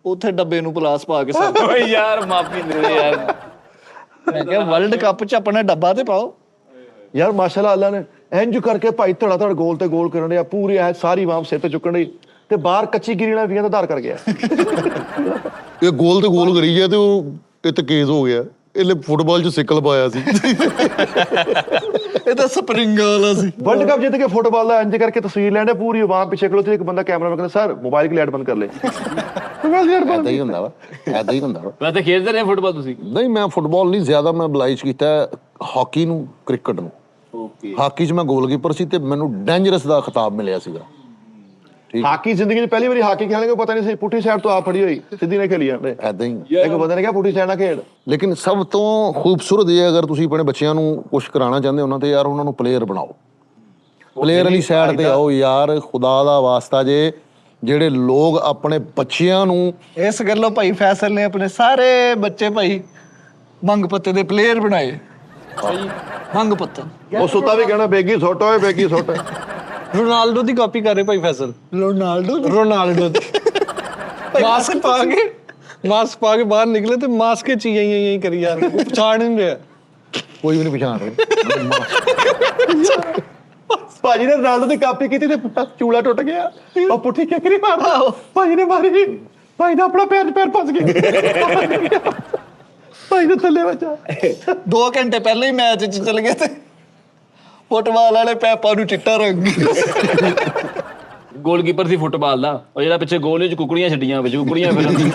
ਉੱਥੇ ਡੱਬੇ ਨੂੰ ਪਲਾਸ ਪਾ ਕੇ ਸਭ। ਓਏ ਯਾਰ ਮਾਫੀ ਦੇ ਯਾਰ, ਮੈਂ ਕਿਹਾ ਵਰਲਡ ਕੱਪ 'ਚ ਆਪਣਾ ਡੱਬਾ ਤੇ ਪਾਓ। ਯਾਰ ਮਾਸ਼ਾਅੱਲਾ ਅੱਲਾ ਨੇ ਇੰਜ ਕਰਕੇ ਭਾਈ ਧੜਾ ਧੜ ਗੋਲ ਤੇ ਗੋਲ ਕਰਨ ਡਿਆ, ਪੂਰੀ ਐ ਸਾਰੀ ਆਵਾਮ ਸਿਰ ਤੇ ਚੁੱਕਣ ਡਈ ਤੇ ਬਾਹਰ ਕੱਚੀ ਗਿਰੀ ਨਾਲ 20 ਦਾ ਧਾਰ ਕਰ ਗਿਆ। ਇਹ ਗੋਲ ਤੇ ਗੋਲ ਕਰੀ ਗਿਆ ਤੇ ਉਹ ਇਹ ਤੇ ਕੇਸ ਹੋ ਗਿਆ, ਇਹਨੇ ਫੁੱਟਬਾਲ 'ਚ ਸਿੱਕਲ ਪਾਇਆ ਸੀ। ਇਹ ਤਾਂ ਸਪਰਿੰਗ ਵਾਲਾ ਸੀ। ਵਰਲਡ ਕੱਪ ਜਿੱਤ ਕੇ ਫੁੱਟਬਾਲ ਦਾ ਇੰਜ ਕਰਕੇ ਤਸਵੀਰ ਲੈਣੇ ਪੂਰੀ ਆਵਾਮ ਪਿੱਛੇ ਖਲੋਤੀ, ਇੱਕ ਬੰਦਾ ਕੈਮਰਾ ਕਹਿੰਦਾ ਸਰ ਮੋਬਾਈਲ ਦੀ ਲਾਈਟ ਬੰਦ ਕਰ ਲੈ। ਏਦਾਂ ਹੀ ਹੁੰਦਾ ਵਾ, ਏਦਾਂ ਹੀ ਹੁੰਦਾ ਵਾ। ਵੈਸੇ ਖੇਡਦੇ ਰਹੇ ਫੁੱਟਬਾਲ ਤੁਸੀਂ? ਨਹੀਂ, ਮੈਂ ਫੁੱਟਬਾਲ ਨਹੀਂ ਜ਼ਿਆਦਾ, ਮੈਂ ਬਲਾਈਜ਼ ਕੀਤਾ ਹਾਕੀ ਨੂੰ, ਕ੍ਰਿਕਟ ਨੂੰ। ਓਕੇ। ਹਾਕੀ 'ਚ ਮੈਂ ਗੋਲਕੀਪਰ ਸੀ ਤੇ ਮੈਨੂੰ ਡੇਂਜਰਸ ਦਾ ਖਿਤਾਬ ਮਿਲਿਆ ਸੀਗਾ। ਹਾਕੀ ਜ਼ਿੰਦਗੀ 'ਚ ਪਹਿਲੀ ਵਾਰੀ ਹਾਕੀ ਖੇਡਣ ਨੂੰ ਪਤਾ ਨਹੀਂ ਸੀ, ਪੁੱਠੀ ਸਾਈਡ ਤੋਂ ਆ ਫੜੀ ਹੋਈ ਸਿੱਧੀ ਨੇ ਖੇਲੀ ਜਾਂਦੇ। ਏਦਾਂ ਹੀ। ਇੱਕ ਬੰਦੇ ਨੇ ਕਿਹਾ ਪੁੱਠੀ ਸਾਈਡ ਨਾਲ ਖੇਡ। ਲੇਕਿਨ ਸਭ ਤੋਂ ਖੂਬਸੂਰਤ ਇਹ, ਅਗਰ ਤੁਸੀਂ ਆਪਣੇ ਬੱਚਿਆਂ ਨੂੰ ਕੁਛ ਕਰਾਉਣਾ ਚਾਹੁੰਦੇ ਹੋ ਨਾ, ਤੇ ਯਾਰ ਉਹਨਾਂ ਨੂੰ ਪਲੇਅਰ ਬਣਾਓ। ਪਲੇਅਰ ਵਾਲੀ ਸਾਈਡ ਤੇ ਆਓ ਯਾਰ, ਖੁਦਾ ਦਾ ਵਾਸਤਾ ਜੇ। ਜਿਹੜੇ ਲੋਕ ਆਪਣੇ ਬੱਚਿਆਂ ਨੂੰ ਇਸ ਗੱਲੋਂ ਭਾਈ ਫੈਸਲ ਨੇ ਆਪਣੇ ਸਾਰੇ ਬੱਚੇ ਭਾਈ ਮੰਗ ਪੱਤੇ ਦੇ ਪਲੇਅਰ ਬਣਾਏ। ਮੰਗ ਪੱਤਾ ਉਹ ਸੁੱਤਾ ਵੀ ਕਹਿਣਾ ਬੇਗੀ ਸੁੱਟ ਓਏ ਬੇਗੀ ਸੁੱਟ। ਰੋਨਾਲਡੋ ਦੀ ਕਾਪੀ ਕਰ ਰਹੇ ਭਾਈ ਫੈਸਲ। ਰੋਨਾਲਡੋ ਦੀ ਮਾਸਕ ਪਾ ਕੇ ਬਾਹਰ ਨਿਕਲੇ ਤੇ ਮਾਸਕ ਚ ਯਹੀਂ ਕਰੀ ਜਾ ਰਹੇ, ਪਛਾਣ ਨਹੀਂ ਰਿਹਾ। ਕੋਈ ਵੀ ਨਹੀਂ ਪਛਾਣ ਰਿਹਾ। ਭਾਜੀ ਨੇ ਰੋਨਾਲਡੋ ਦੀ ਕਾਪੀ ਕੀਤੀ ਤੇ ਚੂਲਾ ਟੁੱਟ ਗਿਆ। ਉਹ ਪੁੱਠੀ ਕਿੱਕਰੀ ਮਾਰਦਾ ਭਾਜੀ ਨੇ ਮਾਰੀ। ਭਾਈ ਦਾ ਆਪਣਾ ਪੈਰ ਫਸ ਗਿਆ। ਭਾਈ ਦੇ ਥੱਲੇ ਵੱਜਾ। 2 ਘੰਟੇ ਪਹਿਲਾਂ ਹੀ ਮੈਚ 'ਚ ਚਲ ਗਏ ਤੇ ਫੁੱਟਬਾਲ ਵਾਲੇ ਪੈਪਾਂ ਨੂੰ ਚਿੱਟਾ ਰੰਗ। ਗੋਲਕੀਪਰ ਸੀ ਫੁੱਟਬਾਲ ਦਾ, ਉਹ ਜਿਹੜਾ ਪਿੱਛੇ ਗੋਲ ਵਿੱਚ ਕੁਕੜੀਆਂ ਛੱਡੀਆਂ, ਵਿੱਚ ਕੁਕੜੀਆਂ ਫਿਰਨ।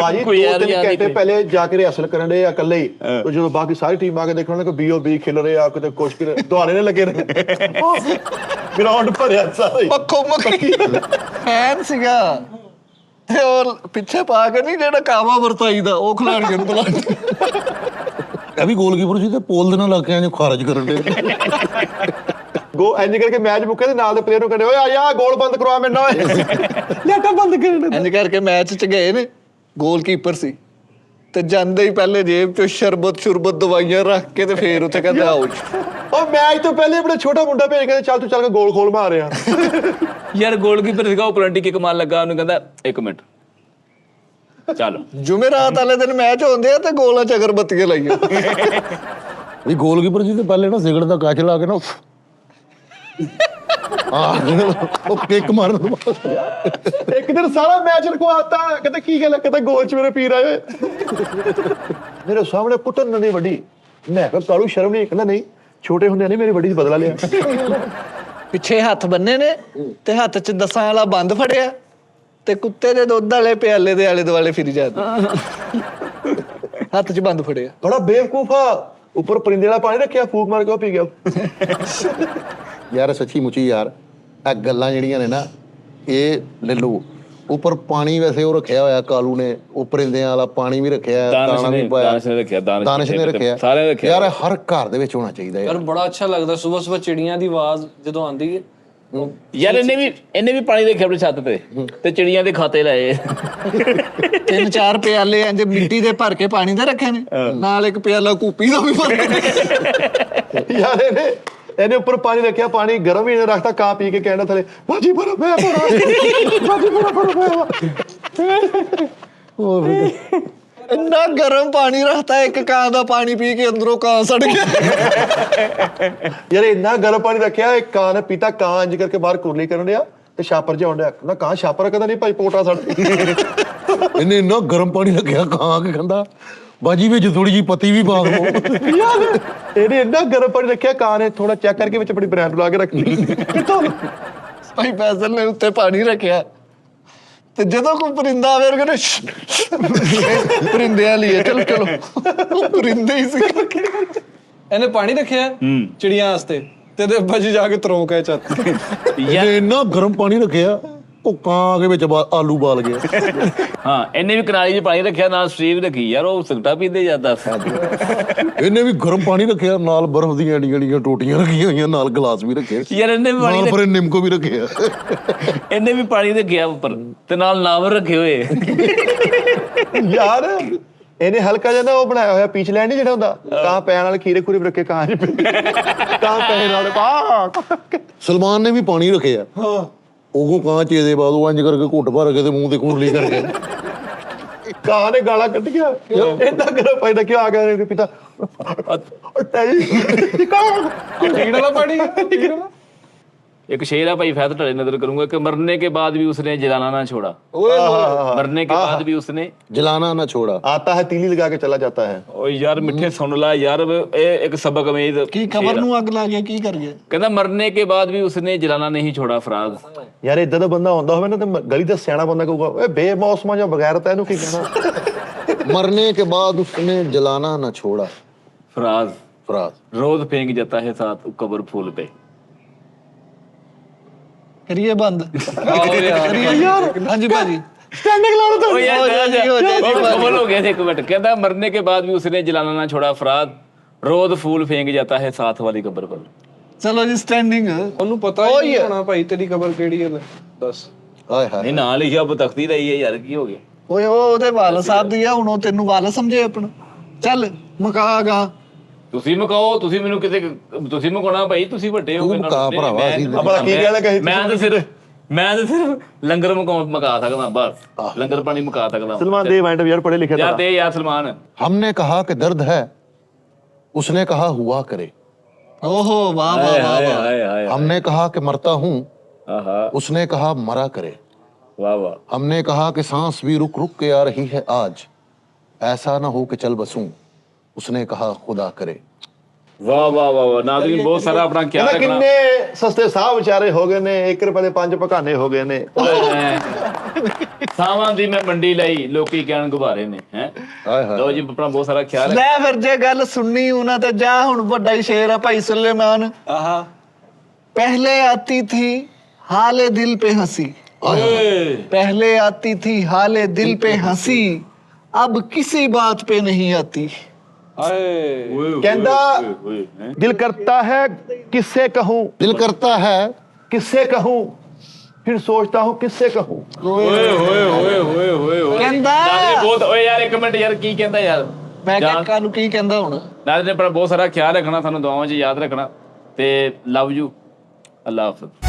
ਭਾਜੀ 2-3 ਘੰਟੇ ਪਹਿਲੇ ਜਾ ਕੇ ਰਿਹਰਸਲ ਕਰਨ ਦੇ ਇਕੱਲੇ ਹੀ, ਤੇ ਜਦੋਂ ਬਾਕੀ ਸਾਰੀ ਟੀਮ ਆ ਕੇ ਦੇਖਣ ਲੱਗੇ BOB ਖੇਲ ਰਹੇ ਆ, ਕਿਤੇ ਕੁਛ ਦੁਆਰੇ ਨੇ ਲੱਗੇ ਰਹੇ। ਗਰਾਊਂਡ ਭਰਿਆ ਸਾਰਾ ਹੀ। ਮੱਖੋ ਮੱਖੀ ਫੈਨ ਸੀਗਾ ਤੇ ਉਹ ਪਿੱਛੇ ਪਾ ਕੇ ਨਹੀਂ ਜਿਹੜਾ ਕਾਵਾ ਵਰਤਾਈ ਦਾ ਉਹ ਖਿਲਾੜੀਆਂ ਨੂੰ ਬੁਲਾ। ਇਹ ਵੀ ਗੋਲਕੀਪਰ ਸੀ ਤੇ ਪੋਲ ਦੇ ਨਾਲ ਲੱਗ ਕੇ ਖਾਰਜ ਕਰਨ ਦੇ। ਇੰਜ ਕਰਕੇ ਮੈਚ ਮੁੱਕੇ ਤੇ ਨਾਲ ਦੇ ਪਲੇਅਰ ਨੂੰ ਕਹਿੰਦੇ ਓਏ ਆ ਜਾ ਗੋਲ ਬੰਦ ਕਰਵਾ ਮੈਨੂੰ ਓਏ। ਲੈਟਾ ਬੰਦ ਕਰਨ। ਇੰਜ ਕਰਕੇ ਮੈਚ 'ਚ ਗਏ ਨੇ, ਗੋਲਕੀਪਰ ਸੀ ਤੇ ਜਾਂਦੇ ਹੀ ਪਹਿਲੇ ਜੇਬ 'ਚੋਂ ਸ਼ਰਬਤ ਦਵਾਈਆਂ ਰੱਖ ਕੇ ਤੇ ਫੇਰ ਉੱਥੇ ਕਹਿੰਦਾ ਆਓ। ਉਹ ਮੈਚ ਤੋਂ ਪਹਿਲੇ ਆਪਣਾ ਛੋਟਾ ਮੁੰਡਾ ਭੇਜ ਕੇ ਚੱਲ ਤੂੰ ਚੱਲ ਕੇ ਗੋਲ ਖੋਲ ਮਾਰ ਰਿਹਾ। ਯਾਰ ਗੋਲਕੀਪਰ ਸੀਗਾ, ਉਹ ਪਲੰਟੀ ਕਿੱਕ ਮਾਰਨ ਲੱਗਾ, ਉਹਨੂੰ ਕਹਿੰਦਾ 1 ਮਿੰਟ ਚੱਲ। ਜੁਮੇਰਾਤ ਵਾਲੇ ਦਿਨ ਮੈਚ ਹੁੰਦੇ ਆ ਤੇ ਗੋਲਾਂ 'ਚ ਅਗਰਬੱਤੀਆਂ ਲਾਈਆਂ। ਵੀ ਗੋਲਕੀਪਰ ਜੀ ਤੇ ਪਹਿਲੇ ਨਾ ਸਿਗਰਟ ਦਾ ਕੱਚ ਲਾ ਕੇ ਨਾ ਉਹ ਕਿੱਕ ਮਾਰਨ ਤੋਂ ਬਾਅਦ ਇੱਕ ਦਿਨ ਸਾਰਾ ਮੈਚ ਰਖਵਾਤਾ। ਕਹਿੰਦਾ ਕੀ ਗੱਲ, ਕਹਿੰਦਾ ਗੋਲ 'ਚ ਮੇਰੇ ਪੀਰ ਆਏ। ਮੇਰੇ ਸਾਹਮਣੇ ਕੁੱਟਣ ਨਹੀਂ ਵੱਡੀ। ਮੈਂ ਕਿਹਾ ਕਾਲੂ ਸ਼ਰਮ ਨਹੀਂ? ਕਹਿੰਦਾ ਨਹੀਂ, ਛੋਟੇ ਹੁੰਦੇ ਨਹੀਂ ਮੇਰੀ ਵੱਡੀ 'ਚ ਬਦਲਾ ਲਿਆ। ਪਿੱਛੇ ਹੱਥ ਬੰਨੇ ਨੇ ਤੇ ਹੱਥ 'ਚ 10 ਵਾਲਾ ਬੰਦ ਫੜਿਆ ਤੇ ਕੁੱਤੇ ਦੇ ਦੁੱਧ ਵਾਲੇ ਪਿਆਲੇ ਦੇ ਆਲੇ ਦੁਆਲੇ ਫਿਰੀ ਜਾਂਦੇ। ਹੱਥ 'ਚ ਬੰਦ ਫੜਿਆ। ਥੋੜਾ ਬੇਵਕੂਫ ਆ। ਉੱਪਰ ਪਰਿੰਦੇ ਵਾਲਾ ਪਾਣੀ ਰੱਖਿਆ, ਫੂਕ ਮਾਰ ਕੇ ਉਹ ਪੀ ਗਿਆ। ਯਾਰ ਸੱਚੀ ਮੁੱਚੀ ਯਾਰ, ਇਹ ਗੱਲਾਂ ਜਿਹੜੀਆਂ ਨੇ ਨਾ, ਇਹ ਲੈ ਲਓ। ਉੱਪਰ ਪਾਣੀ ਵੈਸੇ ਉਹ ਰੱਖਿਆ ਹੋਇਆ ਕਾਲੂ ਨੇ, ਉਹ ਪਰਿੰਦਿਆਂ ਵਾਲਾ ਪਾਣੀ ਵੀ ਰੱਖਿਆ, ਦਾਣਾ ਵੀ ਪਾਇਆ, ਦਾਨਿਸ਼ ਨੇ ਰੱਖਿਆ, ਸਾਰੇ ਰੱਖਿਆ। ਯਾਰ ਹਰ ਘਰ ਦੇ ਵਿੱਚ ਹੋਣਾ ਚਾਹੀਦਾ ਯਾਰ ਬੜਾ ਅੱਛਾ ਲੱਗਦਾ ਸਵੇਰ ਚਿੜੀਆਂ ਦੀ ਆਵਾਜ਼ ਜਦੋਂ ਆਉਂਦੀ ਹੈ। ਯਾਰ ਇਹਨੇ ਵੀ ਪਾਣੀ ਦੇਖਿਆ ਆਪਣੀ ਛੱਤ ਤੇ ਚਿੜੀਆਂ ਦੇ ਖਾਤੇ ਲਾਏ। 3-4 ਪਿਆਲੇ ਇੰਜ ਮਿੱਟੀ ਦੇ ਭਰ ਕੇ ਪਾਣੀ ਦੇ ਰੱਖੇ ਨੇ, ਨਾਲ ਇੱਕ ਪਿਆਲਾ ਕੂਪੀ ਦਾ ਵੀ ਭਰ ਕੇ। ਯਾਰ ਇਹਨੇ ਉੱਪਰ ਪਾਣੀ ਰੱਖਿਆ, ਪਾਣੀ ਗਰਮ ਹੀ ਇਹਨੇ ਰੱਖਤਾ, ਕਾਂ ਪੀ ਕੇ ਕਹਿਣਾ ਥੱਲੇ ਬਾਜੀ ਬਰਫ ਹੈ, ਬਾਜੀ ਬਰਫ ਹੈ। ਇੰਨਾ ਗਰਮ ਪਾਣੀ ਰੱਖਤਾ, ਇੱਕ ਕਾਂ ਦਾ ਪਾਣੀ ਪੀ ਕੇ ਅੰਦਰੋਂ ਕਾਂ ਸੜ ਗਿਆ। ਯਾਰ ਇੰਨਾ ਗਰਮ ਪਾਣੀ ਰੱਖਿਆ, ਇੱਕ ਕਾਂ ਨੇ ਪੀਤਾ, ਕਾਂ ਇੰਜ ਕਰਕੇ ਬਾਹਰ ਕੁਰਲੀ ਕਰਨ ਡਿਆ ਤੇ ਛਾਪਰ ਜਿਹਾ ਆਉਂਦਾ। ਕਹਿੰਦਾ ਕਾਂ ਛਾਪਰ? ਕਹਿੰਦਾ ਨਹੀਂ ਭਾਈ ਪੋਟਾ ਸੜ। ਇਹਨੇ ਇੰਨਾ ਗਰਮ ਪਾਣੀ ਰੱਖਿਆ, ਕਾਂ ਕੇ ਕਹਿੰਦਾ ਬਾਜੀ ਵਿੱਚ ਥੋੜੀ ਜਿਹੀ ਪੱਤੀ ਵੀ ਪਾ ਦਿਓ। ਯਾਰ ਇਹਨੇ ਇੰਨਾ ਗਰਮ ਪਾਣੀ ਰੱਖਿਆ, ਕਾਂ ਨੇ ਥੋੜਾ ਚੈੱਕ ਕਰਕੇ ਵਿੱਚ ਆਪਣੀ ਬ੍ਰੈਂਡ ਲਾ ਕੇ ਰੱਖੀ। ਭਾਈ ਫੈਸਲ ਨੇ ਉੱਤੇ ਪਾਣੀ ਰੱਖਿਆ ਤੇ ਜਦੋਂ ਕੋਈ ਪਰਿੰਦਾ ਆਵੇ ਉਹ ਕਹਿੰਦਾ ਪਰਿੰਦਿਆਂ ਲਈ ਚਲੋ ਪਰਿੰਦੇ ਹੀ ਸੀ। ਇਹਨੇ ਪਾਣੀ ਰੱਖਿਆ ਚਿੜੀਆਂ ਵਾਸਤੇ ਤੇ ਬਾਜੀ ਜਾ ਕੇ ਤਰੋਂਕ ਹੈ ਛੱਤ। ਇਹਨੇ ਇੰਨਾ ਗਰਮ ਪਾਣੀ ਰੱਖਿਆ, ਉਹ ਕਾਂ ਦੇ ਵਿੱਚ ਆਲੂ ਬਾਲ ਗਿਆ। ਹਾਂ, ਇਹਨੇ ਵੀ ਕਨਾਲੀ 'ਚ ਪਾਣੀ ਰੱਖਿਆ, ਨਾਲ ਸਟ੍ਰੀਮ ਰੱਖੀ। ਯਾਰ ਉਹ ਸਿਗਰਟਾਂ ਪੀਂਦੇ ਜਾਂਦਾ। ਇਹਨੇ ਵੀ ਗਰਮ ਪਾਣੀ ਰੱਖਿਆ, ਨਾਲ ਬਰਫ਼ ਦੀਆਂ ਏਡੀਆਂ ਟੋਟੀਆਂ ਰੱਖੀਆਂ ਹੋਈਆਂ, ਨਾਲ ਗਲਾਸ ਵੀ ਰੱਖੇ। ਯਾਰ ਇਹਨੇ ਵੀ ਪਾਣੀ, ਨਾਲ ਪਰ ਨਿੰਮਕੋ ਵੀ ਰੱਖਿਆ। ਇਹਨੇ ਵੀ ਪਾਣੀ ਰੱਖਿਆ ਉੱਪਰ ਤੇ ਨਾਲ ਨਾਵਲ ਰੱਖੇ ਹੋਏ। ਯਾਰ ਇਹਨੇ ਹਲਕਾ ਜਿਹਾ ਨਾ ਉਹ ਬਣਾਇਆ ਹੋਇਆ ਪੀਚ ਲੈਂਡ ਜਿਹੜਾ ਹੁੰਦਾ, ਕਾਂ ਪੈਣ ਨਾਲ ਖੀਰੇ ਖੂਰੇ ਰੱਖੇ, ਕਾਂ ਪੈਣ ਨਾਲ। ਸਲਮਾਨ ਨੇ ਵੀ ਪਾਣੀ ਰੱਖਿਆ, ਉਹ ਕਾਂ ਚੇਦੇ ਬਾਅਦ ਉਹ ਇੰਜ ਕਰਕੇ ਘੁੱਟ ਭਰ ਕੇ ਤੇ ਮੂੰਹ ਤੇ ਕੁਰਲੀ ਕਰਕੇ। ਕਾਂ ਨੇ ਗਾਲਾਂ ਕੱਢੀਆਂ, ਏਦਾਂ ਗਰਮ ਪਾਣੀ ਰੱਖਿਆ, ਆ ਗਿਆ ਪਿਤਾ ਟੀੜ ਵਾਲਾ ਪਾਣੀ। एक शेर है भाई फैज ढले नजर करूंगा कि मरने के बाद भी उसने जलाना ना छोड़ा, मरने के बाद भी उसने जलाना ना छोड़ा। आता है तीली लगा के चला जाता है। ਓ ਯਾਰ ਮਿੱਠੇ ਸੁਣ ਲਾ ਯਾਰ, ਇਹ ਇੱਕ ਸਬਕ ਅਮੀਦ ਕੀ ਕਬਰ ਨੂੰ ਅੱਗ ਲਾ ਗਿਆ, ਕੀ ਕਰ ਗਿਆ? ਕਹਿੰਦਾ ਮਰਨੇ ਕੇ ਬਾਅਦ ਵੀ ਉਸਨੇ ਜਲਾਨਾ ਨਹੀਂ ਛੋੜਾ ਫਰਾਜ਼। ਯਾਰ ਇਦਾਂ ਦਾ ਬੰਦਾ ਹੁੰਦਾ ਹੋਵੇ ਨਾ ਤੇ ਗਲੀ ਦਾ ਸਿਆਣਾ ਬੰਦਾ ਕਹੂਗਾ ਓਏ ਬੇਮੌਸਮਾਂ ਜਾਂ ਬਗੈਰ ਤਾਂ ਇਹਨੂੰ ਕੀ ਕਹਿਣਾ। मरने के बाद उसने जलाना ना छोड़ा। ਫਰਾਜ਼ फराज रोज फेंक जाता है साथ कब्र फूल पे। ਕਰੀਏ ਬੰਦ, ਕਰੀਏ ਯਾਰ। ਹਾਂਜੀ ਭਾਜੀ ਸਟੈਂਡਿੰਗ ਲਾਉਣ ਤੋਂ ओ यार हो जाए जी, हो जाए जी, कमल हो गया थे एक मिनट। कहता मरने के बाद भी उसने जलाना ना छोड़ा फराज, रोज फूल फेंक जाता है साथ वाली कब्र पर। ਚਲੋ ਜੀ ਸਟੈਂਡਿੰਗ। ਉਹਨੂੰ ਪਤਾ ਹੀ ਨਹੀਂ ਹੋਣਾ ਭਾਈ ਤੇਰੀ ਕਬਰ ਕਿਹੜੀ ਹੈ, ਦੱਸ। हाय हाय नहीं ना लिखा बतख्ती ਦਾ ਹੀ ਹੈ ਯਾਰ, ਕੀ ਹੋ ਗਿਆ? ਓਏ ਉਹ ਉਹਦੇ ਵਾਲ ਸਾਹਿਬ ਦੀ ਆ, ਹੁਣ ਉਹ ਤੈਨੂੰ ਵਾਲ ਸਮਝੇ ਆਪਣਾ। ਚੱਲ ਮਕਾਗਾ। ਤੁਸੀਂ ਮਕਾਓ, ਤੁਸੀਂ ਮੈਨੂੰ ਕਿਤੇ ਤੁਸੀਂ ਮਕਾਉਣਾ ਭਾਈ, ਤੁਸੀਂ ਵੱਡੇ ਹੋ। ਤੂੰ ਮਕਾ ਭਰਾਵਾ, ਅਸੀਂ ਆਪਣਾ ਕੀ ਕਹਿਣਾ ਕਹੀ ਮੈਂ ਤਾਂ ਸਿਰਫ ਲੰਗਰ ਮਕਾ ਸਕਦਾ, ਬਸ ਲੰਗਰ ਪਾਣੀ ਮਕਾ ਸਕਦਾ। ਸਲਮਾਨ ਦੇ ਇਵੈਂਟ ਯਾਰ ਪੜ੍ਹੇ ਲਿਖੇ ਯਾਰ ਤੇ ਯਾਰ ਸਲਮਾਨ, हमने कहा कि दर्द है, उसने कहा हुआ करे। ਓਹੋ ਵਾਹ ਵਾਹ ਵਾਹ ਵਾਹ। ਹਾਏ ਹਾਏ हमने कहा कि मरता हूँ, ਆਹਾ उसने कहा मरा करे। ਵਾਹ ਵਾਹ हमने कहा कि सांस भी रुक रुक के आ रही है आज, ऐसा ना हो कि चल बसूं, उसने कहा खुदा करे। ਵਾਹ ਵਾਹ ਵਾਹ ਵਾਹ। ਨਾਜ਼ਰੀਨ ਬਹੁਤ ਸਾਰਾ ਆਪਣਾ ਖਿਆਲ ਕਹਿੰਦਾ ਰੱਖਣਾ। ਕਿੰਨੇ ਸਸਤੇ ਸਾਹ ਵਿਚਾਰੇ ਹੋ ਗਏ ਨੇ, 1 ਰੁਪਏ ਦੇ 5 ਪਕਾਨੇ ਹੋ ਗਏ ਨੇ। ਸਾਵਾਂ ਦੀ ਮੈਂ ਮੰਡੀ ਲਈ, ਲੋਕੀ ਕਹਿਣ ਗੁਬਾਰੇ ਨੇ ਹੈ। हाय हाय ਲੋ ਜੀ ਆਪਣਾ ਬਹੁਤ ਸਾਰਾ ਖਿਆਲ ਰੱਖ। ਲੈ ਫਿਰ ਜੇ ਗੱਲ ਸੁਣਨੀ ਉਹਨਾਂ ਤੇ ਜਾ, ਹੁਣ ਵੱਡਾ ਹੀ ਸ਼ੇਰ ਆ ਭਾਈ ਸੁਲੇਮਾਨ। ਆਹਾ ਪਹਿਲੇ ਆਤੀ ਥੀ ਹਾਲੇ ਦਿਲ पे हंसी, पहले आती थी हाले दिल पे हंसी, अब किसी बात पे नहीं आती। ਹਾਏ ਕਹਿੰਦਾ ਦਿਲ ਕਰਤਾ ਹੈ किससे कहूं, दिल करता है किससे कहूं, फिर सोचता हूं किससे कहूं। ਓਏ ਹੋਏ ਹੋਏ ਹੋਏ ਹੋਏ ਹੋਏ। ਕਹਿੰਦਾ ਨਾਜ਼ਰੀਨ ਬਹੁਤ, ਓਏ ਯਾਰ ਇੱਕ ਮਿੰਟ ਯਾਰ, ਕੀ ਕਹਿੰਦਾ ਯਾਰ? ਮੈਂ ਕਿਹਾ ਕਾਨੂੰ ਕੀ ਕਹਿੰਦਾ ਹੁਣ? ਨਾਜ਼ਰੀਨ ਆਪਣਾ ਬਹੁਤ ਸਾਰਾ ਖਿਆਲ ਰੱਖਣਾ, ਸਾਨੂੰ ਦੁਆਵਾਂ 'ਚ ਯਾਦ ਰੱਖਣਾ ਤੇ ਲਵ ਯੂ, ਅੱਲਾ ਹਾਫਿਜ਼।